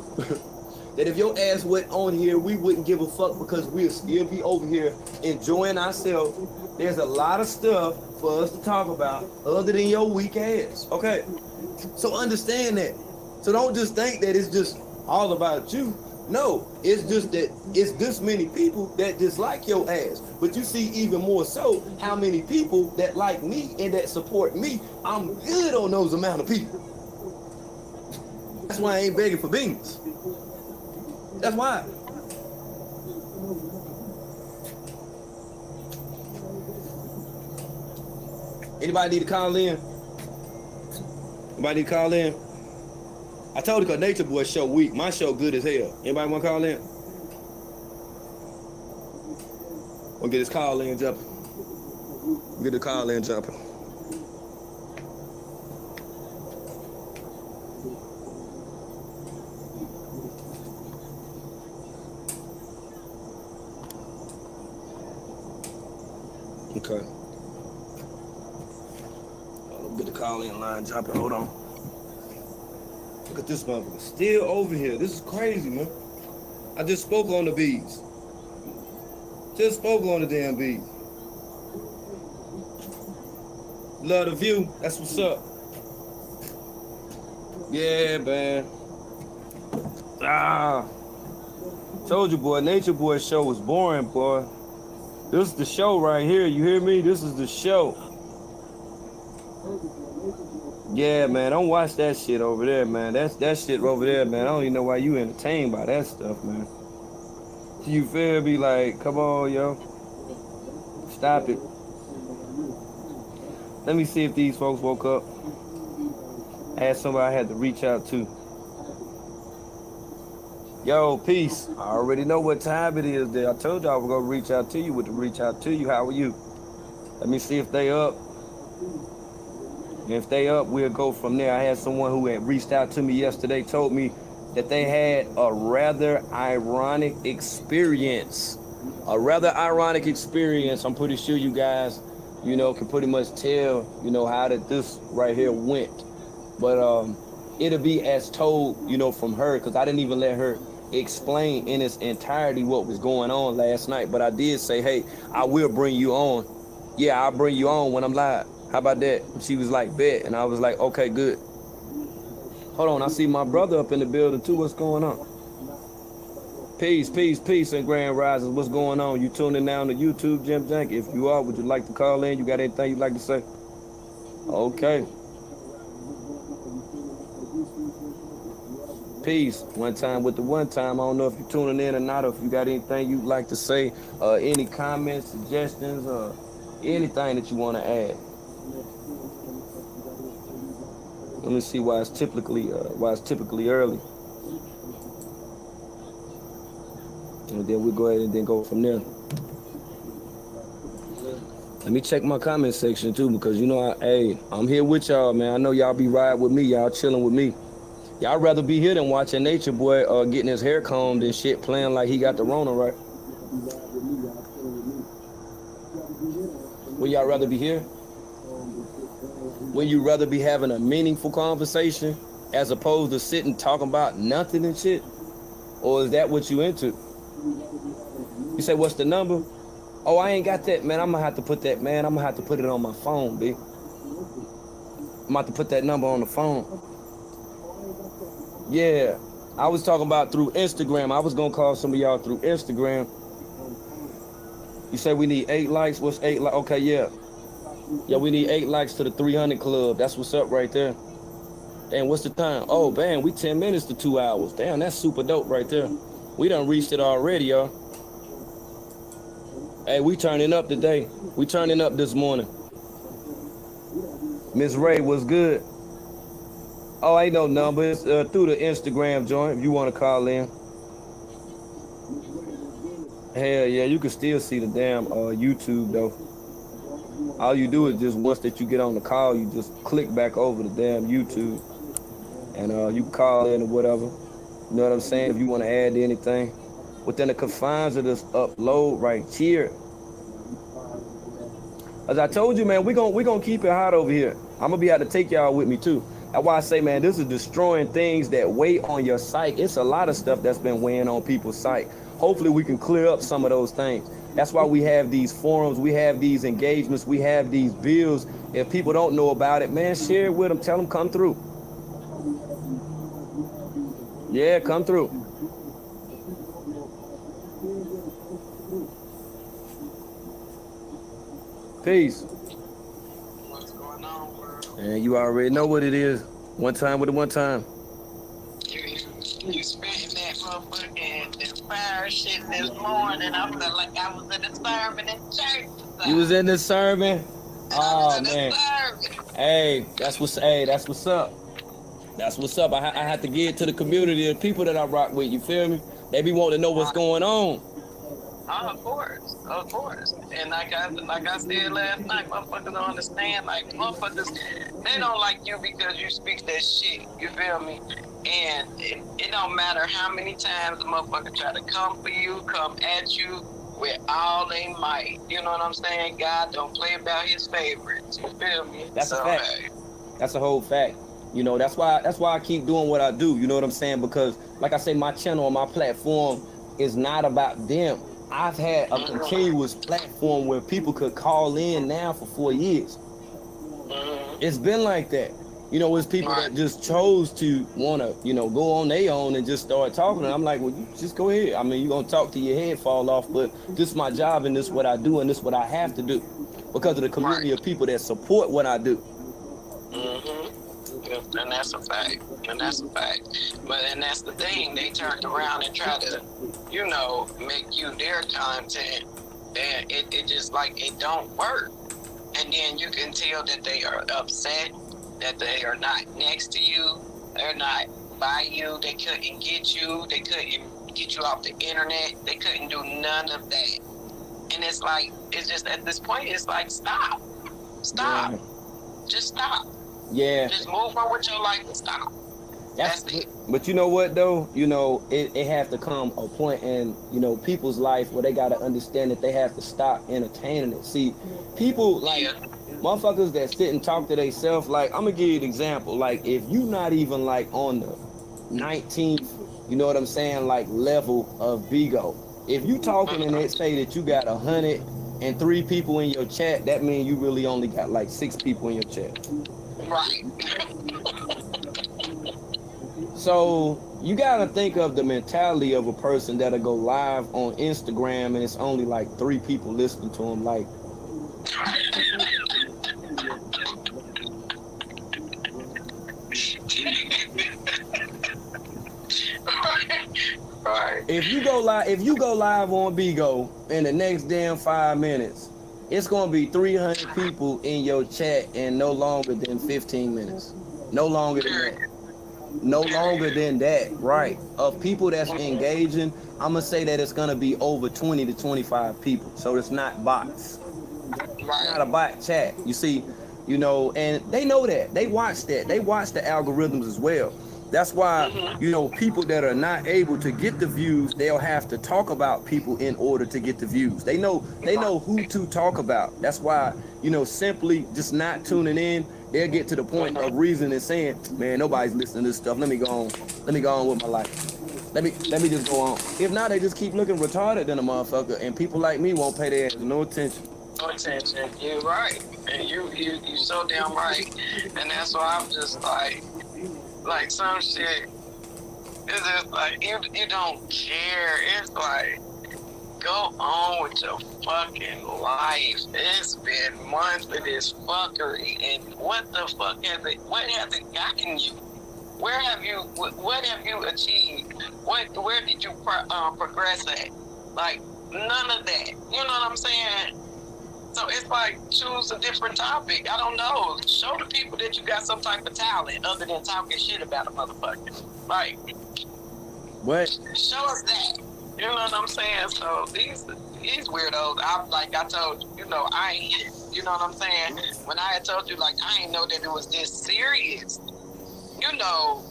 that if your ass went on here, we wouldn't give a fuck because we'll still be over here enjoying ourselves. There's a lot of stuff for us to talk about other than your weak ass. Okay, so understand that. So don't just think that it's just all about you. No, it's just that it's this many people that dislike your ass. But you see even more so how many people that like me and that support me. I'm good on those amount of people. That's why I ain't begging for beans. That's why. Anybody need to call in? Anybody need to call in? I told you because Nature Boy show weak. My show good as hell. Anybody want to call in? We'll get this call in jumping. Get the call in jumping. Okay. Get the call in line jumping. Hold on. Look at this motherfucker. Still over here. This is crazy, man. I just spoke on the bees. Just spoke on the damn bees. Love the view. That's what's up. Yeah, man. Told you, boy. Nature Boy show was boring, boy. This is the show right here. You hear me? This is the show. Yeah, man. Don't watch that shit over there, man. That shit over there, man. I don't even know why you entertained by that stuff, man. You feel me? Like, come on, yo. Stop it. Let me see if these folks woke up. I had somebody I had to reach out to. Yo, peace. I already know what time it is there. I told y'all we're gonna reach out to you with the reach out to you. How are you? Let me see if they up. If they up, we'll go from there. I had someone who had reached out to me yesterday, told me that they had a rather ironic experience. A rather ironic experience. I'm pretty sure you guys, can pretty much tell, how that this right here went. But it'll be as told, from her, because I didn't even let her explain in its entirety what was going on last night. But I did say, hey, I will bring you on. Yeah, I'll bring you on when I'm live. How about that? She was like, bet. And I was like, okay, good. Hold on, I see my brother up in the building too. What's going on? Peace, peace, peace, and Grand Risers. What's going on? You tuning down to YouTube, Jim Jank? If you are, would you like to call in? You got anything you'd like to say? Okay. Peace. One time with the one time. I don't know if you're tuning in or not, or if you got anything you'd like to say, any comments, suggestions, or anything that you want to add. Let me see why it's typically early, and then we go ahead and then go from there. Let me check my comment section too, because you know, I'm here with y'all, man. I know y'all be riding with me, y'all chilling with me. Y'all rather be here than watching Nature Boy getting his hair combed and shit, playing like he got the Rona, right? Would y'all rather be here? Would you rather be having a meaningful conversation as opposed to sitting talking about nothing and shit? Or is that what you into? You say, what's the number? Oh, I ain't got that, man. I'm gonna have to put that, man. I'm gonna have to put it on my phone, B. I'm about to put that number on the phone. Yeah, I was talking about through Instagram. I was gonna call some of y'all through Instagram. You say we need 8 likes? What's 8 likes? Okay, yeah. Yeah, we need 8 likes to the 300 club. That's what's up right there. Damn, what's the time? Oh, man, we 10 minutes to 2 hours. Damn, that's super dope right there. We done reached it already, y'all. Hey, we turning up today. We turning up this morning. Miss Ray, what's good? Oh, ain't no number. It's through the Instagram joint if you want to call in. Hell yeah, you can still see the damn YouTube though. All you do is just once that you get on the call, you just click back over the damn YouTube, and you can call in or whatever. You know what I'm saying? If you want to add anything within the confines of this upload right here. As I told you, man, we gonna keep it hot over here. I'm gonna be able to take y'all with me too. That's why I say, man, this is destroying things that weigh on your psyche. It's a lot of stuff that's been weighing on people's psyche. Hopefully we can clear up some of those things. That's why we have these forums, we have these engagements, we have these bills. If people don't know about it, man, share it with them, tell them come through. Yeah, come through. Peace. What's going on, Wurld? And you already know what it is. One time with it, one time. You spitting that motherfucking inspired shit this morning. I felt like I was in the sermon in church. You was in the sermon? Oh man. Serving. Hey, that's what's up. That's what's up. I have to give it to the community, the people that I rock with, you feel me? They be wanting to know what's going on. Oh, of course. And like I said last night, motherfuckers don't understand. Like motherfuckers, they don't like you because you speak that shit. You feel me? And it don't matter how many times the motherfucker try to come for you, come at you with all they might. You know what I'm saying? God don't play about his favorites. You feel me? That's a fact. That's a whole fact. You know, that's why I keep doing what I do. You know what I'm saying? Because like I say, my channel on my platform is not about them. I've had a continuous platform where people could call in now for 4 years. It's been like that. You know, it's people that just chose to want to, you know, go on their own and just start talking. And I'm like, well, you just go ahead. I mean, you're going to talk till your head fall off, but this is my job and this is what I do and this is what I have to do because of the community of people that support what I do. And that's a fact. And that's the thing. They turned around and tried to, you know, make you their content. And it just like, it don't work. And then you can tell that they are upset, that they are not next to you. They're not by you. They couldn't get you. They couldn't get you off the internet. They couldn't do none of that. And it's like, it's just at this point, it's like, stop. Yeah. Just stop. Yeah. Just move on with your life and stop. That's it. But you know what though? You know, it has to come a point in, you know, people's life where they gotta understand that they have to stop entertaining it. See, people like motherfuckers that sit and talk to themselves, like I'm gonna give you an example. Like if you not even like on the 19th, you know what I'm saying, like level of Bigo. If you talking and they say that you got 103 people in your chat, that means you really only got like 6 people in your chat. Right. So you gotta think of the mentality of a person that'll go live on Instagram and it's only like 3 people listening to him. Like, Right. if you go live on Bigo in the next damn 5 minutes, it's gonna be 300 people in your chat in no longer than 15 minutes. No longer than that. No longer than that, right? Of people that's engaging, I'm gonna say that it's gonna be over 20 to 25 people. So it's not bots. It's not a bot chat. You see, you know, and they know that. They watch that. They watch the algorithms as well. That's why, you know, people that are not able to get the views, they'll have to talk about people in order to get the views. They know who to talk about. That's why, you know, simply just not tuning in, they'll get to the point of reason and saying, man, nobody's listening to this stuff. Let me go on. Let me go on with my life. Let me just go on. If not, they just keep looking retarded than a motherfucker, and people like me won't pay their ass no attention. No attention. You're right, and you so damn right, and that's why I'm just like some shit. It's just like you don't care. It's like, go on with your fucking life. It's been months of this fuckery, and what the fuck has it? What has it gotten you? Where have you? What have you achieved? Where did you progress at? Like none of that. You know what I'm saying? So it's like, choose a different topic. I don't know. Show the people that you got some type of talent other than talking shit about a motherfucker. Like, What? show us that. You know what I'm saying? So these weirdos, I told you, you know, I ain't, you know what I'm saying? When I had told you, like, I ain't know that it was this serious. You know,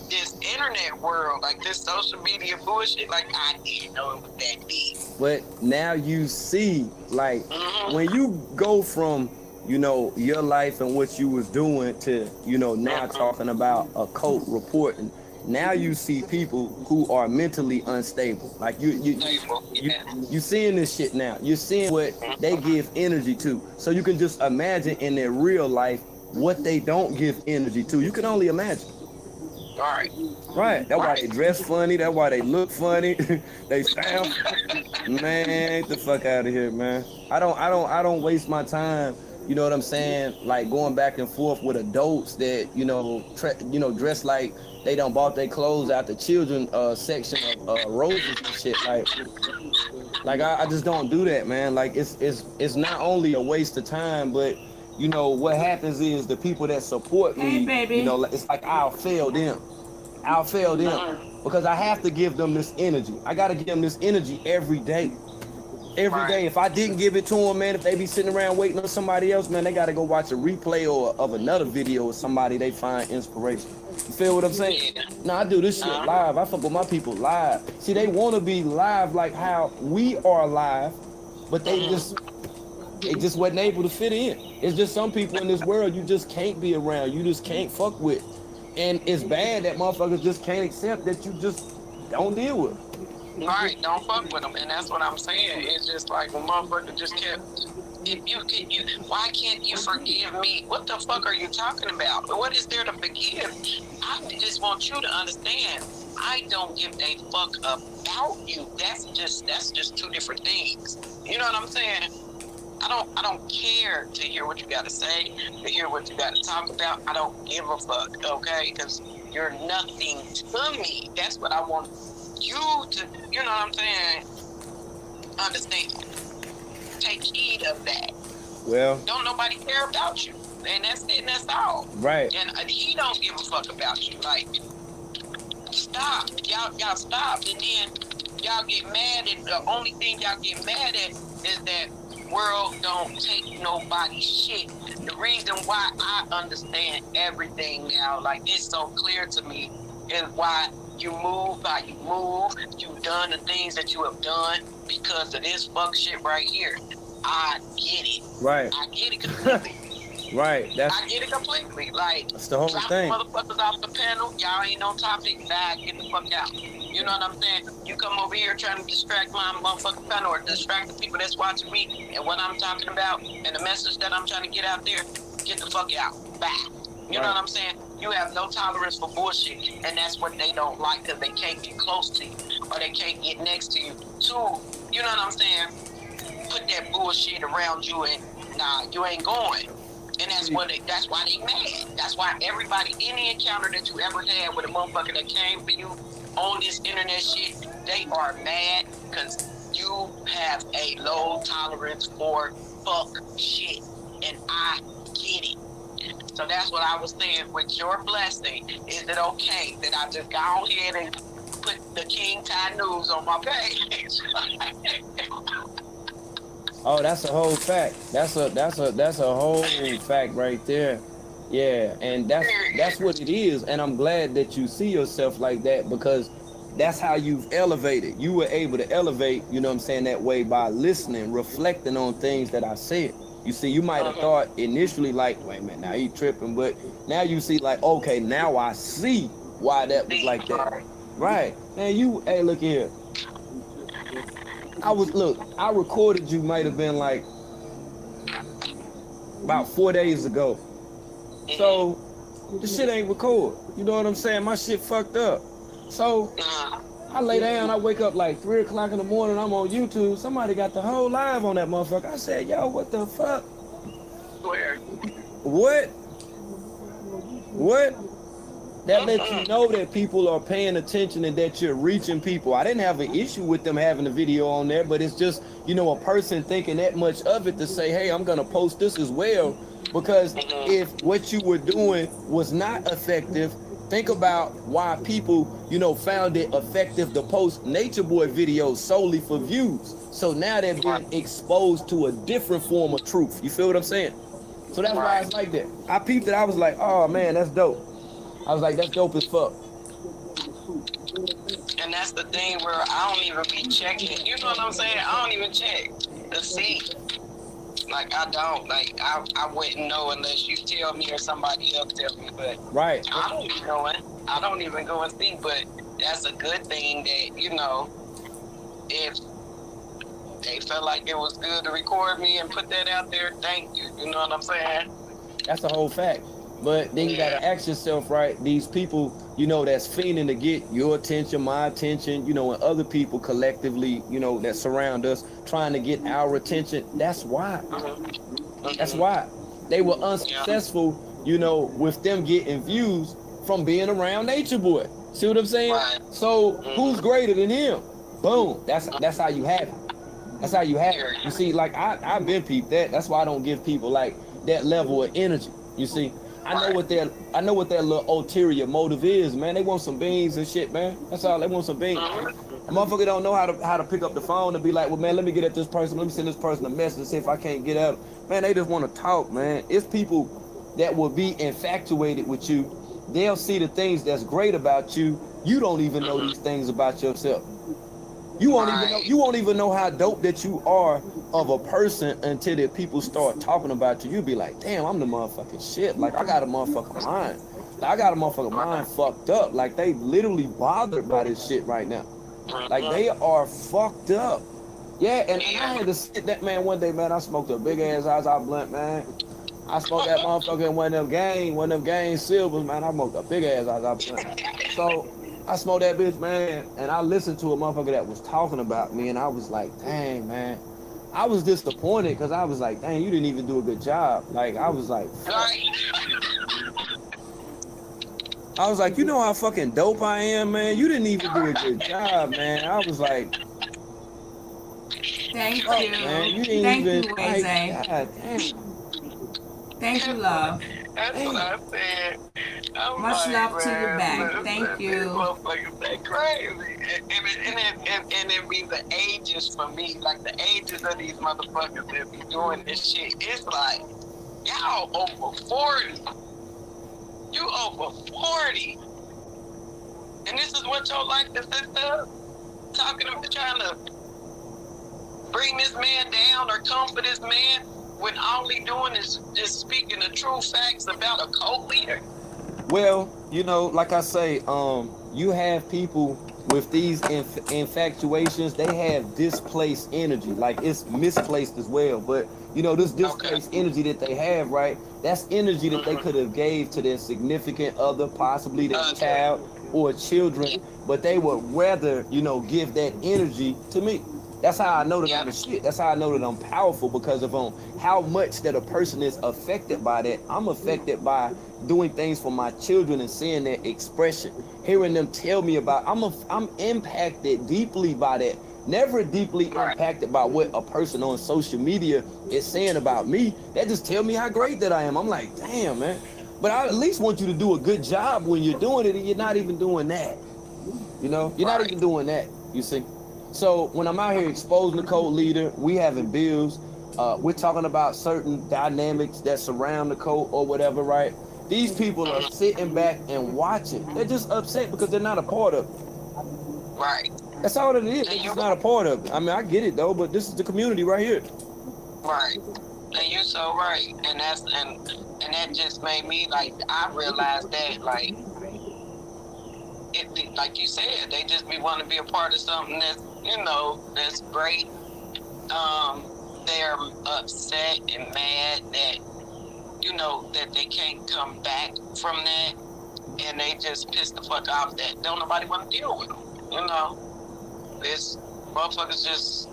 this internet world, like this social media bullshit, like I didn't know it was that deep. But now you see, like, when you go from, you know, your life and what you was doing to, you know, now talking about a cult reporting, now you see people who are mentally unstable. Like you seeing this shit now. You're seeing what they give energy to. So you can just imagine in their real life what they don't give energy to. You can only imagine. Right. Right. That's why they dress funny. That's why they look funny. They sound. Man, get the fuck out of here, man. I don't waste my time. You know what I'm saying? Like going back and forth with adults that dress like they done bought their clothes out the children section of roses and shit. Like I just don't do that, man. Like it's not only a waste of time, but you know what happens is the people that support me, Hey, baby. you know, it's like I'll fail them because I have to give them this energy. I gotta give them this energy every day. Every day. If I didn't give it to them, man, if they be sitting around waiting on somebody else, man, they gotta go watch a replay or of another video of somebody they find inspiration. You feel what I'm saying? No, I do this shit live. I fuck with my people live. See, they want to be live like how we are live, but they just wasn't able to fit in. It's just some people in this world you just can't be around. You just can't fuck with. And it's bad that motherfuckers just can't accept that you just don't deal with. Right, don't fuck with them, and that's what I'm saying. It's just like when motherfucker just kept. Why can't you forgive me? What the fuck are you talking about? What is there to forgive? I just want you to understand. I don't give a fuck about you. That's just two different things. You know what I'm saying? I don't care to hear what you got to say, to hear what you got to talk about. I don't give a fuck, okay? Because you're nothing to me. That's what I want you to, you know what I'm saying, understand. Take heed of that. Well, don't nobody care about you, and that's it, and that's all. Right. And he don't give a fuck about you. Like, stop, y'all stop, and then y'all get mad, and the only thing y'all get mad at is that Wurld don't take nobody's shit. The reason why I understand everything now, like it's so clear to me, is why you move how you move. You've done the things that you have done because of this fuck shit right here. I get it. Right. I get it completely. Right. I get it completely. Like, that's the whole drop thing. Motherfuckers off the panel. Y'all ain't on topic. Bye. Get the fuck out. You know what I'm saying? You come over here trying to distract my motherfucking panel or distract the people that's watching me and what I'm talking about and the message that I'm trying to get out there. Get the fuck out. Bye. You know what I'm saying? You have no tolerance for bullshit, and that's what they don't like because they can't get close to you or they can't get next to you. Two, you know what I'm saying? Put that bullshit around you and nah, you ain't going. And that's why they mad. That's why everybody, any encounter that you ever had with a motherfucker that came for you on this internet shit, they are mad because you have a low tolerance for fuck shit, and I get it. So that's what I was saying with your blessing. Is it okay that I just go ahead and put the King Ty News on my page? Oh, that's a whole fact. That's a whole fact right there. Yeah, and that's what it is. And I'm glad that you see yourself like that, because that's how you've elevated. You were able to elevate, you know what I'm saying, that way by listening, reflecting on things that I said. You see, you might have thought initially like, wait a minute, now he tripping, but now you see like, okay, now I see why that was like that. Right. Man, hey, look here. I recorded you might have been like about 4 days ago. So this shit ain't record. You know what I'm saying? My shit fucked up. So I lay down, I wake up like 3 o'clock in the morning, I'm on YouTube. Somebody got the whole live on that motherfucker. I said, yo, what the fuck? Where? What? That lets you know that people are paying attention and that you're reaching people. I didn't have an issue with them having the video on there, but it's just, you know, a person thinking that much of it to say, hey, I'm going to post this as well. Because if what you were doing was not effective, think about why people, you know, found it effective to post Nature Boy videos solely for views. So now they're being exposed to a different form of truth. You feel what I'm saying? So that's why it's like that. I peeped it. I was like, oh, man, that's dope. I was like, that's dope as fuck. And that's the thing where I don't even be checking. You know what I'm saying? I don't even check to see. Like, I don't. Like, I wouldn't know unless you tell me or somebody else tell me. But right. I don't even go in. I don't even go and see. But that's a good thing that, you know, if they felt like it was good to record me and put that out there, thank you. You know what I'm saying? That's a whole fact. But then you gotta ask yourself, right, these people, you know, that's fiending to get your attention, my attention, you know, and other people collectively, you know, that surround us, trying to get our attention. That's why. That's why. They were unsuccessful, you know, with them getting views from being around Nature Boy. See what I'm saying? So who's greater than him? Boom. That's how you have it. That's how you have it. You see, like I've been peeped that. That's why I don't give people like that level of energy. You see? I know what their little ulterior motive is, man. They want some beans and shit, man. That's all. They want some beans. A motherfucker don't know how to pick up the phone and be like, well, man, let me get at this person. Let me send this person a message and see if I can't get at them. Man, they just want to talk, man. It's people that will be infatuated with you. They'll see the things that's great about you. You don't even know these things about yourself. You won't even know how dope that you are of a person until the people start talking about you. You'll be like, damn, I'm the motherfucking shit. Like, I got a motherfucking mind. Like, I got a motherfucking mind fucked up. Like, they literally bothered by this shit right now. Like, they are fucked up. Yeah, and I had to sit that man one day, man. I smoked a big ass Zaza blunt, man. I smoked that motherfucker in one of them gang silvers, man. I smoked a big ass Zaza blunt. So I smoked that bitch, man, and I listened to a motherfucker that was talking about me, and I was like, dang, man. I was disappointed because I was like, dang, you didn't even do a good job. Like, I was like, fuck. I was like, you know how fucking dope I am, man? You didn't even do a good job, man. I was like, thank you. Man, you didn't Thank even, you, like, Wayzay. God damn. Thank you, love. That's what I said. I'm Much like, love to you man, back. listen, Thank you. These motherfuckers, they crazy. And it be the ages for me, like the ages of these motherfuckers that be doing this shit. It's like, y'all over 40. You over 40. And this is what your life consists of? Talking about trying to bring this man down or comfort this man when all he doing is just speaking the true facts about a cult leader? Well, you know, like I say, you have people with these infatuations, they have displaced energy. Like, it's misplaced as well. But, you know, this displaced energy that they have, right? That's energy that they could have gave to their significant other, possibly their child or children. But they would rather, you know, give that energy to me. That's how I know that I'm the shit. That's how I know that I'm powerful, because of how much that a person is affected by that. I'm affected by doing things for my children and seeing their expression, hearing them tell me about. I'm impacted deeply by that. never deeply impacted by what a person on social media is saying about me. That just tell me how great that I am. I'm like, damn, man. But I at least want you to do a good job when you're doing it, and you're not even doing that. You know, you're not even doing that. You see. So when I'm out here exposing the cult leader, we having bills. We're talking about certain dynamics that surround the cult or whatever, right? These people are sitting back and watching. They're just upset because they're not a part of it. Right. That's all it is. They're just not a part of it. I mean, I get it though, but this is the community right here. Right. And you're so right. And that just made me, like, I realized that, like, it, like you said, they just be wanting to be a part of something that's, you know, that's great. They're upset and mad that, you know, that they can't come back from that, and they just pissed the fuck off that don't nobody want to deal with them. You know, it's motherfuckers just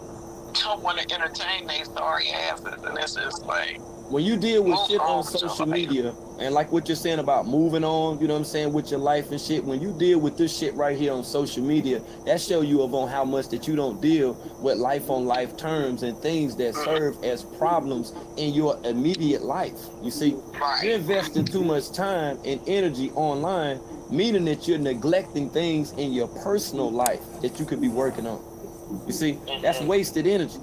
don't want to entertain they sorry asses, and it's just like, when you deal with shit on social media, and like what you're saying about moving on, you know what I'm saying, with your life and shit, when you deal with this shit right here on social media, that show you on how much that you don't deal with life on life terms and things that serve as problems in your immediate life. You see, you're investing too much time and energy online, meaning that you're neglecting things in your personal life that you could be working on. You see, that's wasted energy.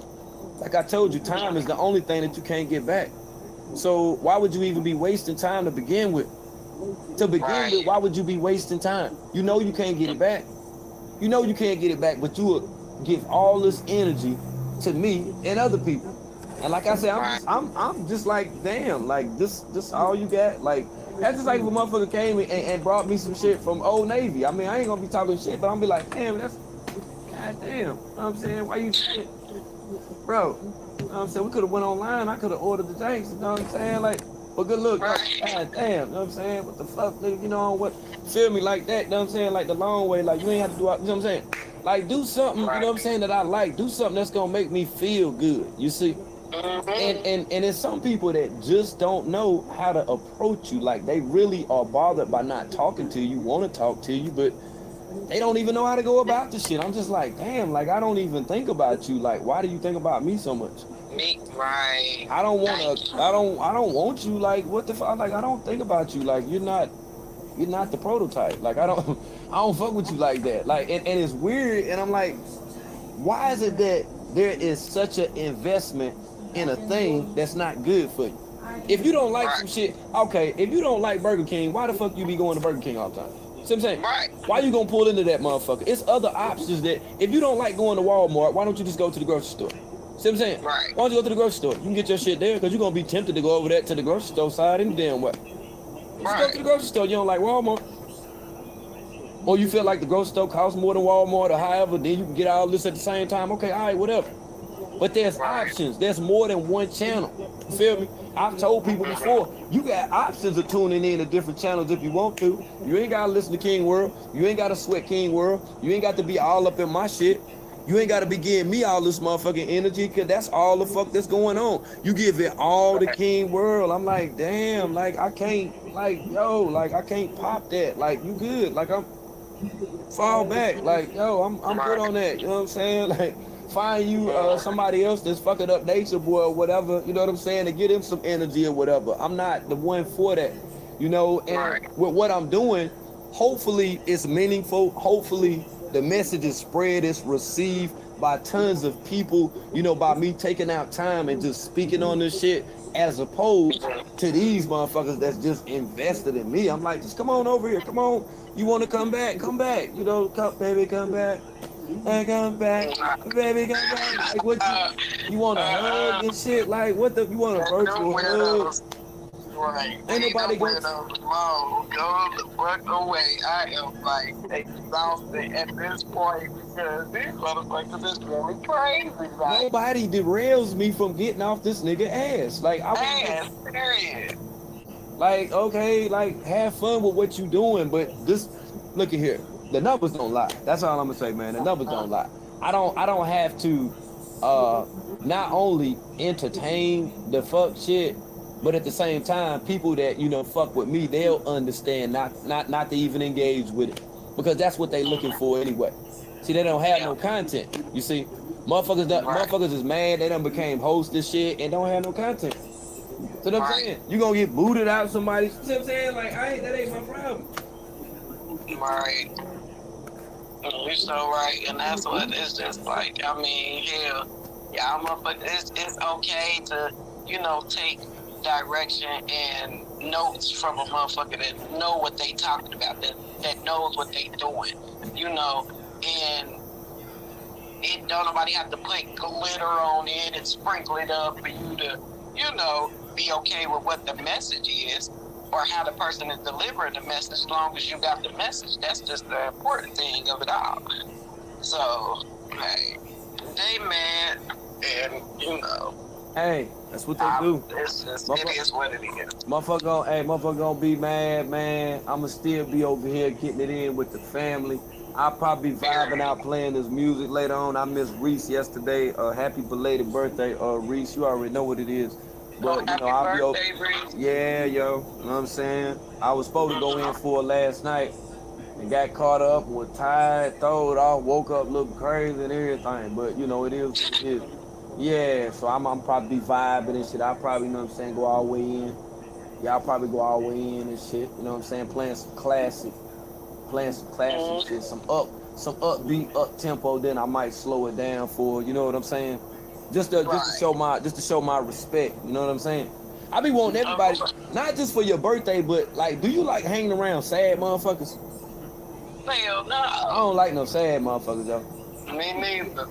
Like I told you, time is the only thing that you can't get back. So why would you even be wasting time to begin with? To begin with, why would you be wasting time? You know you can't get it back. You know you can't get it back, but you will give all this energy to me and other people. And like I said, I'm just like, damn, like this all you got? Like, that's just like if a motherfucker came and brought me some shit from Old Navy. I mean, I ain't gonna be talking shit, but I'm be like, damn, that's, goddamn. You know what I'm saying? Why you shit? Bro, you know what I'm saying? We could have went online. I could have ordered the drinks. You know what I'm saying? Like, but good look. God damn. You know what I'm saying? What the fuck, nigga? You know what? Feel me like that. You know what I'm saying? Like the long way. Like you ain't have to do. You know what I'm saying? Like do something. You know what I'm saying, that I like. Do something that's gonna make me feel good. You see? And it's some people that just don't know how to approach you. Like they really are bothered by not talking to you. Want to talk to you, but they don't even know how to go about this shit. I'm just like, damn, like I don't even think about you. Like, why do you think about me so much? Me, right. I don't want you. Like, what the fuck? Like, I don't think about you. Like, you're not the prototype. Like, I don't fuck with you like that. Like, and it's weird. And I'm like, why is it that there is such an investment in a thing that's not good for you? If you don't like some shit, okay, if you don't like Burger King, why the fuck you be going to Burger King all the time? See what I'm saying? Why you gonna pull into that motherfucker? It's other options that, if you don't like going to Walmart, why don't you just go to the grocery store? See what I'm saying? Why don't you go to the grocery store? You can get your shit there, because you're gonna be tempted to go over there to the grocery store side any damn way. Just go to the grocery store. You don't like Walmart, or you feel like the grocery store costs more than Walmart, or however, then you can get all this at the same time. Okay, all right, whatever. But there's options. There's more than one channel. You feel me? I've told people before, you got options of tuning in to different channels if you want to. You ain't gotta listen to King Wurld. You ain't gotta sweat King Wurld. You ain't got to be all up in my shit. You ain't gotta be giving me all this motherfucking energy, because that's all the fuck that's going on. You give it all to King Wurld. I'm like, damn, like I can't, like, yo, like I can't pop that. Like, you good. Like I'm fall back. Like, yo, I'm good on that. You know what I'm saying? Like, find you somebody else that's fucking up nature boy or whatever, you know what I'm saying, to get him some energy or whatever. I'm not the one for that, you know. And with what I'm doing, hopefully it's meaningful. Hopefully the message is spread, it's received by tons of people, you know, by me taking out time and just speaking on this shit, as opposed to these motherfuckers that's just invested in me. I'm like, just come on over here, come on. You want to come back, you know, come, baby, come back. And come back, baby, come back. Like, what you want a hug and shit? Like, what the, you want a virtual hug? Right. Ain't nobody going to go the fuck away. I am like exhausted at this point, because these motherfuckers is really crazy. Like, nobody derails me from getting off this nigga ass. Like, ass, period. Like, okay, like, have fun with what you doing, but this, look at here. The numbers don't lie. That's all I'm gonna say, man. The numbers don't lie. I don't have to not only entertain the fuck shit, but at the same time, people that, you know, fuck with me, they'll understand not to even engage with it, because that's what they looking for anyway. See, they don't have no content, you see. Motherfuckers is mad they done became hosts and shit and don't have no content. So what I'm saying, you gonna get booted out somebody. See what I'm saying? Like that ain't my problem. Right. You're so right, and that's what it's just like. I mean, hell, y'all motherfuckers, it's okay to, take direction and notes from a motherfucker that know what they talking about, that knows what they doing, and it don't nobody have to put glitter on it and sprinkle it up for you to, be okay with what the message is or how the person is delivering the message. As long as you got the message, that's just the important thing of it all. So, hey, they mad, and hey, that's what they do. It's just, it is what it is. Motherfucker gonna be mad, man. I'ma still be over here getting it in with the family. I'll probably be vibing out playing this music later on. I missed Reese yesterday. Happy belated birthday, Reese. You already know what it is. But I'll be over. Yeah, yo. You know what I'm saying? I was supposed to go in for it last night and got caught up, was tired, throwed off, woke up looking crazy and everything. But it is what it is. Yeah, so I'm probably vibing and shit. I'll probably, go all the way in. Y'all probably go all the way in and shit. You know what I'm saying? Playing some classic shit, some upbeat, up tempo. Then I might slow it down for, you know what I'm saying? Just to show my respect. You know what I'm saying? I be wanting everybody, not just for your birthday, but like, do you like hanging around sad motherfuckers? Hell no. I don't like no sad motherfuckers, though. Me neither.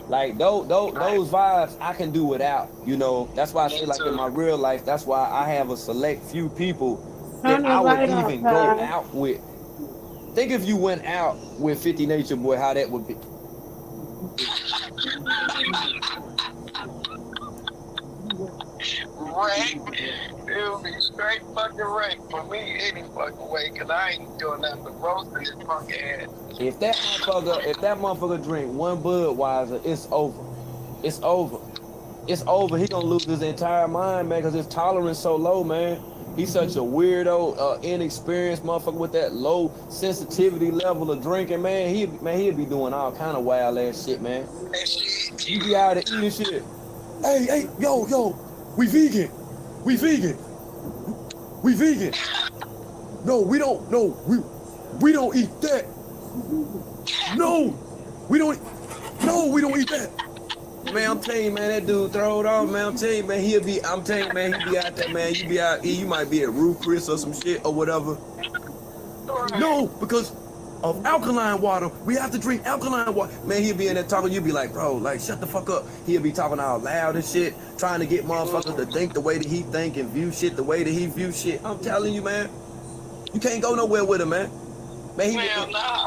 Like those vibes I can do without. That's why I say like in my real life, that's why I have a select few people that I would even go out with. Think if you went out with 50 Nature Boy, how that would be. Right. It'll be straight fucking right for me any fucking way, cause I ain't doing nothing but roasting this punk ass. If that motherfucker drink one Budweiser, it's over. It's over. It's over. He gonna lose his entire mind, man, cause his tolerance so low, man. He's such a weirdo, inexperienced motherfucker with that low sensitivity level of drinking, man. He'll be doing all kind of wild ass shit, man. You be out there eating shit. Hey, yo, we vegan. No, we don't. No, we don't eat that. No, we don't eat that. Man, I'm telling you, man, that dude throw it off, man. I'm telling you, man, he be out there, man. You be out here, you might be at Roof Chris or some shit or whatever. No, because of alkaline water, we have to drink alkaline water. Man, he'll be in there talking, you'll be like, bro, like, shut the fuck up. He'll be talking all loud and shit, trying to get motherfuckers to think the way that he think and view shit the way that he view shit. I'm telling you, man, you can't go nowhere with him, man. Man,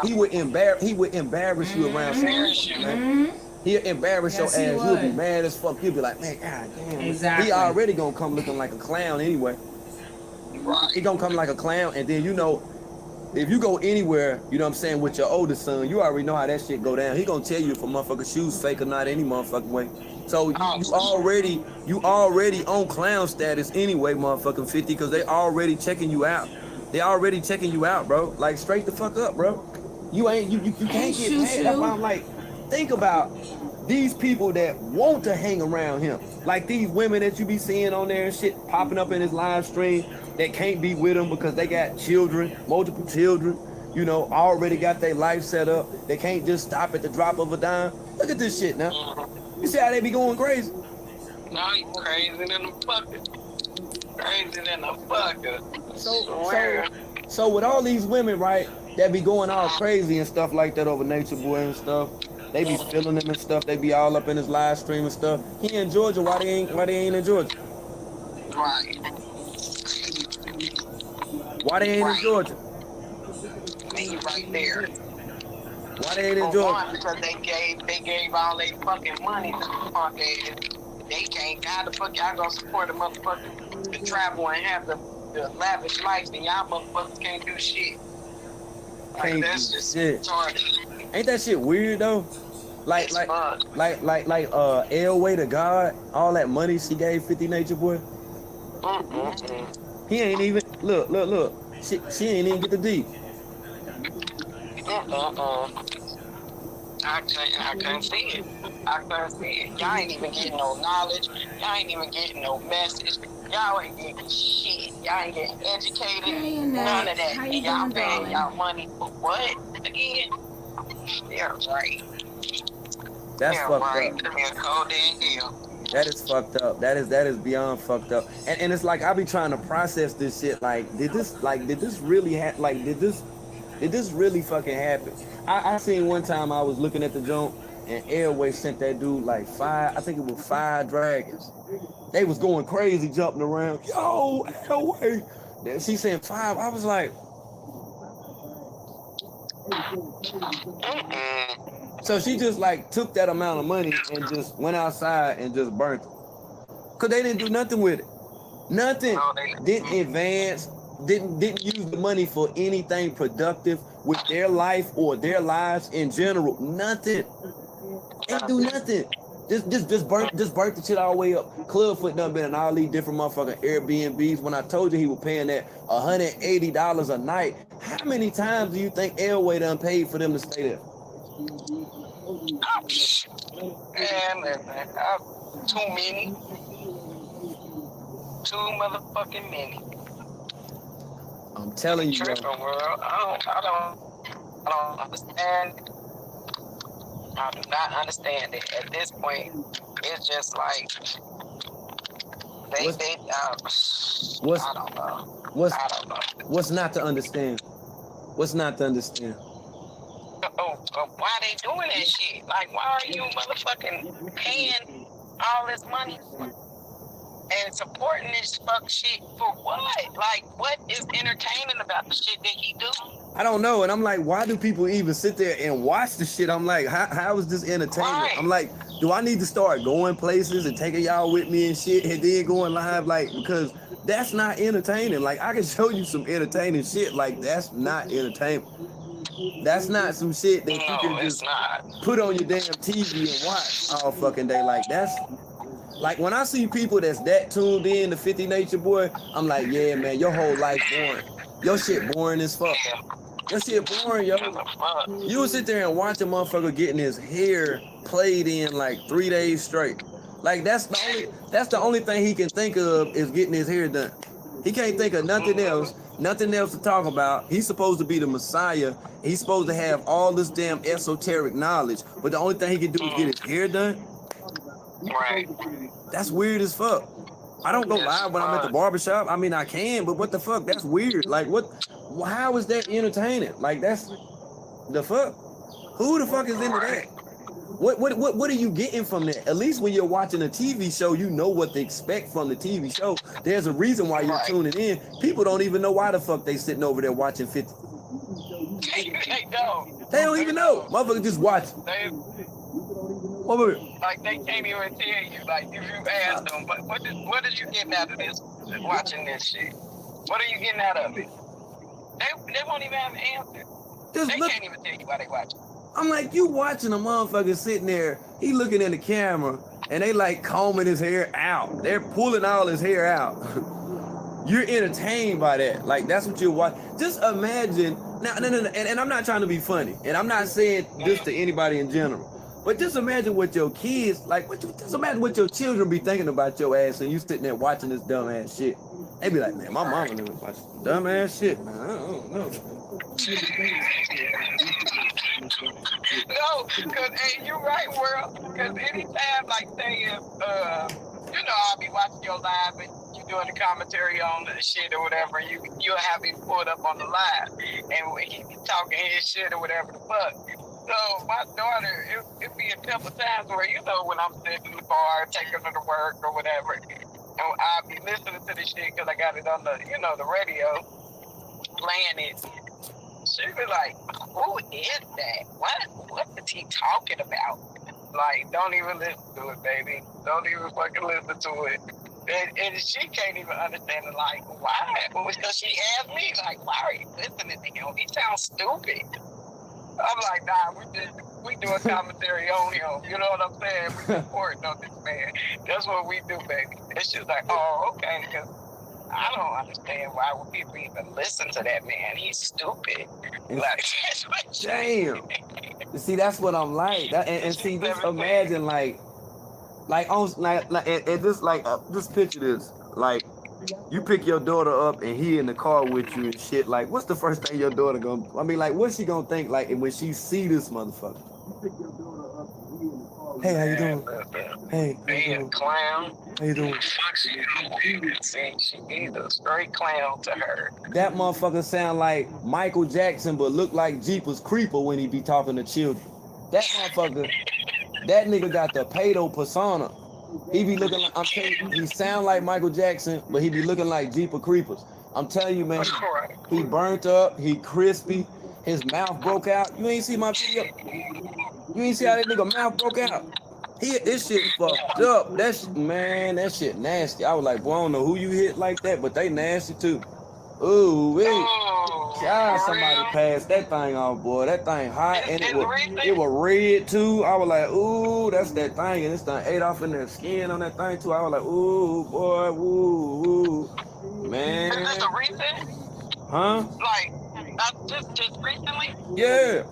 he would embarrass you around somebody, man. He'll embarrass your ass. You'll be mad as fuck. You'll be like, man, god damn. Exactly. He already gonna come looking like a clown anyway. Right. He gonna come like a clown, and then if you go anywhere, you know what I'm saying, with your older son, you already know how that shit go down. He gonna tell you if a motherfucker's shoes fake or not any motherfucking way. So you already on clown status anyway, motherfucking 50, because they already checking you out. They already checking you out, bro. Like, straight the fuck up, bro. You can't get mad. That's why I'm like, think about these people that want to hang around him. Like these women that you be seeing on there and shit popping up in his live stream that can't be with him because they got children, multiple children, already got their life set up. They can't just stop at the drop of a dime. Look at this shit now. You see how they be going crazy? No, you crazy than a fucker. Crazy than a fucker. So with all these women, right, that be going all crazy and stuff like that over Nature Boy and stuff, they be feeling him and stuff. They be all up in his live stream and stuff. He in Georgia. Why they ain't in Georgia? Right. Why they ain't in Georgia? Me right there. Why they ain't in Georgia? One, because they gave all their fucking money to the punk ass. They can't. How the fuck y'all gonna support a motherfucker to travel and have the lavish life, and y'all motherfuckers can't do shit? Like, that's just retarded. Ain't that shit weird though? Like Elway to God, all that money she gave 50 Nature Boy. He ain't even look. She ain't even get the D. I couldn't see it. I couldn't see it. Y'all ain't even getting no knowledge. Y'all ain't even getting no message. Y'all ain't getting shit. Y'all ain't getting educated. Hey, None Annette. of that. How And you y'all doing, paying darling? y'all money for what? Again? Yeah, right. That's Yeah, fucked right. up. Yeah, cold in hell. That is fucked up. That is beyond fucked up. And it's like I be trying to process this shit. Did this really did this really fucking happen? I seen one time I was looking at the joint and Airway sent that dude like I think it was 5 dragons. They was going crazy, jumping around. Yo, Airway. Then she said 5. I was like, so she just like took that amount of money and just went outside and just burnt it. Cause they didn't do nothing with it. Nothing. No, Didn't advance. Didn't use the money for anything productive with their life or their lives in general. Nothing. Ain't do nothing. Just burnt the shit all the way up. Clubfoot done been in all these different motherfucking Airbnbs. When I told you he was paying that $180 a night, how many times do you think Airway done paid for them to stay there? man, listen, too many. Too motherfucking many. I'm telling you, Tripping bro. world. I don't understand. I do not understand it. At this point, it's just like I don't know. I don't know. What's not to understand? What's not to understand? Why they doing that shit? Like, why are you motherfucking paying all this money and supporting this fuck shit for what? Like, what is entertaining about the shit that he do? I don't know. And I'm like, why do people even sit there and watch the shit? I'm like, how is this entertainment? Right. I'm like, do I need to start going places and taking y'all with me and shit and then going live? Like, because that's not entertaining. Like, I can show you some entertaining shit. Like, that's not entertainment. That's not some shit that you can just put on your damn TV and watch all fucking day. Like, that's like when I see people that's that tuned in to 50 Nature Boy, I'm like, yeah, man, your whole life boring. Your shit boring as fuck. Your shit boring, yo. You would sit there and watch a motherfucker getting his hair played in like 3 days straight. Like that's the only thing he can think of is getting his hair done. He can't think of nothing else to talk about. He's supposed to be the Messiah. He's supposed to have all this damn esoteric knowledge, but the only thing he can do is get his hair done. Right. That's weird as fuck. I don't go live when I'm at the barbershop. I mean, I can, but what the fuck? That's weird. Like, how is that entertaining? Like, that's the fuck. Who the fuck is into that? What are you getting from that? At least when you're watching a TV show, you know what to expect from the TV show. There's a reason why you're tuning in. People don't even know why the fuck they sitting over there watching 50. They don't. They don't even know. Motherfucker just watch. Like they can't even tell you. Like if you ask them, what did you getting out of this? Watching this shit, what are you getting out of it? They won't even have an answer. Can't even tell you why they watching. I'm like, you watching a motherfucker sitting there, he looking in the camera, and they like combing his hair out. They're pulling all his hair out. You're entertained by that. Like, that's what you're watching. Just imagine, now, and I'm not trying to be funny, and I'm not saying this to anybody in general, but just imagine what your kids, just imagine what your children be thinking about your ass, and you sitting there watching this dumb ass shit. They be like, man, my mama never watching dumb ass shit, man. I don't know. No, because hey, you're right, World. Because anytime, like, say, if I'll be watching your live and you doing the commentary on the shit or whatever, you'll have me pulled up on the live, and he be talking his shit or whatever the fuck. So my daughter, it be a couple times where when I'm sitting in the car, taking her to work or whatever, and I'll be listening to this shit because I got it on the the radio, playing it. She be like, who is that? What is he talking about? Like, don't even listen to it, baby. Don't even fucking listen to it. And she can't even understand it, like, why? Because she asked me, like, why are you listening to him? He sounds stupid. I'm like, nah, we do a commentary on him. You know what I'm saying? We reporting on this man. That's what we do, baby. And she's like, oh, okay. Cause I don't understand why would people even listen to that man. He's stupid. And Like, that's what damn. See, that's what I'm like. And see, just imagine and just picture this. Like, you pick your daughter up and he in the car with you and shit. Like, what's the first thing your daughter gonna? I mean, like, what's she gonna think? Like, when she see this motherfucker. Hey, how you doing? Hey, how you doing? Clown. How you doing? He's a straight clown to her. That motherfucker sound like Michael Jackson, but look like Jeepers Creeper when he be talking to children. That motherfucker, that nigga got the pedo persona. He be looking like, I'm telling you, he sound like Michael Jackson, but he be looking like Jeepers Creepers. I'm telling you, man, he burnt up, he crispy, his mouth broke out. You ain't see my video? You ain't see how that nigga mouth broke out? This shit fucked up. That shit nasty. I was like, boy, I don't know who you hit like that, but they nasty too. Ooh, wait. God, somebody passed that thing off, boy. That thing hot, and it was red too. I was like, ooh, that's that thing, and this thing ate off in their skin on that thing too. I was like, ooh, boy, ooh, man. Is this a recent? Huh? Like, just recently? Yeah.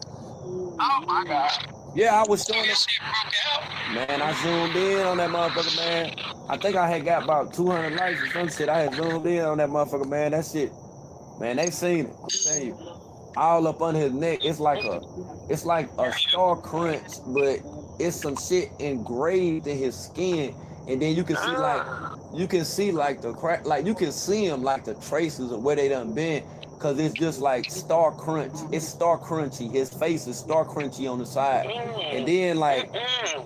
Oh my God. Yeah, I was showing Your it. shit broke out? Man, I zoomed in on that motherfucker, man. I think I had got about 200 likes or some shit. I had zoomed in on that motherfucker, man. That shit, man, they seen it. I'm telling you, all up under his neck. It's like a star crunch, but it's some shit engraved in his skin, and then you can see like the crack, like you can see him like the traces of where they done been. Cause it's just like star crunch. It's star crunchy. His face is star crunchy on the side. And then like,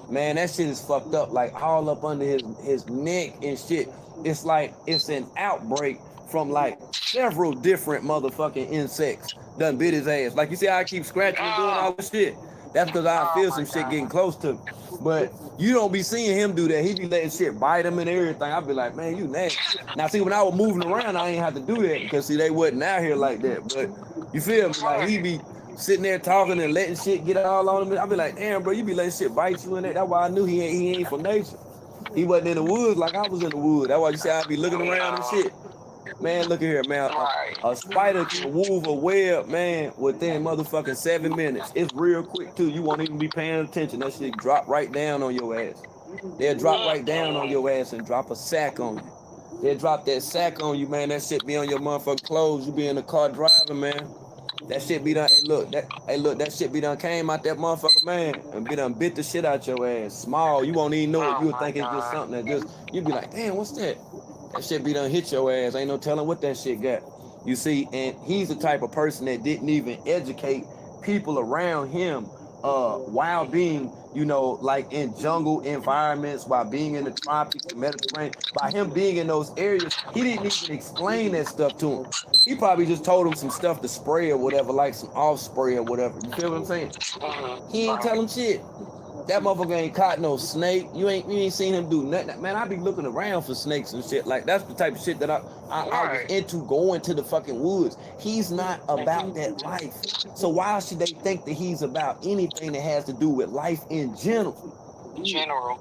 man, that shit is fucked up. Like all up under his neck and shit. It's like it's an outbreak from like several different motherfucking insects done bit his ass. Like you see how I keep scratching and doing all this shit? That's because I feel some shit getting close to me. But you don't be seeing him do that. He be letting shit bite him and everything. I be like, man, you nasty. Now, see, when I was moving around, I ain't have to do that because, see, they wasn't out here like that. But you feel me? Like, he be sitting there talking and letting shit get all on him. I be like, damn, bro, you be letting shit bite you in that. That's why I knew he ain't from nature. He wasn't in the woods like I was in the woods. That's why you see I be looking around and shit. Man, look at here, man. A spider can weave a web, man, within motherfucking 7 minutes. It's real quick, too. You won't even be paying attention. That shit drop right down on your ass. They'll drop right down on your ass and drop a sack on you. They'll drop that sack on you, man. That shit be on your motherfucking clothes. You be in the car driving, man. That shit be done. Hey, look, that shit be done came out that motherfucker, man, and be done bit the shit out your ass. Small. You won't even know it. You would think it's just something that just, you be like, damn, what's that? That shit be done hit your ass. Ain't no telling what that shit got. You see, and he's the type of person that didn't even educate people around him while being, you know, like in jungle environments, while being in the tropics, the Mediterranean. By him being in those areas, he didn't even explain that stuff to him. He probably just told him some stuff to spray or whatever, like some off spray or whatever. You feel what I'm saying? He ain't tell him shit. That motherfucker ain't caught no snake. You ain't seen him do nothing. Man, I be looking around for snakes and shit. Like, that's the type of shit that I was into, going to the fucking woods. He's not about that life. So why should they think that he's about anything that has to do with life in general?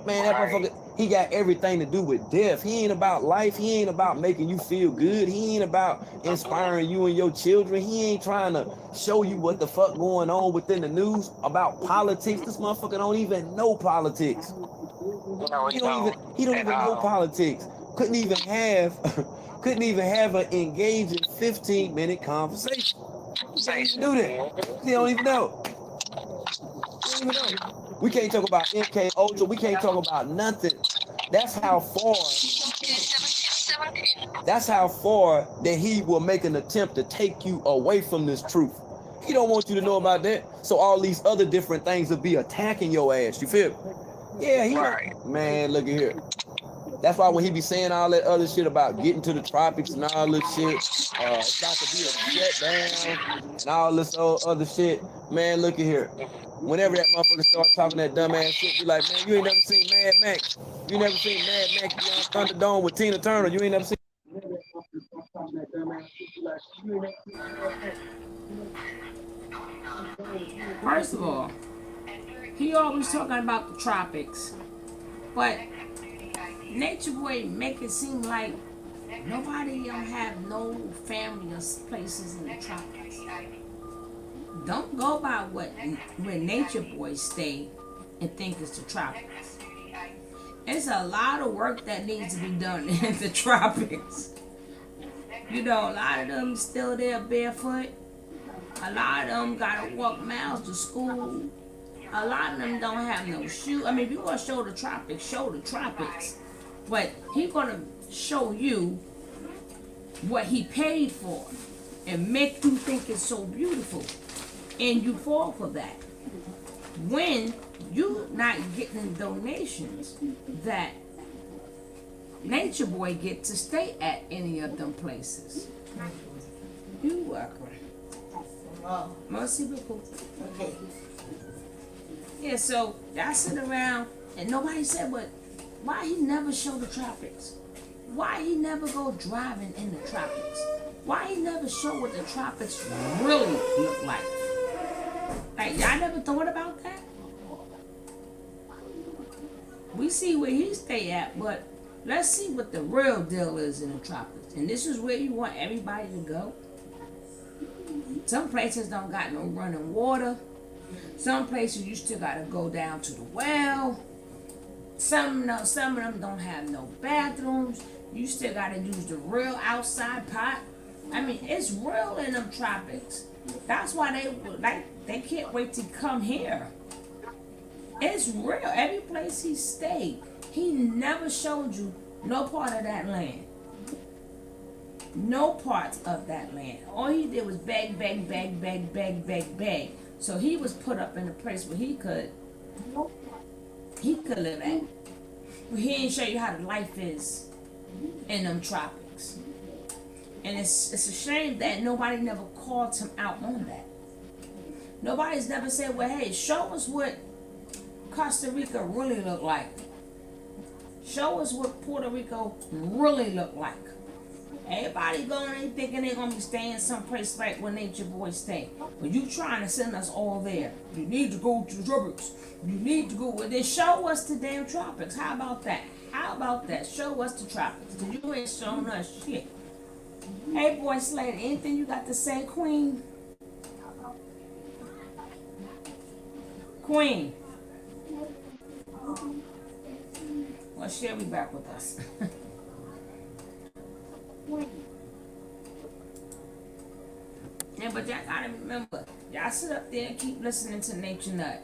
Man, that motherfucker, he got everything to do with death. He ain't about life. He ain't about making you feel good. He ain't about inspiring you and your children. He ain't trying to show you what the fuck going on within the news about politics. This motherfucker don't even know politics. He don't even know politics. Couldn't even have an engaging 15-minute conversation. He don't even do that. He don't even know. We can't talk about MK Ultra. We can't talk about nothing. That's how far that he will make an attempt to take you away from this truth. He don't want you to know about that. So all these other different things will be attacking your ass. You feel me? Yeah, man, look at here. That's why when he be saying all that other shit about getting to the tropics and all this shit, it's about to be a shutdown and all this other shit, man, look at here. Whenever that motherfucker start talking that dumb ass shit, be like, man, you ain't never seen Mad Max. You never seen Mad Max Beyond Thunderdome with Tina Turner. You ain't never seen. First of all, he always talking about the tropics, but Nature Boy make it seem like Nobody have no family or places in the tropics. Don't go by where nature boys stay and think it's the tropics. It's a lot of work that needs to be done in the tropics. You know, a lot of them still there barefoot. A lot of them gotta walk miles to school. A lot of them don't have no shoes. I mean, if you want to show the tropics, show the tropics. But he's gonna show you what he paid for and make you think it's so beautiful. And you fall for that. When you not getting donations that Nature Boy get to stay at any of them places. You welcome. Oh, Merci beaucoup. okay. Yeah, so y'all sit around and nobody said, but why he never show the tropics? Why he never go driving in the tropics? Why he never show what the tropics really look like? Like, y'all never thought about that? We see where he stay at, but let's see what the real deal is in the tropics. And this is where you want everybody to go. Some places don't got no running water. Some places you still gotta go down to the well. Some of them don't have no bathrooms. You still gotta use the real outside pot. I mean, it's real in them tropics. That's why they can't wait to come here. It's real. Every place he stayed, he never showed you no part of that land. No parts of that land. All he did was beg. So he was put up in a place where he could live at. But he didn't show you how the life is in them tropics. And it's a shame that nobody never called him out on that. Nobody's never said, well, hey, show us what Costa Rica really look like. Show us what Puerto Rico really look like. Everybody going in thinking they're going to be staying someplace like where Nature Boy stay. But you trying to send us all there. You need to go to the tropics. You need to go. Well, then show us the damn tropics. How about that? How about that? Show us the tropics. Because you ain't showing us shit. Hey, Boy Slater, anything you got to say, Queen? Queen. Well, she'll be back with us. Yeah, but y'all gotta remember, y'all sit up there and keep listening to Nature Nut.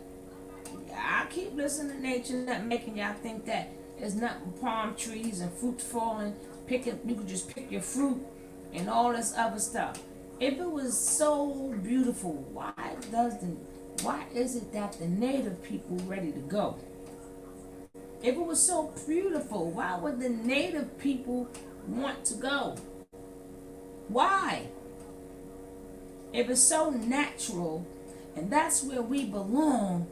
I keep listening to Nature Nut, making y'all think that there's nothing but palm trees and fruit falling. You could just pick your fruit and all this other stuff. If it was so beautiful, why is it that the native people ready to go? If it was so beautiful, why would the native people want to go? Why? If it's so natural and that's where we belong,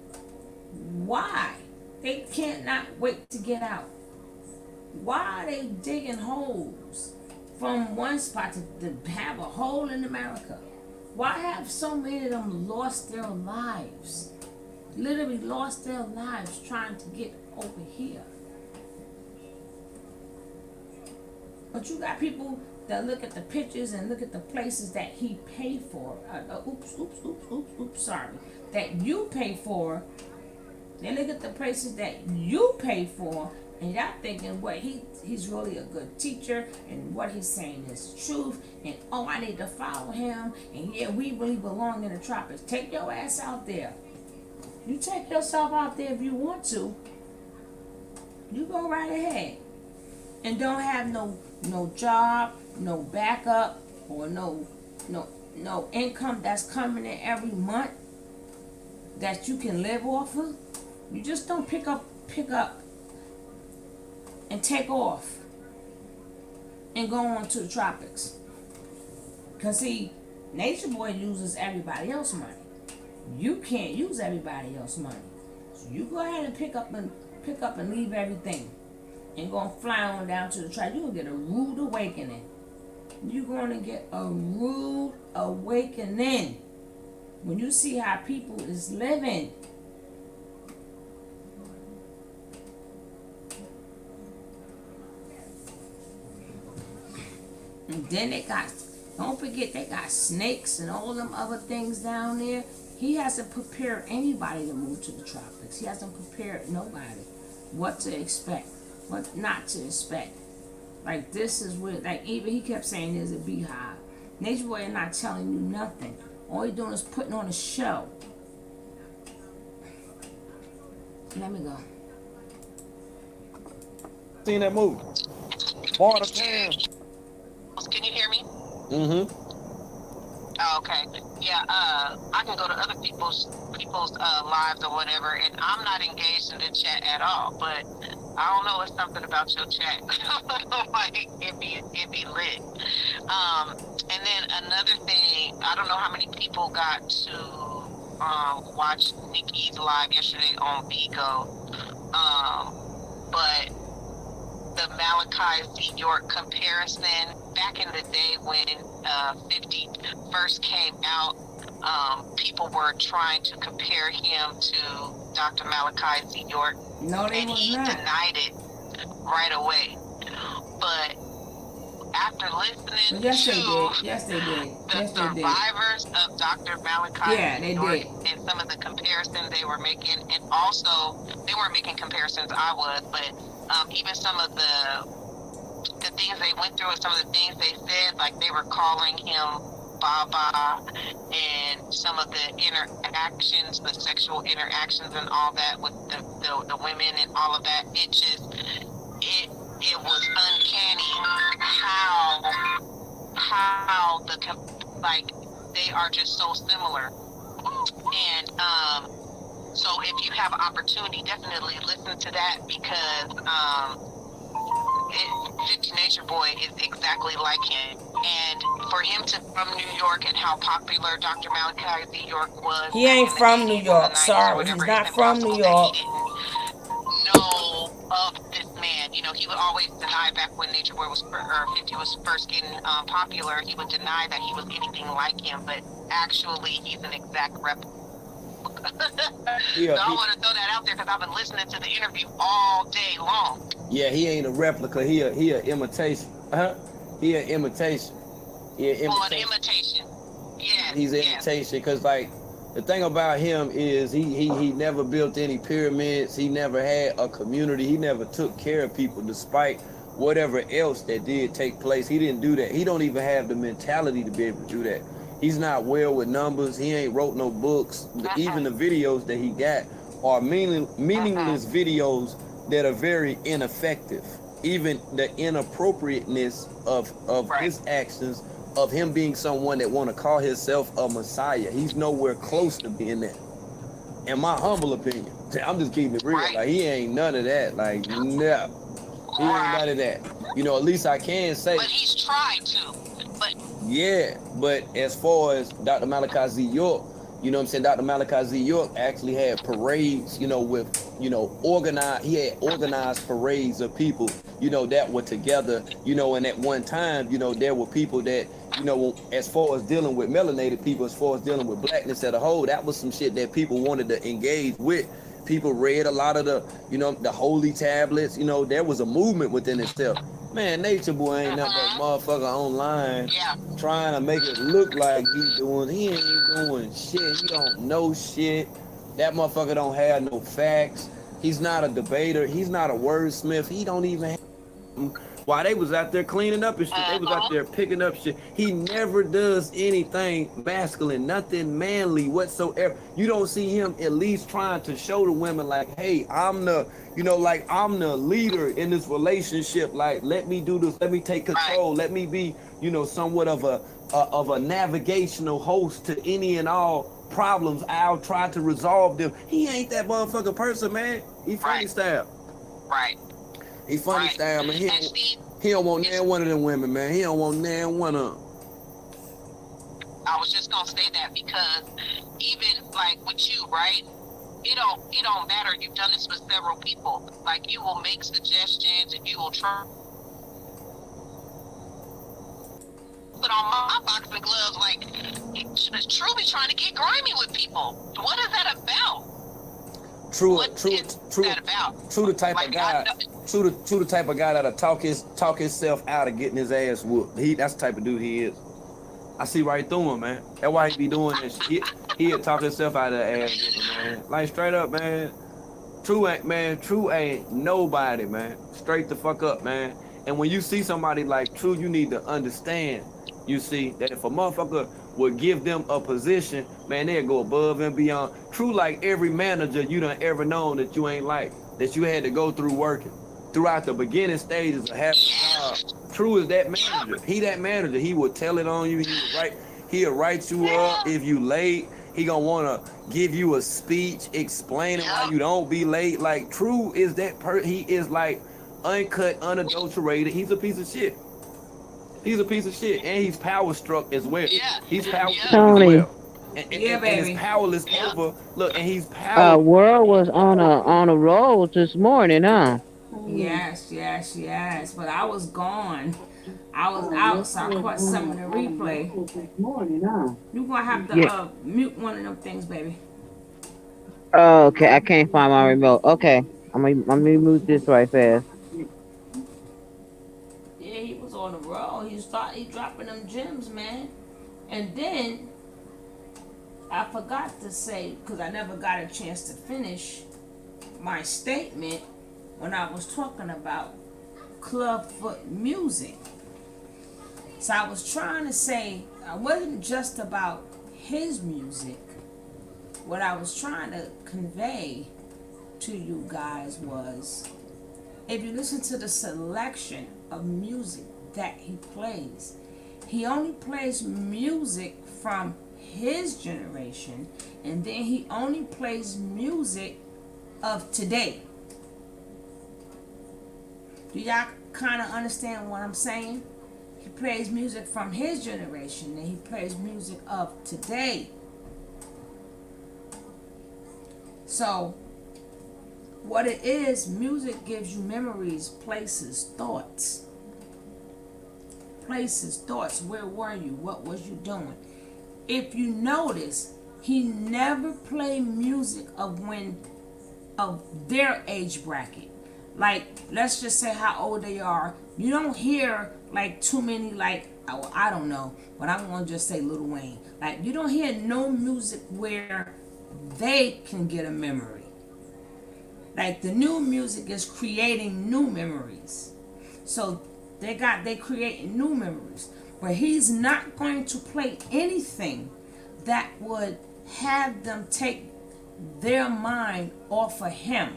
why? They can't not wait to get out. Why are they digging holes from one spot to have a hole in America? Why have so many of them lost their lives? Literally lost their lives trying to get over here. But you got people that look at the pictures and look at the places that he paid for. Sorry. That you pay for. They look at the places that you pay for, and y'all thinking, what he's really a good teacher, and what he's saying is truth, and oh, I need to follow him, and yeah, we really belong in the tropics. Take your ass out there. You take yourself out there if you want to. You go right ahead. And don't have no job, no backup, or no income that's coming in every month that you can live off of. You just don't pick up and take off and go on to the tropics. Cause see, Nature Boy uses everybody else's money. You can't use everybody else's money. So you go ahead and pick up and leave everything and go and fly on down to the tropics. You're gonna get a rude awakening. You're gonna get a rude awakening when you see how people is living. And then they got, don't forget, they got snakes and all them other things down there. He hasn't prepared anybody to move to the tropics. He hasn't prepared nobody what to expect, what not to expect. Like, this is what, like, even he kept saying there's a beehive. Nature Boy is not telling you nothing. All he doing is putting on a show. Let me go. Seen that movie? Part of Town. Can you hear me? Mm-hmm. Oh, okay. Yeah, I can go to other people's lives or whatever, and I'm not engaged in the chat at all. But I don't know, it's something about your chat. Like it be lit. And then another thing, I don't know how many people got to watch Nikki's live yesterday on Bigo, but the Malachi Z. York comparison, back in the day when 50 first came out, people were trying to compare him to Dr. Malachi Z. York. No, they and was he not. denied it right away. But after listening Yes, to they did. Yes, they did. the Yes, they did. survivors of Dr. Malachi Yeah, they York did. and some of the comparisons they were making, and also they weren't making comparisons, I was, but even some of the things they went through and some of the things they said, like they were calling him Baba, and some of the interactions, the sexual interactions and all that with the women and all of that, it was uncanny how like they are just so similar. And so if you have an opportunity, definitely listen to that, because 50 Nature Boy is exactly like him. And for him to from New York and how popular Dr. Malachi Z. York was. He ain't back in the from 80s New and York. the 90s or Sorry, whatever, he's not it's from New impossible that York. he didn't know of this man. You know, he would always deny, back when Nature Boy was, or 50 was first getting popular, he would deny that he was anything like him, but actually he's an exact replica. Yeah, so I want to throw that out there because I've been listening to the interview all day long. Yeah, he ain't a replica. He a imitation. He an imitation. He an imitation. Oh, an imitation. Yeah. He's an imitation, because like the thing about him is he never built any pyramids. He never had a community. He never took care of people, despite whatever else that did take place. He didn't do that. He don't even have the mentality to be able to do that. He's not well with numbers. He ain't wrote no books. Even the videos that he got are meaningless videos that are very ineffective. Even the inappropriateness of his actions, of him being someone that want to call himself a messiah, he's nowhere close to being that. In my humble opinion, I'm just keeping it real. Like, he ain't none of that. Like, no, he ain't none of that. You know, at least I can say. But he's tried to. But yeah, but as far as Dr. Malachi Z. York, you know what I'm saying? Dr. Malachi Z. York actually had parades, you know, with, you know, he had organized parades of people, you know, that were together, you know, and at one time, you know, there were people that, you know, as far as dealing with melanated people, as far as dealing with blackness as a whole, that was some shit that people wanted to engage with. People read a lot of the, you know, the holy tablets, you know, there was a movement within itself. Man, Nature Boy ain't nothing but motherfucker online trying to make it look like he ain't doing shit. He don't know shit. That motherfucker don't have no facts. He's not a debater. He's not a wordsmith. He don't even have... While they was out there cleaning up and shit, they was out there picking up shit. He never does anything masculine, nothing manly whatsoever. You don't see him at least trying to show the women like, hey, I'm the, you know, like, I'm the leader in this relationship. Like, let me do this. Let me take control. Let me be, you know, somewhat of a navigational host to any and all problems. I'll try to resolve them. He ain't that motherfucking person, man. He funny style. Right. He funny style, man. He don't want nan one of them women, man. He don't want nan one of them. I was just gonna say that because even like with you, right? It don't matter. You've done this with several people. Like, you will make suggestions and you will try. Put on my boxing gloves, like, truly trying to get grimy with people. What is that about? True, the type like, of guy. True the type of guy that'll talk himself out of getting his ass whooped. That's the type of dude he is. I see right through him, man. That's why he be doing this. He'll talk himself out of the ass whooping, man. Like straight up, man. True ain't nobody, man. Straight the fuck up, man. And when you see somebody like True, you need to understand, you see, that if a motherfucker would give them a position, man, they'll go above and beyond. True, like every manager you done ever known that you ain't like, that you had to go through working. Throughout the beginning stages of having a job, True is that manager. He that manager. He will tell it on you. He'll write you up if you late. He gonna wanna give you a speech explaining why you don't be late. Like True is that he is like uncut, unadulterated. He's a piece of shit. He's a piece of shit, and he's power struck as well. Yeah. He's power struck Tony. as well. And his power is over. Look, and he's World was on a roll this morning, huh? Yes. But I was gone. I was out, so I caught some of the replay. You gonna have to mute one of them things, baby. Oh, okay, I can't find my remote. Okay, I'm gonna move this right fast. Yeah, he was on the roll. He dropping them gems, man. And then I forgot to say, because I never got a chance to finish my statement when I was talking about clubfoot music. So I was trying to say I wasn't just about his music. What I was trying to convey to you guys was, if you listen to the selection of music that he only plays music from his generation, and then he only plays music of today. Do y'all kind of understand what I'm saying? He plays music from his generation, and he plays music of today. So, what it is, music gives you memories, places, thoughts. Places, thoughts. Where were you? What was you doing? If you notice, he never played music of their age bracket. Like, let's just say how old they are. You don't hear like too many, like, I don't know, but I'm gonna just say Lil Wayne. Like, you don't hear no music where they can get a memory. Like, the new music is creating new memories. So they creating new memories. But he's not going to play anything that would have them take their mind off of him,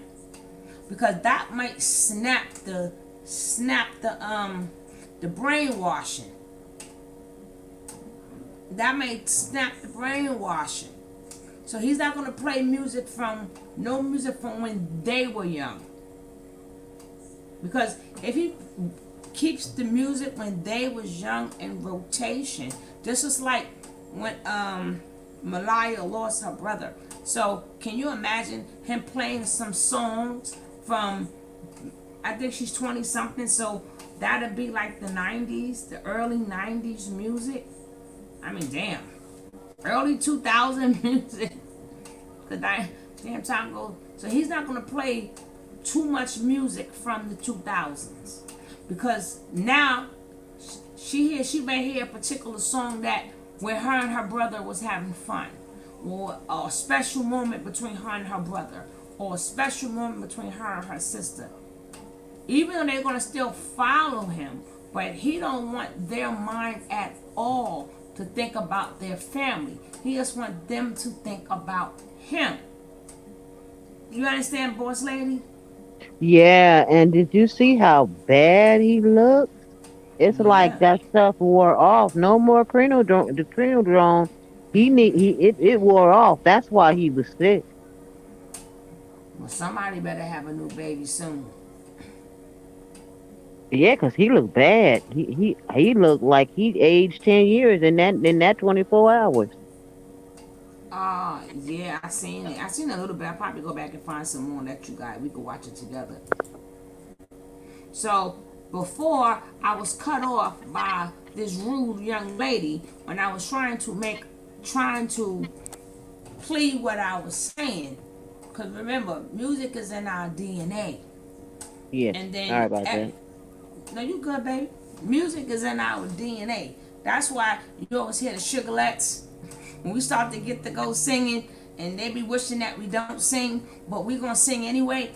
because that might snap the brainwashing. That may snap the brainwashing. So he's not gonna play music from when they were young. Because if he keeps the music when they was young in rotation, this is like when Malaya lost her brother. So can you imagine him playing some songs from, I think she's 20 something, so that'd be like the 90s, the early 90s music. I mean, damn. Early 2000 music. Cause damn time goes. So he's not gonna play too much music from the 2000s, because now she may hear a particular song that where her and her brother was having fun, or a special moment between her and her brother, or a special moment between her and her sister. Even though they're gonna still follow him, but he don't want their mind at all to think about their family. He just want them to think about him. You understand, boss lady? Yeah, and did you see how bad he looked? It's like Yeah. that stuff wore off. No more drone. The cranial drone. It wore off. That's why he was sick. Well, somebody better have a new baby soon. Yeah, 'cause he looked bad. He looked like he aged 10 years in that 24 hours. Yeah, I seen it. I seen a little bit. I'll probably go back and find some more and let you guys, we could watch it together. So before, I was cut off by this rude young lady when I was trying to plead what I was saying. Because remember, music is in our DNA. Yeah. And Sorry then, about that. no, you good, baby. Music is in our DNA. That's why you always hear the Sugalettes. When we start to get to go singing, and they be wishing that we don't sing, but we gonna sing anyway.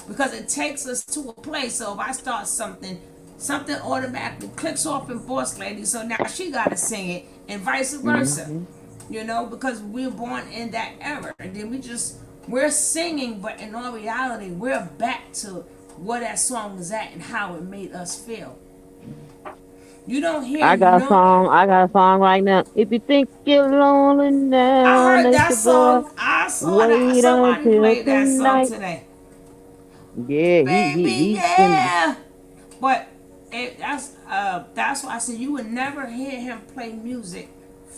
Because it takes us to a place. So if I start something, something automatically clicks off in Boss Lady, so now she gotta sing it, and vice versa. Hmm. Because we were born in that era. And then we're singing, but in all reality, we're back to where that song was at and how it made us feel. You don't hear no. I got a song right now. If you think you're lonely I now, heard that nature boy, song. I saw that. wait Somebody until played that song tonight. today. Yeah, Baby, he's been. yeah. But that's why I said you would never hear him play music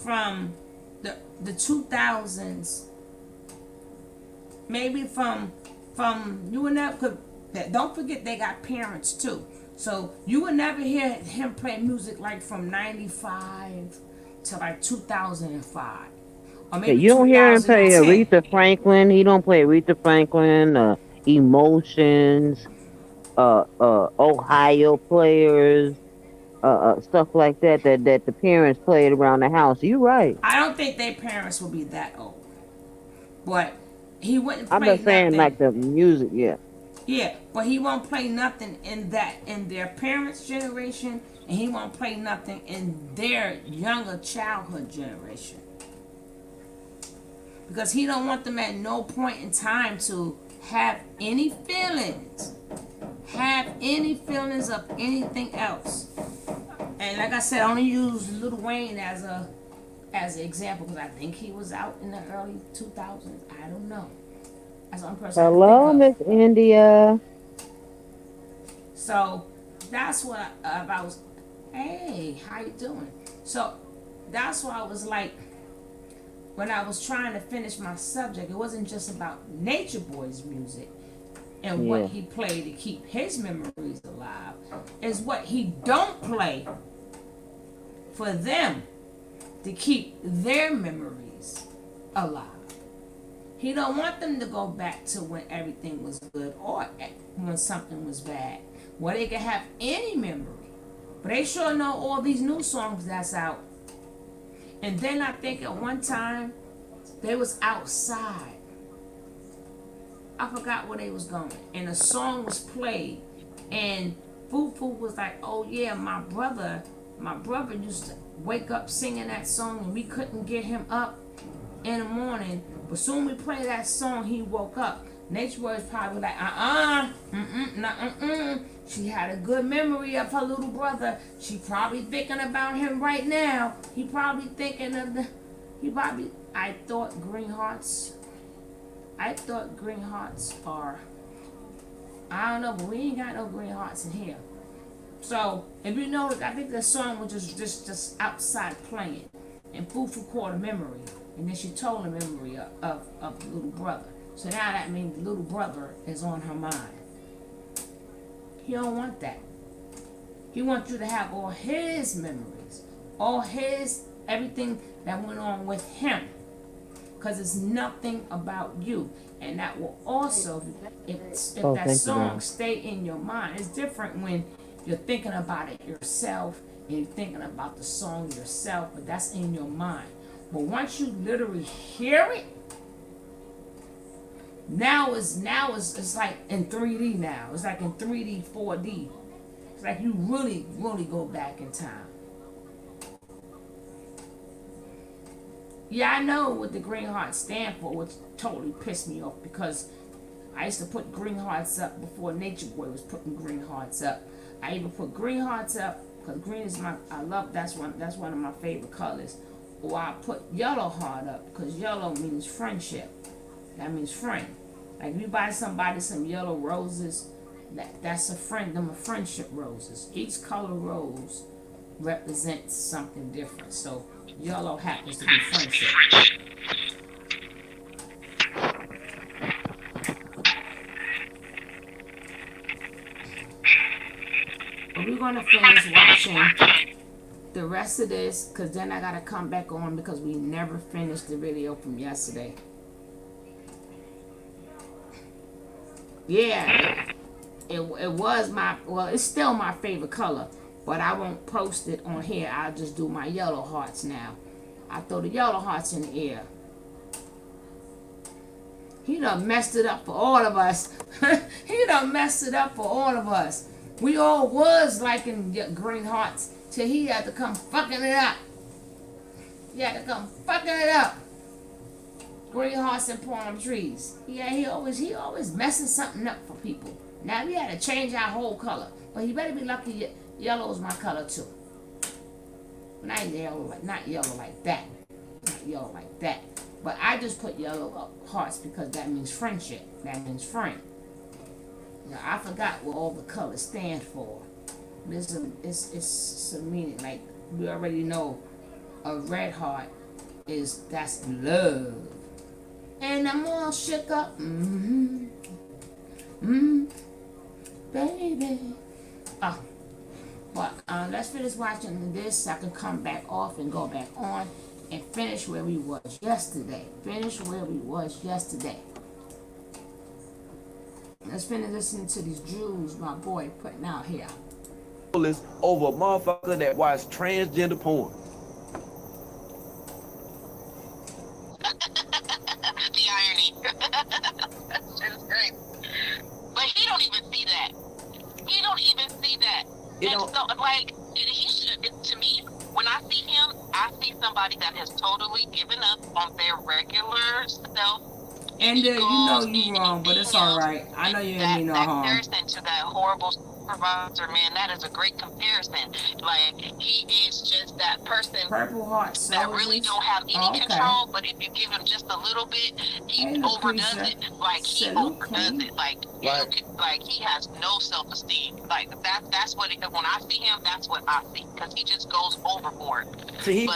from the 2000s. Maybe from you would never. Don't forget they got parents too. So you would never hear him play music like from 95 to like 2005 or Yeah, maybe you don't hear him play 2010. Aretha Franklin. He don't play Aretha Franklin. Emotions. Ohio players. Stuff like that. That the parents played around the house. You right. I don't think their parents would be that old, but he wouldn't I'm play just saying nothing. like the music. Yeah. Yeah, but he won't play nothing in their parents' generation, and he won't play nothing in their younger childhood generation because he don't want them at no point in time to have any feelings of anything else. And like I said, I only use Lil Wayne as an example because I think he was out in the early 2000s. I don't know. That's the only person I can think Hello, of. Miss India. So that's what I was. Hey, how you doing? So that's why I was like, when I was trying to finish my subject, it wasn't just about Nature Boy's music and what Yeah. he played to keep his memories alive. Is what he don't play for them to keep their memories alive. He don't want them to go back to when everything was good or when something was bad, where they can have any memory. But they sure know all these new songs that's out. And then I think at one time they was outside. I forgot where they was going, and a song was played, and Fufu was like, "Oh yeah, my brother used to wake up singing that song, and we couldn't get him up in the morning. But soon we play that song, he woke up." Nature was probably like, She had a good memory of her little brother. She probably thinking about him right now. He probably thinking of the. He probably. I thought green hearts are. I don't know, but we ain't got no green hearts in here. So if you notice, I think the song was just outside playing, and Fufu caught a memory, and then she told a memory of the little brother. So now that means the little brother is on her mind. He don't want that. He wants you to have all his memories, all his everything that went on with him, because it's nothing about you. And that will also, if Oh, that thank you, song man. stay in your mind, it's different when you're thinking about it yourself and you're thinking about the song yourself, but that's in your mind. But once you literally hear it, now it's like in 3D now. It's like in 3D, 4D. It's like you really, really go back in time. Yeah, I know what the green hearts stand for, which totally pissed me off because I used to put green hearts up before Nature Boy was putting green hearts up. I even put green hearts up because green is that's one of my favorite colors. Or I put yellow heart up because yellow means friendship. That means friend. Like if you buy somebody some yellow roses, that's a friend. Them are friendship roses. Each color rose represents something different. So yellow happens to be friendship. But we're gonna finish watching the rest of this because then I gotta come back on because we never finished the video from yesterday. Yeah, it was my, well, it's still my favorite color, but I won't post it on here. I'll just do my yellow hearts now. I throw the yellow hearts in the air. He done messed it up for all of us. He done messed it up for all of us. We all was liking green hearts till he had to come fucking it up. He had to come fucking it up. Green hearts and palm trees. Yeah, he always messing something up for people. Now we had to change our whole color. But he better be lucky yellow is my color too. Not yellow like that. Not yellow like that. But I just put yellow hearts because that means friendship. That means friend. Now I forgot what all the colors stand for. It's some meaning. Like we already know a red heart that's love. And I'm all shook up. Baby. Oh. But let's finish watching this so I can come back off and go back on and finish where we was yesterday. Let's finish listening to these Jews my boy putting out here. Over a motherfucker that watch transgender porn. The irony. That's just great. But he don't even see that. You And know, so, like, he should, to me, when I see him, I see somebody that has totally given up on their regular self. And you know you wrong, but it's all right. I know you ain't mean no harm. Comparison to that horrible supervisor, man, that is a great comparison. Like, he is just that person Purple heart that really don't have any control, but if you give him just a little bit, he overdoes it. Like, he overdoes it. Like, like he has no self-esteem. Like, that's what when I see him, that's what I see, because he just goes overboard. See,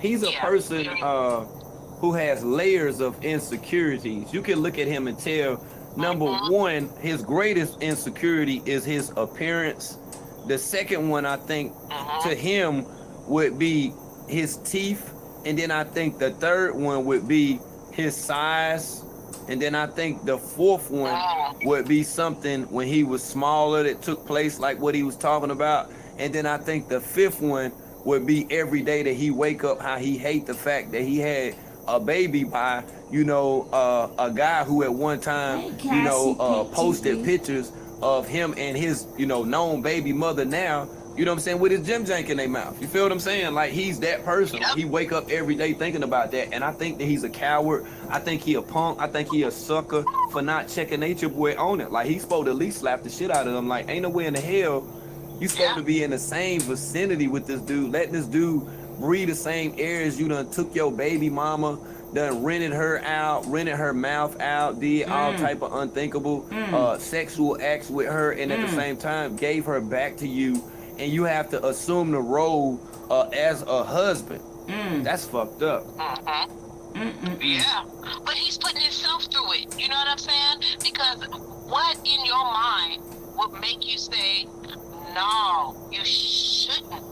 he's a person who has layers of insecurities. You can look at him and tell, number one, his greatest insecurity is his appearance. The second one, I think, to him would be his teeth. And then I think the third one would be his size. And then I think the fourth one would be something when he was smaller that took place, like what he was talking about. And then I think the fifth one would be every day that he wake up, how he hate the fact that he had a baby by, a guy who at one time, posted pictures of him and his, known baby mother now, you know what I'm saying, with his gym jank in their mouth. You feel what I'm saying? Like, he's that person. He wake up every day thinking about that. And I think that he's a coward. I think he a punk. I think he a sucker for not checking Nature Boy on it. Like, he's supposed to at least slap the shit out of him. Like, ain't no way in the hell you supposed to be in the same vicinity with this dude, letting this dude breathe the same air as you done took your baby mama, done rented her out, rented her mouth out, did all type of unthinkable sexual acts with her, and at the same time gave her back to you, and you have to assume the role as a husband. That's fucked up. Yeah, but he's putting himself through it. You know what I'm saying? Because what in your mind would make you say, no, you shouldn't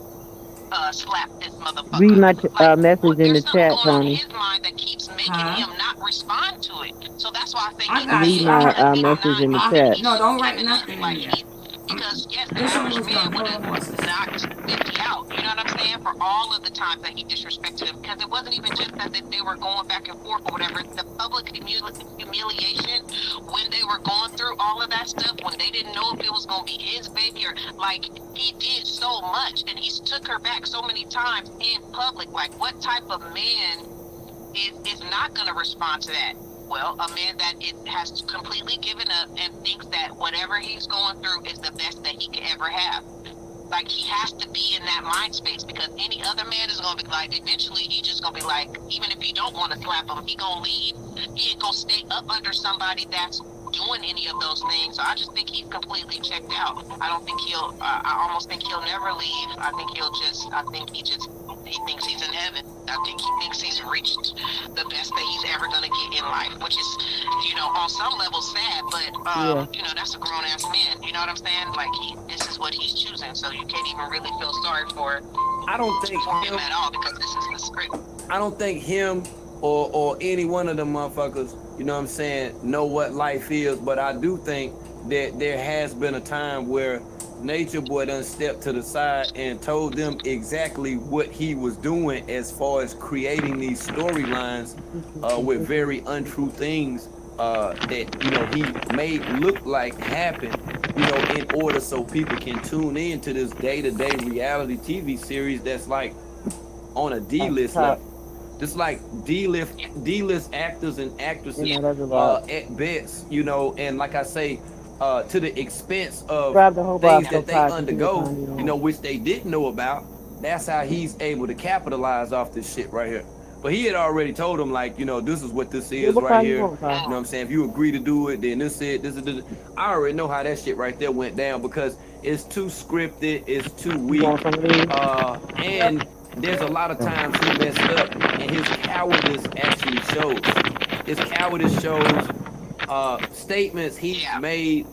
slap this motherfucker? Read my message in the chat, Tony. Tony. His mind that keeps making him not respond to it. So that's why I think read my message in the chat. No, don't write nothing in there. Because yes, the average man would have knocked 50 out. You know what I'm saying? For all of the times that he disrespected him, because it wasn't even just that they were going back and forth or whatever. The public humiliation when they were going through all of that stuff, when they didn't know if it was going to be his baby or like, he did so much, and he took her back so many times in public. Like, what type of man is not going to respond to that? Well, a man that has completely given up and thinks that whatever he's going through is the best that he can ever have. Like, he has to be in that mind space, because any other man is going to be like, eventually he's just going to be like, even if he don't want to slap him, he going to leave. He ain't going to stay up under somebody that's doing any of those things. So I just think he's completely checked out. I don't think I almost think he'll never leave. I think he thinks he's in heaven. I think he thinks he's reached the best that he's ever going to get in life, which is, on some level sad, but, that's a grown-ass man. You know what I'm saying? Like, this is what he's choosing, so you can't even really feel sorry for him at all, because this is the script. I don't think him or any one of them motherfuckers you know what I'm saying, know what life is. But I do think that there has been a time where Nature Boy done stepped to the side and told them exactly what he was doing as far as creating these storylines with very untrue things that, you know, he made look like happened, you know, in order so people can tune in to this day-to-day reality TV series that's like on a D-list level. Just like D-list actors and actresses at best, you know, and like I say, to the expense of things that they undergo, you know, which they didn't know about. That's how he's able to capitalize off this shit right here. But he had already told him, like, you know, this is what this is right here. You know what I'm saying? If you agree to do it, then this is this. I already know how that shit right there went down because it's too scripted, it's too weak, and there's a lot of times he messed up, and his cowardice actually shows. His cowardice shows. Statements he's made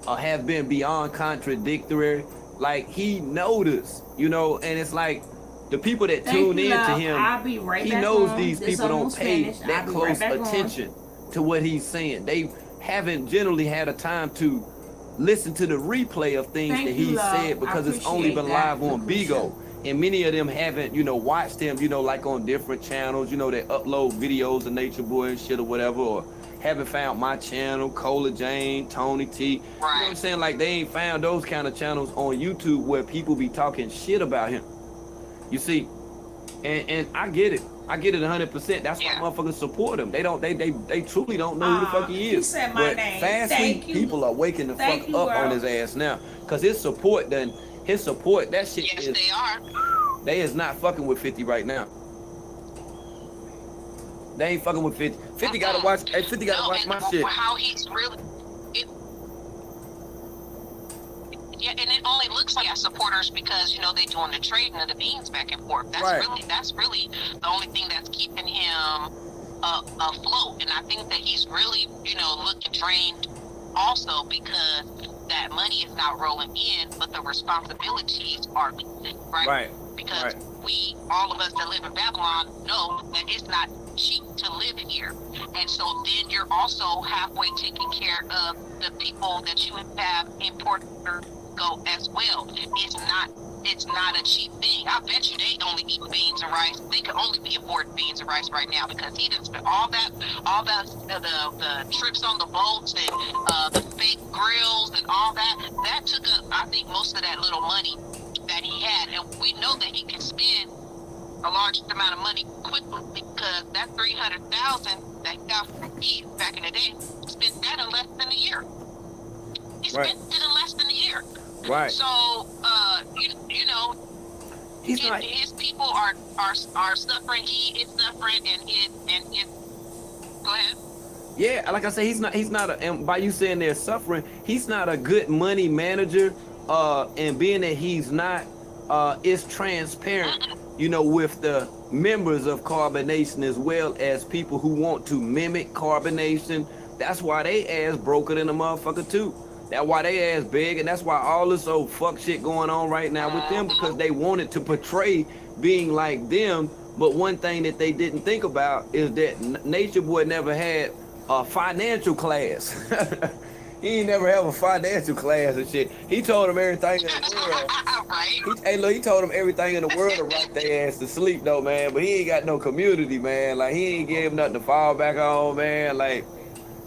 have been beyond contradictory. Like, he noticed, you know, and it's like the people that tune in to him, he knows these people don't pay that close attention to what he's saying. They haven't generally had a time to listen to the replay of things that he said because it's only been live on Bigo. And many of them haven't, you know, watched him, you know, like on different channels, you know, that upload videos of Nature Boy and shit or whatever, or haven't found my channel, Cola Jane, Tony T. You know what I'm saying? Like, they ain't found those kind of channels on YouTube where people be talking shit about him. You see? And I get it. I get it 100%. That's why motherfuckers support him. They truly don't know who the fuck he is. He said my name. Fastly, people are waking the fuck up on his ass now. Cause his support, that shit is. They are. They is not fucking with 50 right now. They ain't fucking with 50. 50 gotta watch. Hey, 50 gotta watch my shit. How he's really. And it only looks like supporters because, you know, they doing the trading of the beans back and forth. That's really the only thing that's keeping him afloat. And I think that he's really, you know, looking drained also because that money is not rolling in, but the responsibilities are leaving, right? Because we, all of us that live in Babylon, know that it's not cheap to live here. And so then you're also halfway taking care of the people that you have in Puerto Rico as well. It's not a cheap thing. I bet you they only eat beans and rice. They could only be affording beans and rice right now because he didn't spend all that the trips on the boats and the fake grills and all that. That took up, I think, most of that little money that he had. And we know that he can spend a large amount of money quickly because that $300,000 that he got from Keith back in the day, spent that in less than a year. He spent it in less than a year. Right. So, you know, his people are suffering. He is suffering, and his. Go ahead. Yeah, like I say, he's not and by you saying they're suffering, he's not a good money manager. And being that he's not, it's transparent, you know, with the members of Carbonation as well as people who want to mimic Carbonation. That's why they ass broker than a motherfucker too. That's why they ass big, and that's why all this old fuck shit going on right now with them, because they wanted to portray being like them. But one thing that they didn't think about is that Nature Boy never had a financial class. He ain't never have a financial class and shit. He told them everything in the world. He told them everything in the world to rock their ass to sleep though, man. But he ain't got no community, man. Like, he ain't gave nothing to fall back on, man. Like,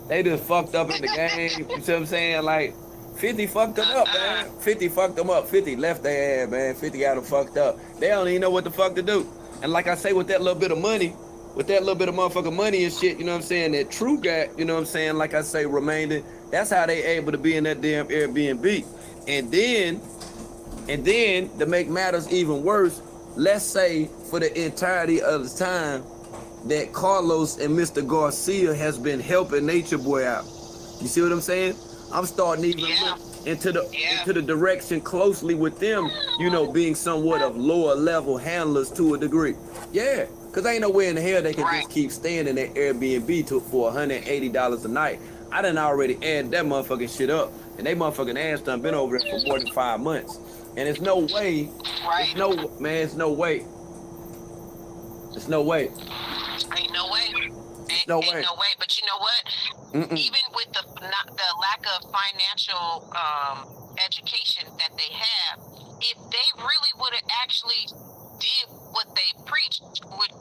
they just fucked up in the game. You see what I'm saying? Like, 50 fucked them up, man. 50 fucked them up. 50 left their ass, man. 50 got them fucked up. They don't even know what the fuck to do. And like I say, with that little bit of money, with that little bit of motherfucking money and shit, you know what I'm saying, that True got, you know what I'm saying, like I say, remaining, that's how they able to be in that damn Airbnb. And then to make matters even worse, let's say for the entirety of the time that Carlos and Mr. Garcia has been helping Nature Boy out. You see what I'm saying? I'm starting to even look into the direction closely with them, you know, being somewhat of lower level handlers to a degree. Yeah, because ain't no way in the hell they can just keep staying in that Airbnb for $180 a night. I done already added that motherfucking shit up, and they motherfucking ass done been over there for more than 5 months. And it's no way, it's no way. Ain't no way. No Ain't way. no way. But you know what? Mm-mm. Even with the lack of financial education that they have, if they really would have actually did what they preached, which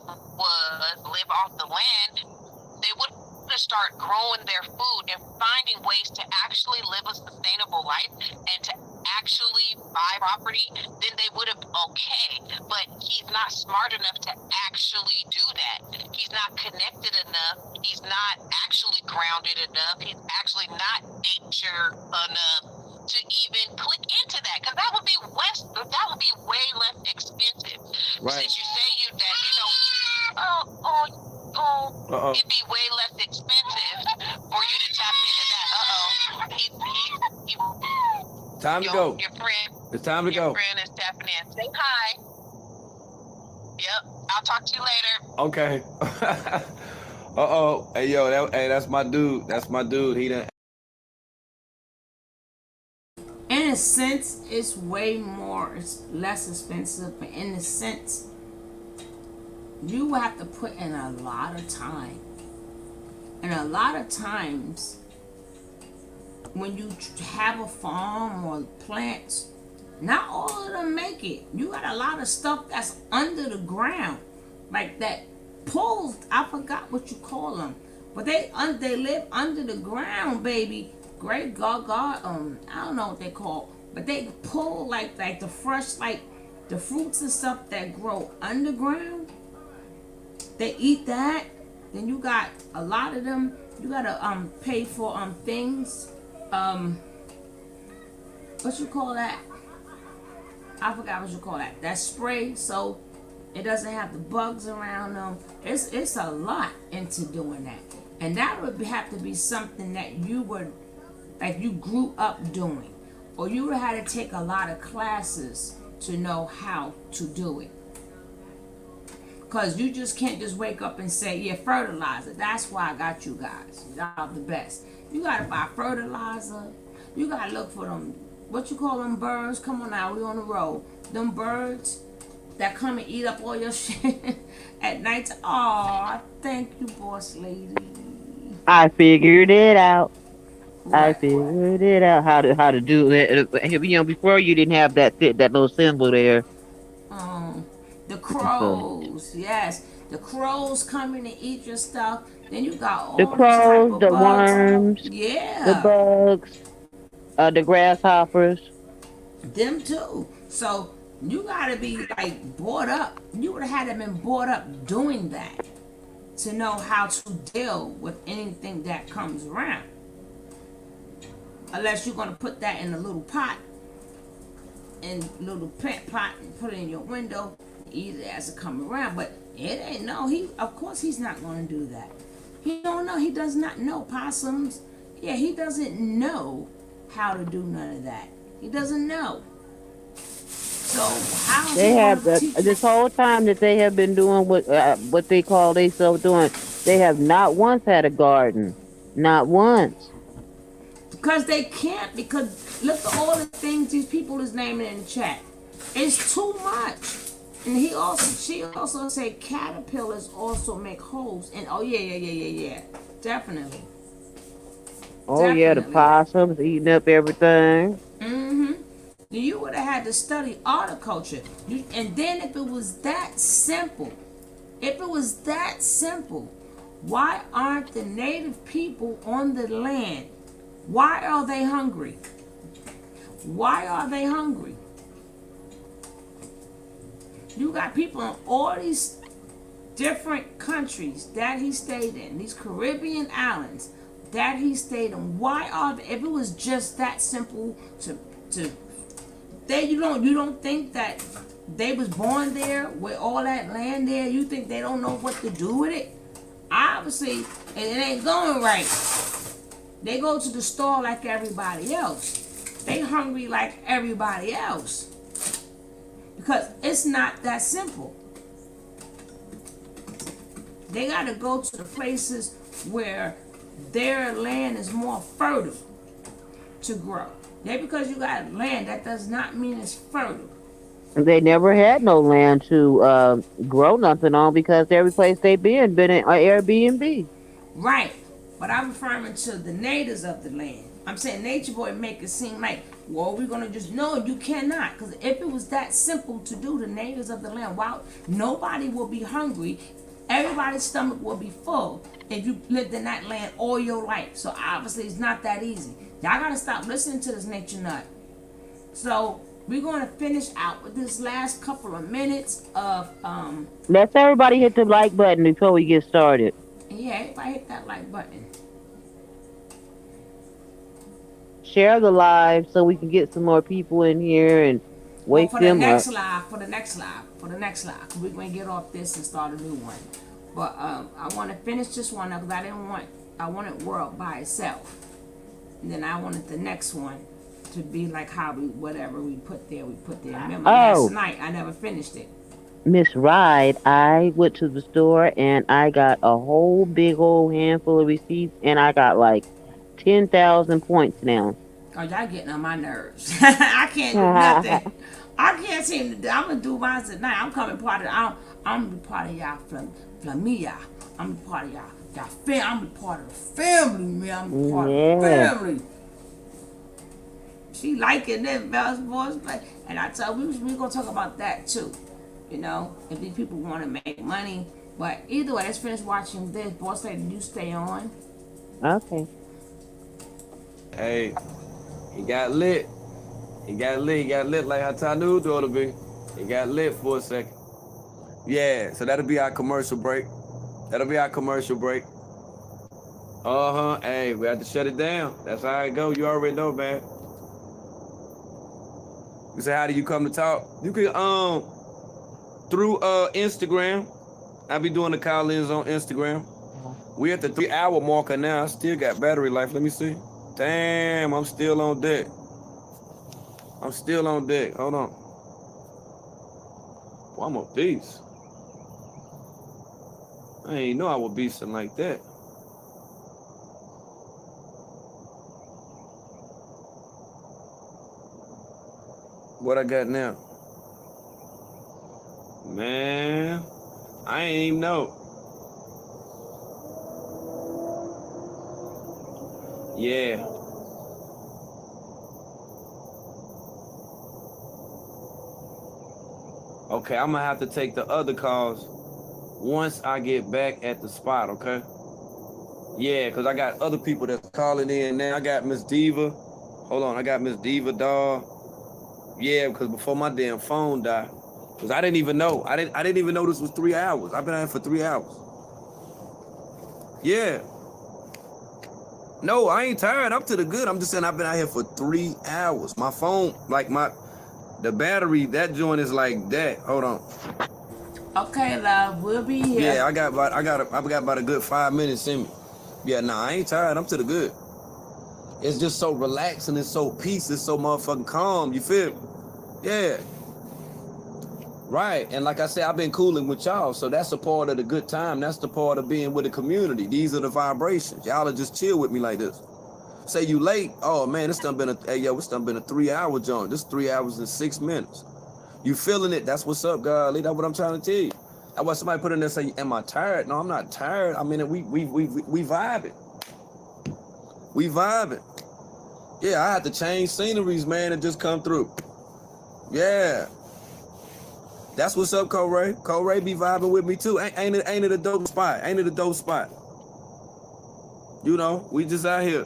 was live off the land, they would have started growing their food and finding ways to actually live a sustainable life and to actually buy property, then they would have okay. But he's not smart enough to actually do that. He's not connected enough. He's not actually grounded enough. He's actually not nature enough to even click into that, because that would be way less expensive. Right. Since you say Uh-oh. it'd be way less expensive for you to tap into that. He Time to go. Your friend. It's time to Your go. friend is tapping in. Say hi. Yep. I'll talk to you later. Okay. Uh-oh. Hey, yo, that's my dude. That's my dude. He done. In a sense, it's it's less expensive, but in a sense, you have to put in a lot of time. And a lot of times, when you have a farm or plants, not all of them make it. You got a lot of stuff that's under the ground, like that pulls. I forgot what you call them, but they live under the ground, baby. Great God, I don't know what they call, but they pull like the fresh, like the fruits and stuff that grow underground. They eat that. Then you got a lot of them. You gotta pay for things. What you call that? I forgot what you call that. That spray, so it doesn't have the bugs around them. It's a lot into doing that, and that would have to be something that you would, like, you grew up doing, or you would have had to take a lot of classes to know how to do it. Because you just can't just wake up and say, yeah, fertilizer. That's why I got you guys. Y'all the best. You got to buy fertilizer. You got to look for them, what you call them birds? Come on now, we on the road. Them birds that come and eat up all your shit at night. Aw, thank you, boss lady. I figured it out. I Right. figured it out how to do it. You know, before you didn't have that little symbol there. The So, crows, yes. The crows coming to eat your stuff. Then you got the all these type crows, of the bugs. worms, the Yeah, bugs, the grasshoppers. them too. So you gotta be like brought up. You would have had to been brought up doing that to know how to deal with anything that comes around. Unless you're gonna put that in a little pot, in little plant pot, and put it in your window, eat it as it come around. But it ain't no. Of course he's not gonna do that. He don't know. He does not know possums. Yeah, he doesn't know how to do none of that. He doesn't know. So how is They he have gonna teach? this whole time that they have been doing what they call themselves doing. They have not once had a garden, not once. Because they can't. Because look at all the things these people is naming in the chat. It's too much. And she also said caterpillars also make holes. And oh yeah, definitely. Oh yeah, the Definitely. possums eating up everything. Mm-hmm. You would have had to study horticulture. And then if it was that simple, why aren't the native people on the land? Why are they hungry? Why are they hungry? You got people in all these different countries that he stayed in, these Caribbean islands that he stayed in. Why are they, if it was just that simple to you don't think that they was born there with all that land there? You think they don't know what to do with it? Obviously, it ain't going right. They go to the store like everybody else. They hungry like everybody else. Because it's not that simple. They got to go to the places where their land is more fertile to grow. Yeah, because you got land, that does not mean it's fertile. They never had no land to grow nothing on because every place they been in Airbnb. Right. But I'm referring to the natives of the land. I'm saying Nature Boy make it seem like, well, we're gonna just no, you cannot. Because if it was that simple to do, the natives of the land, wow, nobody will be hungry. Everybody's stomach will be full if you lived in that land all your life. So obviously it's not that easy. Y'all gotta stop listening to this nature nut. So we're gonna finish out with this last couple of minutes of Let's everybody hit the like button before we get started. yeah, everybody hit that like button. Share the live so we can get some more people in here and Well, wake for the them up. next live, for the next live, for the next live, 'cause we're gonna get off this and start a new one. But I want to finish this one up because I wanted World by itself, and then I wanted the next one to be like how whatever we put there, we put there. Remember last night I never finished it. Miss Ride, I went to the store and I got a whole big old handful of receipts and I got like 10,000 points now. Oh, y'all getting on my nerves. I can't do nothing. I can't seem to do. I'm gonna do mine tonight. I'm coming part of. I'm gonna be part of y'all from me, y'all. I'm gonna be part of y'all family. I'm gonna be part of the family, man. I'm gonna be part of the family. She liking this Bell's voice, and I tell we gonna talk about that too. You know, if these people want to make money, but either way, let's finish watching this. Boss lady, you stay on. Okay. Hey, he got lit. He got lit like how Tanu ought to be. He got lit for a second. Yeah, so that'll be our commercial break. Hey, we have to shut it down. That's how it go. You already know, man. You say, how do you come to talk? You can through Instagram. I be doing the call-ins on Instagram. We at the 3-hour marker now. I still got battery life. Let me see. Damn, I'm still on deck. Hold on. Well, I'm a beast. I ain't know I would be something like that. What I got now? Man, I ain't even know. Yeah. Okay, I'm gonna have to take the other calls once I get back at the spot, okay? Yeah, because I got other people that's calling in now. I got Miss Diva. Hold on, I got Miss Diva, dog. Yeah, because before my damn phone died. Because I didn't even know. I didn't even know this was 3 hours. I've been out here for 3 hours. Yeah. No, I ain't tired. I'm to the good. I'm just saying I've been out here for 3 hours. My phone, like the battery, that joint is like that. Hold on. Okay, love, we'll be here. Yeah, I got about a good 5 minutes in me. Yeah, nah, I ain't tired. I'm to the good. It's just so relaxing. It's so peace. It's so motherfucking calm. You feel me? Yeah. Right. And like I said, I've been cooling with y'all. So that's a part of the good time. That's the part of being with the community. These are the vibrations. Y'all are just chill with me like this. Say you late. Oh man, it's done been a 3-hour joint. This 3 hours and 6 minutes. You feeling it? That's what's up, golly. That's what I'm trying to tell you. That's why somebody put in there say, am I tired? No, I'm not tired. I mean, we vibing. We vibing. Yeah, I had to change sceneries, man, and just come through. Yeah. That's what's up, Cole-Ray. Cole-Ray be vibing with me too. Ain't it a dope spot? Ain't it a dope spot? You know, we just out here.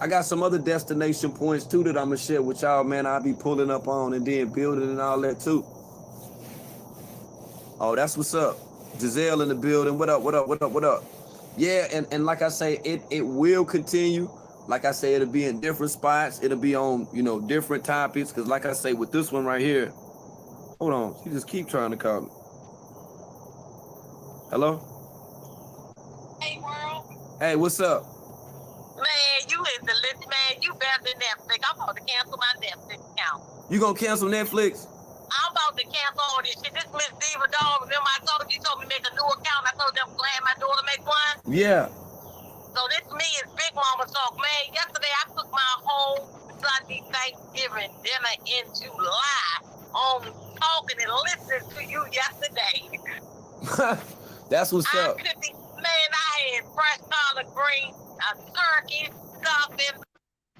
I got some other destination points too that I'm gonna share with y'all, man. I'll be pulling up on and then building and all that too. Oh, that's what's up. Giselle in the building. What up? Yeah, and like I say, it will continue. Like I say, it'll be in different spots. It'll be on, different topics. Cause like I say, with this one right here, hold on, she just keep trying to call me. Hello? Hey, World. Hey, what's up? Man, you is the list, man. You better than Netflix. I'm about to cancel my Netflix account. You gonna cancel Netflix? I'm about to cancel all this shit. This Miss Diva dog, remember I told you told me to make a new account. I told them glad my daughter make one. Yeah. So this me is Big Mama talk, man. Yesterday I took my whole Sunday Thanksgiving dinner in July talking and listening to you yesterday. That's what's I up. couldn't, man, I had fresh collard greens, a turkey, stuffing,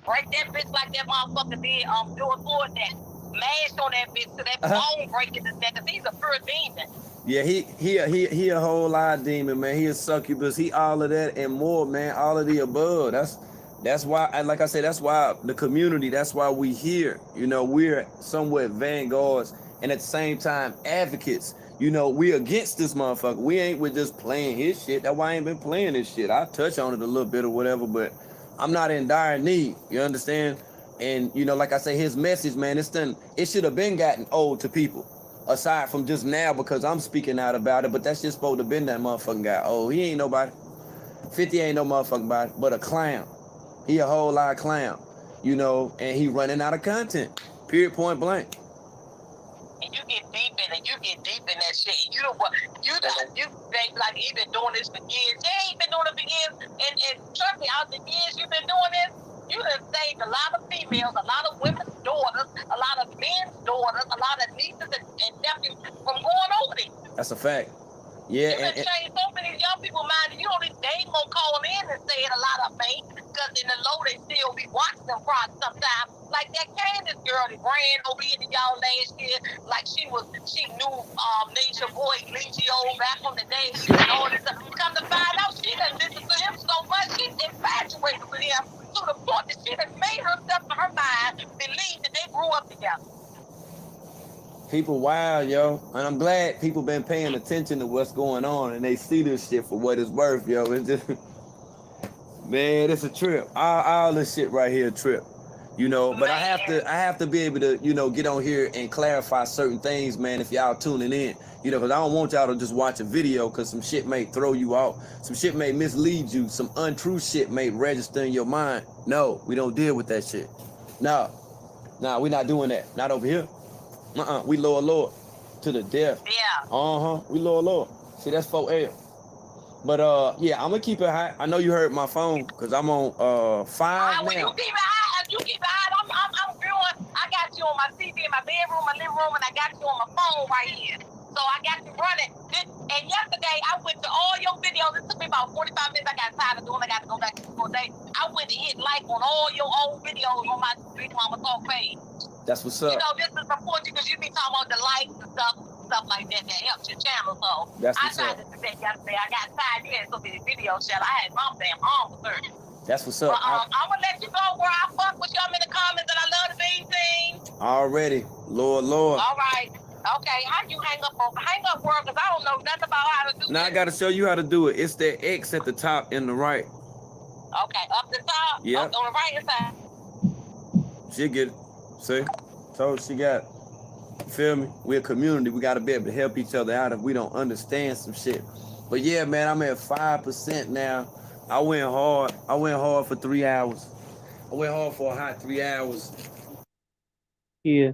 break that bitch like that motherfucker did, George Floyd, that mash on that bitch to that bone breaking this nigga. He's a pure demon. Yeah, he a whole lot of demon, man. He a succubus. He all of that and more, man. All of the above. That's why, like I said, that's why the community. That's why we here. You know, we're somewhat vanguards and at the same time advocates. You know, we against this motherfucker. We ain't with just playing his shit. That's why I ain't been playing this shit. I touch on it a little bit or whatever, but I'm not in dire need. You understand? And you know, like I say, his message, man, it should have been gotten old to people. Aside from just now because I'm speaking out about it, but that's just supposed to been that motherfucking guy. Oh, he ain't nobody. 50 ain't no motherfucking body, but a clown. He a whole lot of clown, you know, and he running out of content. Period, point blank. And you get deep in it, that shit. You know what? You think like he been doing this for years. Yeah, he been doing it for years. And trust me, out the years you've been doing this, you done saved a lot of females, a lot of women's daughters, a lot of men's daughters, a lot of nieces and nephews from going over there. That's a fact. Yeah, you can change so many young people mind. You know, they ain't gonna call in and say it, a lot of them ain't, because in the low they still be watching them probably sometimes. Like that Candace girl that ran over here to y'all last year, like she knew Nature Boy Legio back from the day and all this stuff. Come to find out, she done listened to him so much, she's infatuated with him to the point that she done made herself in her mind believe that they grew up together. People wild, yo. And I'm glad people been paying attention to what's going on and they see this shit for what it's worth, yo. It's just, man, it's a trip. All this shit right here a trip. You know, but I have to be able to, you know, get on here and clarify certain things, man, if y'all tuning in. You know, because I don't want y'all to just watch a video because some shit may throw you off. Some shit may mislead you. Some untrue shit may register in your mind. No, we don't deal with that shit. No, we're not doing that. Not over here. We lower to the death. Yeah. We lower. See, that's 4L. But yeah, I'm gonna keep it high. I know you heard my phone because I'm on 5 now. You keep it high. I'm viewing. I got you on my TV in my bedroom, my living room, and I got you on my phone right here. So I got you running. And yesterday I went to all your videos. It took me about 45 minutes. I got tired of doing. I got to go back to the full day. I went and hit like on all your old videos on my Big Mama Talk page. That's what's up. You know, this is support you because you be talking about the likes and stuff like that helps your channel. So that's I tried to do that yesterday. I got tired. You had so many videos, Shell. I had my damn arm for 30. That's what's up. I'm gonna let you go where I fuck with y'all in the comments, and I love the big thing. Already, Lord. All right. Okay, how you hang up, Wurld? Because I don't know nothing about how to do now this. I got to show you how to do it. It's that X at the top and the right. Okay, up the top. Yeah. Up on the right side. She'll get it. See? Told she got it. You feel me? We're a community. We got to be able to help each other out if we don't understand some shit. But yeah, man, I'm at 5% now. I went hard. For 3 hours. I went hard for a hot 3 hours. Yeah.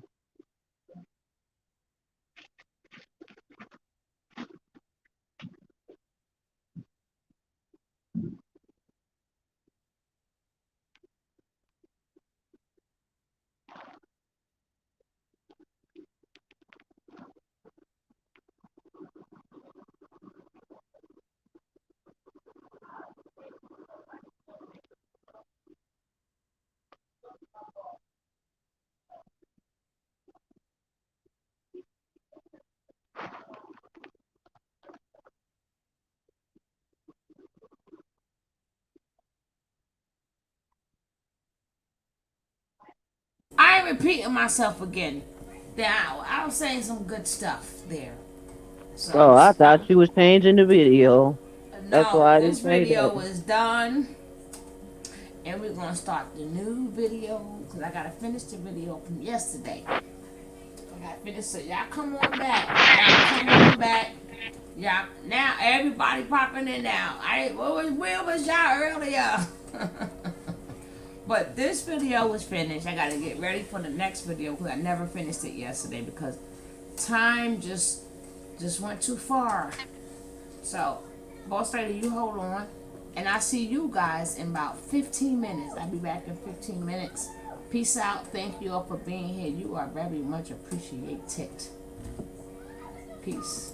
I ain't repeating myself again. I was saying some good stuff there. So, Oh, I thought she was changing the video. That's why I didn't this say video that. was done. And we're going to start the new video. Because I got to finish the video from yesterday. I got to finish. So y'all come on back. Yeah, now everybody popping in now. Where was y'all earlier? But this video was finished. I gotta get ready for the next video because I never finished it yesterday because time just went too far. So, boss lady, you hold on, and I'll see you guys in about 15 minutes. I'll be back in 15 minutes. Peace out. Thank you all for being here. You are very much appreciated. Peace.